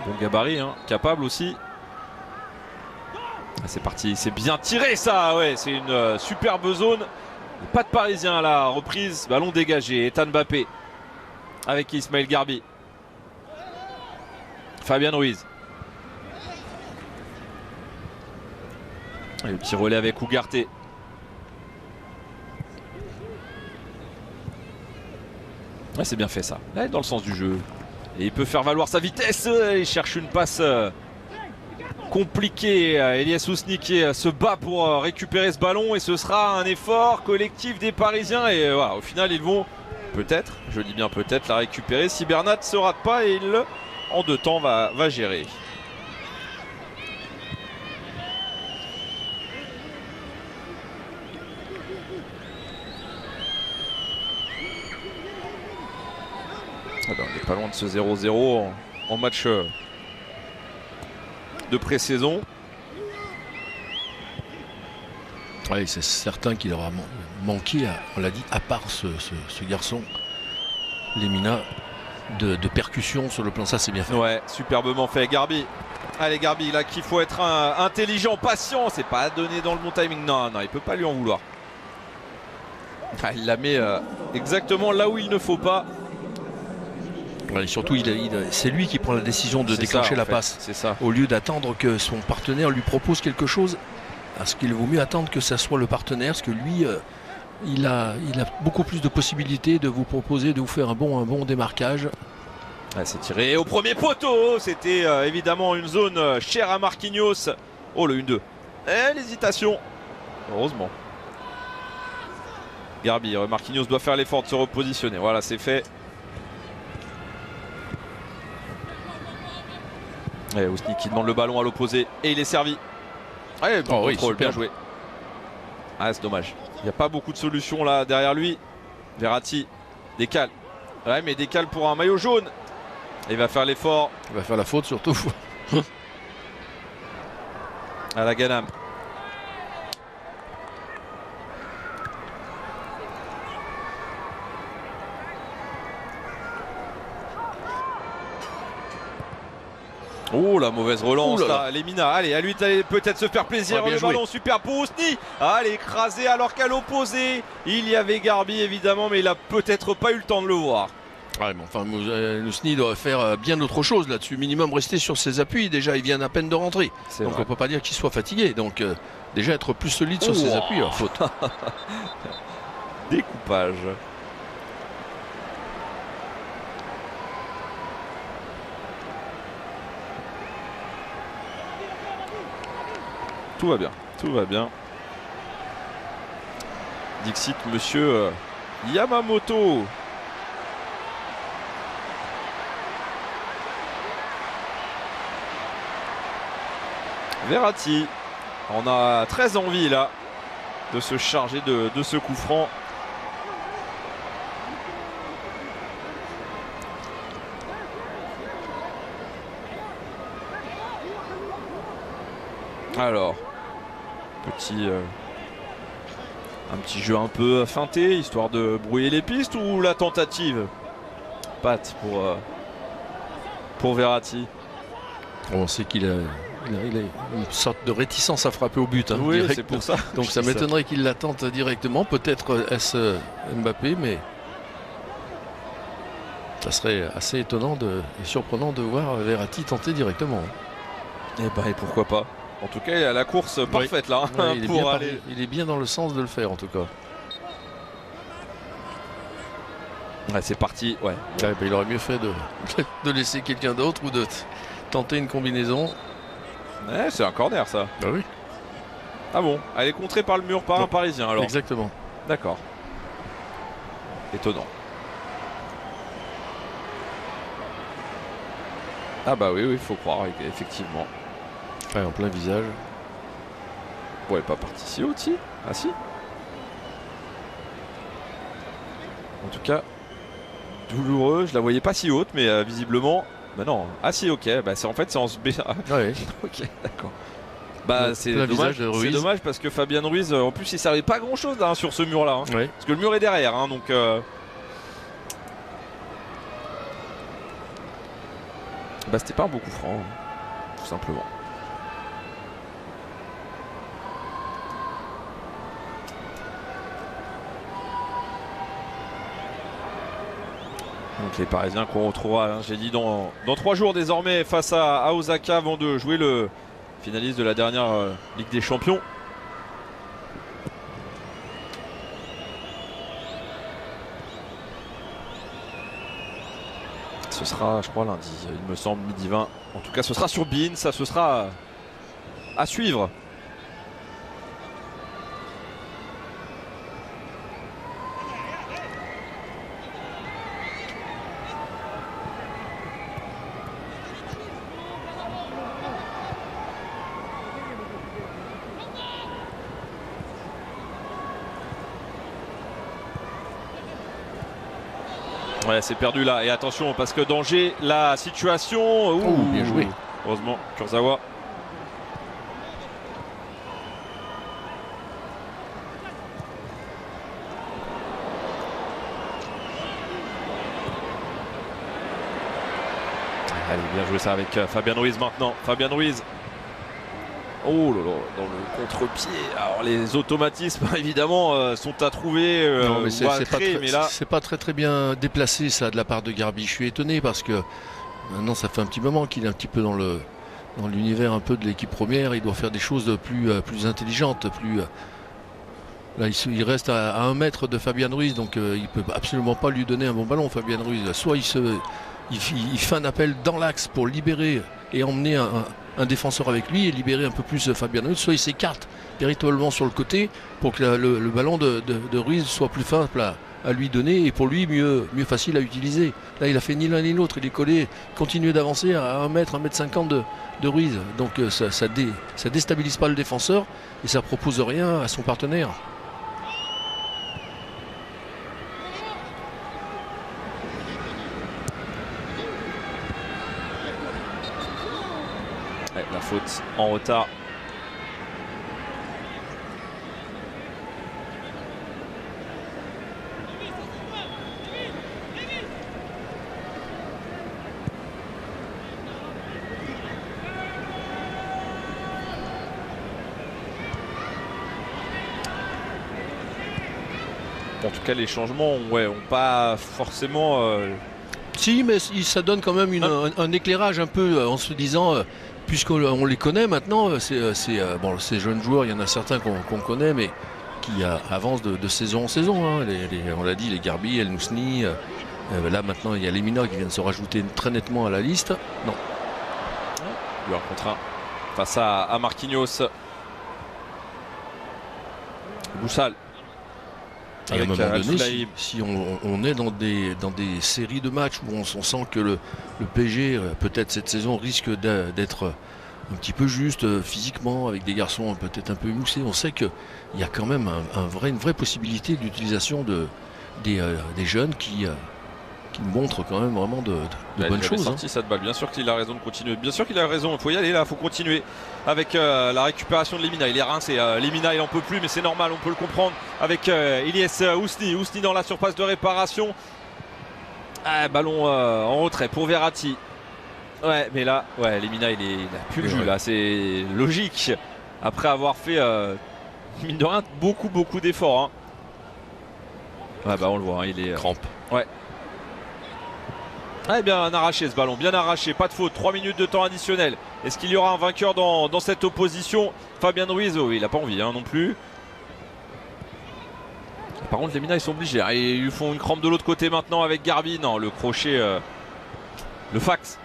[SPEAKER 2] Bon gabarit, hein, capable aussi. C'est parti, c'est bien tiré ça, ouais, c'est une superbe zone. Pas de Parisien à la reprise, ballon dégagé. Ethan Mbappé avec Ismaël Garbi. Fabien Ruiz. Et le petit relais avec Ugarte. Ouais, c'est bien fait ça. Là, dans le sens du jeu. Et il peut faire valoir sa vitesse. Il cherche une passe compliquée. Elias Ousni qui se bat pour récupérer ce ballon. Et ce sera un effort collectif des Parisiens. Et voilà, au final, ils vont peut-être, je dis bien peut-être, la récupérer. Si Bernat ne se rate pas, et il, en 2 temps, va gérer. On n'est pas loin de ce 0-0 en match de pré-saison.
[SPEAKER 1] Oui, c'est certain qu'il aura manqué, on l'a dit, à part ce garçon, Lemina, de percussion sur le plan. Ça, c'est bien fait.
[SPEAKER 2] Ouais, superbement fait. Garbi. Allez, Garbi, là qu'il faut être intelligent, patient. C'est pas donné dans le bon timing. Non, il peut pas lui en vouloir. Il la met exactement là où il ne faut pas.
[SPEAKER 1] Et surtout, c'est lui qui prend la décision de déclencher la passe.
[SPEAKER 2] C'est ça.
[SPEAKER 1] Au lieu d'attendre que son partenaire lui propose quelque chose, parce qu'il vaut mieux attendre que ce soit le partenaire, parce que lui, il a beaucoup plus de possibilités de vous proposer, de vous faire un bon démarquage.
[SPEAKER 2] C'est tiré au premier poteau. C'était évidemment une zone chère à Marquinhos. Oh, le 1-2. Et l'hésitation. Heureusement. Garbi, Marquinhos doit faire l'effort de se repositionner. Voilà, c'est fait. Et Ousni qui demande le ballon à l'opposé et il est servi. Allez, bon contrôle, bien joué. C'est dommage. Il n'y a pas beaucoup de solutions là derrière lui. Verratti décale. Ouais, mais décale pour un maillot jaune. Et il va faire l'effort.
[SPEAKER 1] Il va faire la faute surtout.
[SPEAKER 2] À la Ganam. Oh, la mauvaise relance là, Lemina. Allez, à lui peut-être se faire plaisir. Le ballon super pour Ousni. Allez, écrasé alors qu'à l'opposé, il y avait Garbi évidemment, mais il a peut-être pas eu le temps de le voir.
[SPEAKER 1] Ouais, mais enfin, Ousni doit faire bien autre chose là-dessus. Minimum rester sur ses appuis. Déjà, il vient à peine de rentrer. Donc on peut pas dire qu'il soit fatigué. Donc déjà être plus solide sur ses appuis. Alors, faute.
[SPEAKER 2] Découpage. Tout va bien, tout va bien. Dixit, monsieur Yamamoto. Verratti. On a très envie là de se charger de ce coup franc. Alors, un petit jeu un peu feinté, histoire de brouiller les pistes, ou la tentative Pat pour Verratti.
[SPEAKER 1] On sait qu'il a une sorte de réticence à frapper au but.
[SPEAKER 2] Oui,
[SPEAKER 1] direct.
[SPEAKER 2] c'est pour ça.
[SPEAKER 1] Donc ça m'étonnerait qu'il la tente directement. Peut-être est-ce Mbappé, mais ça serait assez étonnant et surprenant de voir Verratti tenter directement.
[SPEAKER 2] Et pourquoi pas. En tout cas, il a la course parfaite là.
[SPEAKER 1] Ouais,
[SPEAKER 2] aller.
[SPEAKER 1] Il est bien dans le sens de le faire en tout cas.
[SPEAKER 2] Ouais, c'est parti. Ouais.
[SPEAKER 1] Il aurait mieux fait de laisser quelqu'un d'autre ou de tenter une combinaison.
[SPEAKER 2] Ouais, c'est un corner ça.
[SPEAKER 1] Bah oui.
[SPEAKER 2] Ah bon, elle est contrée par le mur par un Parisien alors.
[SPEAKER 1] Exactement.
[SPEAKER 2] D'accord. Étonnant. Ah bah oui, faut croire, effectivement.
[SPEAKER 1] Ouais, en plein visage.
[SPEAKER 2] Ouais, pas parti si haut, si. Ah si. En tout cas, douloureux. Je la voyais pas si haute, mais visiblement. Bah non. Ah si, ok. Bah c'est en fait c'est en B.
[SPEAKER 1] Ouais.
[SPEAKER 2] Ok, d'accord. Bah c'est
[SPEAKER 1] dommage,
[SPEAKER 2] dommage parce que Fabian Ruiz, en plus il servait pas grand chose sur ce mur là.
[SPEAKER 1] Ouais.
[SPEAKER 2] Parce que le mur est derrière, donc. Bah c'était pas un beau coup franc, tout simplement. Donc les Parisiens qu'on retrouvera, j'ai dit dans 3 jours désormais face à Osaka avant de jouer le finaliste de la dernière Ligue des Champions. Ce sera, je crois, lundi, il me semble, midi 20. En tout cas, ce sera sur beIN, ça ce sera à suivre. Ouais, c'est perdu là. Et attention, parce que danger, la situation.
[SPEAKER 1] Ouh, bien joué.
[SPEAKER 2] Heureusement, Kurzawa. Allez, bien joué ça avec Fabian Ruiz maintenant. Fabian Ruiz. Oh là là, dans le contre-pied. Alors les automatismes évidemment sont à trouver.
[SPEAKER 1] Non, mais c'est pas très bien déplacé ça de la part de Garbi. Je suis étonné parce que maintenant ça fait un petit moment qu'il est un petit peu dans l'univers un peu de l'équipe première. Il doit faire des choses de plus intelligentes, Là, il reste à 1 mètre de Fabian Ruiz, donc il peut absolument pas lui donner un bon ballon, Fabian Ruiz. Soit il fait un appel dans l'axe pour libérer et emmener un défenseur avec lui et libérer un peu plus Fabian Ruiz, soit il s'écarte véritablement sur le côté pour que le ballon de Ruiz soit plus simple à lui donner et pour lui mieux facile à utiliser. Là il a fait ni l'un ni l'autre, il est collé, continuer d'avancer à 1 mètre, 1m50 de Ruiz. Donc ça déstabilise pas le défenseur et ça propose rien à son partenaire.
[SPEAKER 2] La faute en retard. En tout cas, les changements ont pas forcément.
[SPEAKER 1] Si, mais ça donne quand même un éclairage un peu en se disant. Puisqu'on les connaît maintenant, ces jeunes joueurs, il y en a certains qu'on connaît, mais qui avancent de saison en saison. On l'a dit, les Garbi, El Nousni. Là maintenant, il y a Lemina qui vient de se rajouter très nettement à la liste. Non.
[SPEAKER 2] Joueur contre 1 face à Marquinhos. Boussal.
[SPEAKER 1] À un moment donné, si on est dans des séries de matchs où on sent que le PSG, peut-être cette saison, risque d'être un petit peu juste physiquement, avec des garçons peut-être un peu émoussés, on sait qu'il y a quand même une vraie possibilité d'utilisation des jeunes qui qui montre quand même vraiment de bonnes choses.
[SPEAKER 2] Sorti cette balle. Bien sûr qu'il a raison de continuer. Bien sûr qu'il a raison. Il faut y aller là. Il faut continuer avec la récupération de Lemina. Il est rincé. Lemina, il en peut plus, mais c'est normal. On peut le comprendre avec Ilyes Ousni. Ousni dans la surface de réparation. Ballon en retrait pour Verratti. Ouais, mais là, Lemina, il a plus le jus là. C'est logique. Après avoir fait mine de rien beaucoup d'efforts. On le voit. Il est
[SPEAKER 1] crampe.
[SPEAKER 2] Ouais. Bien arraché ce ballon, bien arraché, pas de faute, 3 minutes de temps additionnel. Est-ce qu'il y aura un vainqueur dans cette opposition? Fabien Ruiz, il n'a pas envie non plus. Par contre les Lemina ils sont obligés, ils lui font une crampe de l'autre côté maintenant avec Garbi. Non, le crochet, le fax.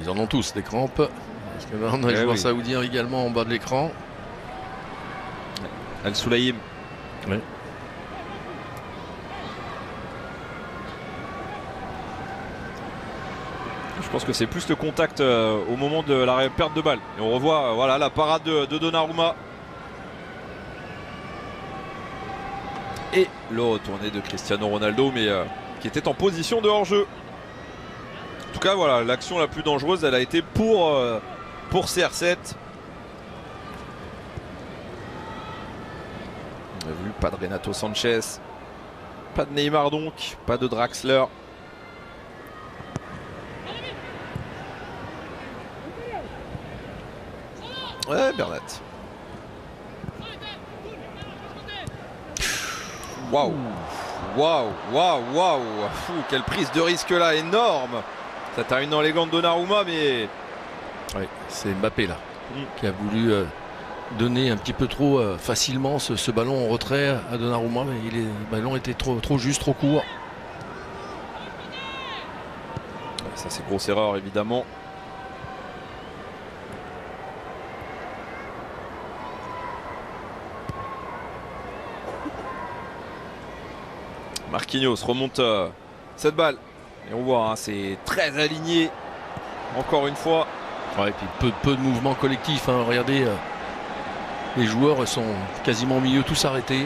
[SPEAKER 1] Ils en ont tous des crampes. Parce que là on a le joueur saoudien également en bas de l'écran.
[SPEAKER 2] Al Soulaïm.
[SPEAKER 1] Oui.
[SPEAKER 2] Je pense que c'est plus le contact au moment de la perte de balle. Et on revoit la parade de Donnarumma. Et le retourné de Cristiano Ronaldo, mais qui était en position de hors-jeu. En tout cas, l'action la plus dangereuse, elle a été pour CR7. On a vu, pas de Renato Sanchez, pas de Neymar donc, pas de Draxler. Bernat. Waouh. Quelle prise de risque là, énorme. Ça termine dans les gants de Donnarumma, mais...
[SPEAKER 1] c'est Mbappé là, qui a voulu donner un petit peu trop facilement ce ballon en retrait à Donnarumma, mais le ballon était trop juste, trop court.
[SPEAKER 2] Ça c'est grosse erreur évidemment. Marquinhos remonte cette balle. Et on voit, c'est très aligné. Encore une fois.
[SPEAKER 1] Et puis peu de mouvements collectifs. Regardez, les joueurs sont quasiment au milieu, tous arrêtés.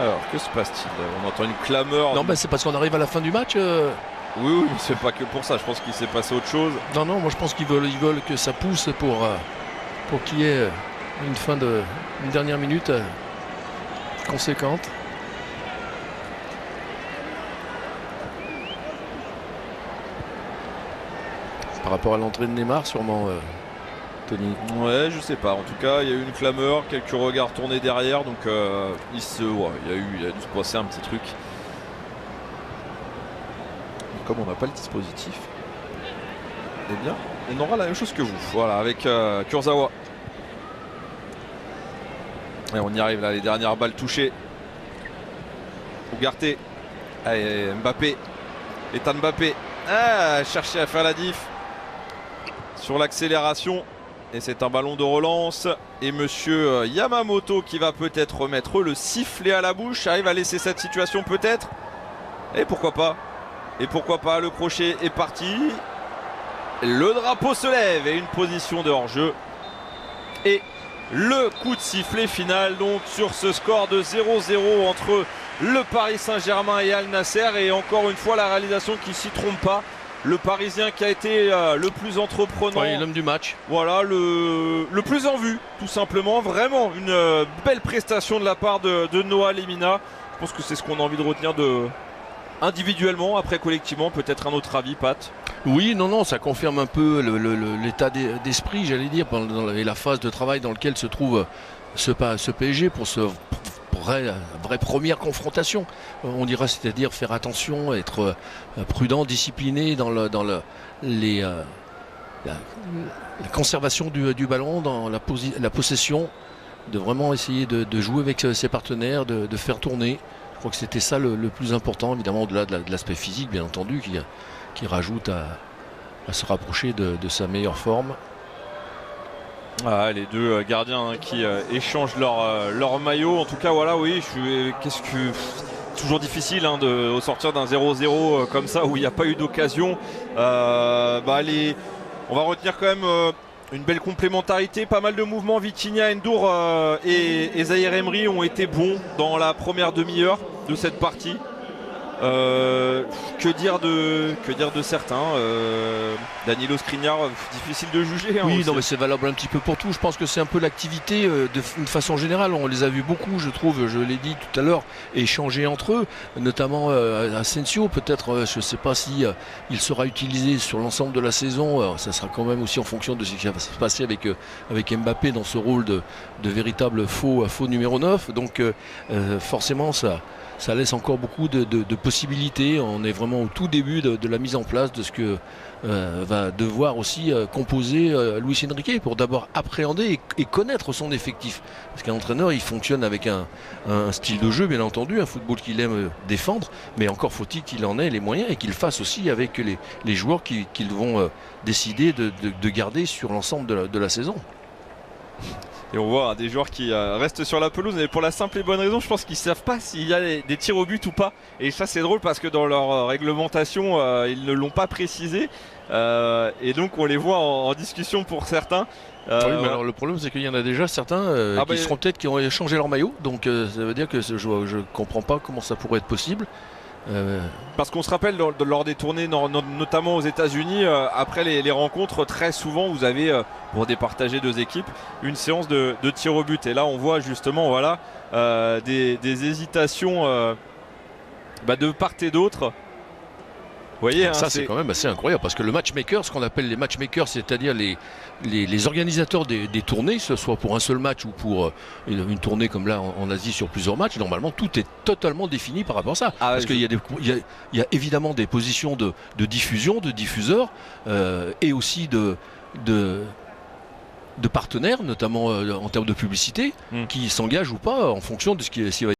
[SPEAKER 2] Alors, que se passe-t-il? On entend une clameur.
[SPEAKER 1] Non, c'est parce qu'on arrive à la fin du match.
[SPEAKER 2] Oui, mais c'est pas que pour ça. Je pense qu'il s'est passé autre chose.
[SPEAKER 1] Non, moi je pense qu'ils veulent que ça pousse pour qu'il y ait une dernière minute conséquente. Par rapport à l'entrée de Neymar, sûrement, Tony.
[SPEAKER 2] Ouais, je sais pas. En tout cas, il y a eu une clameur, quelques regards tournés derrière, donc il a dû se passer un petit truc. Comme on n'a pas le dispositif, eh bien, on aura la même chose que vous. Voilà, avec Kurzawa. Et on y arrive là, les dernières balles touchées. Ugarte. Allez, Mbappé. Ethan Mbappé. Chercher à faire la diff sur l'accélération. Et c'est un ballon de relance. Et monsieur Yamamoto qui va peut-être remettre le sifflet à la bouche. Arrive à laisser cette situation peut-être. Et pourquoi pas. Le crochet est parti. Le drapeau se lève et une position de hors-jeu. Et le coup de sifflet final donc sur ce score de 0-0 entre le Paris Saint-Germain et Al Nasser. Et encore une fois la réalisation qui s'y trompe pas. Le Parisien qui a été le plus entreprenant.
[SPEAKER 1] L'homme du match.
[SPEAKER 2] Voilà, le plus en vue, tout simplement. Vraiment une belle prestation de la part de Noah Lemina. Je pense que c'est ce qu'on a envie de retenir individuellement. Après collectivement, peut-être un autre avis, Pat.
[SPEAKER 1] Oui, non, ça confirme un peu l'état d'esprit, j'allais dire, et la phase de travail dans laquelle se trouve ce PSG pour vraie première confrontation. On dira, c'est-à-dire faire attention, être prudent, discipliné dans la conservation du ballon, dans la possession, de vraiment essayer de jouer avec ses partenaires, de faire tourner. Je crois que c'était ça le plus important, évidemment, au-delà de l'aspect physique, bien entendu, qui rajoute à se rapprocher de sa meilleure forme.
[SPEAKER 2] Les deux gardiens qui échangent leur maillot. En tout cas, voilà, oui, toujours difficile de sortir d'un 0-0 comme ça où il n'y a pas eu d'occasion. On va retenir quand même Une belle complémentarité, pas mal de mouvements. Vitinha, Ndour et Zahir Emery ont été bons dans la première demi-heure de cette partie. Que dire de certains, Danilo Skriniar, difficile de juger.
[SPEAKER 1] Oui, non, mais c'est valable un petit peu pour tout. Je pense que c'est un peu l'activité d'une façon générale. On les a vus beaucoup, je trouve, je l'ai dit tout à l'heure, échanger entre eux, notamment Asensio. Peut-être, je ne sais pas si il sera utilisé sur l'ensemble de la saison. Ça sera quand même aussi en fonction de ce qui va se passer avec Mbappé dans ce rôle de véritable faux numéro 9. Donc forcément, ça laisse encore beaucoup de possibilités. On est vraiment au tout début de la mise en place de ce que va devoir aussi composer Luis Enrique pour d'abord appréhender et connaître son effectif. Parce qu'un entraîneur, il fonctionne avec un style de jeu, bien entendu, un football qu'il aime défendre, mais encore faut-il qu'il en ait les moyens et qu'il fasse aussi avec les joueurs qu'ils vont décider de garder sur l'ensemble de la saison.
[SPEAKER 2] Et on voit des joueurs qui restent sur la pelouse, mais pour la simple et bonne raison, je pense qu'ils ne savent pas s'il y a des tirs au but ou pas. Et ça, c'est drôle parce que dans leur réglementation, ils ne l'ont pas précisé. Et donc, on les voit en discussion pour certains.
[SPEAKER 1] Oui, mais alors le problème, c'est qu'il y en a déjà certains seront peut-être qui ont changé leur maillot. Donc, ça veut dire que je ne comprends pas comment ça pourrait être possible.
[SPEAKER 2] Parce qu'on se rappelle lors des tournées notamment aux États-Unis, après les rencontres, très souvent vous avez pour départager deux équipes une séance de tir au but, et là on voit justement voilà des hésitations de part et d'autre. Vous voyez,
[SPEAKER 1] ça c'est quand même assez incroyable parce que le matchmaker, ce qu'on appelle les matchmakers, c'est-à-dire les organisateurs des tournées, que ce soit pour un seul match ou pour une tournée comme là en Asie sur plusieurs matchs, normalement tout est totalement défini par rapport à ça. Parce qu'il y a évidemment des positions de diffusion, de diffuseurs et aussi de partenaires, notamment en termes de publicité, qui s'engagent ou pas en fonction de ce qui va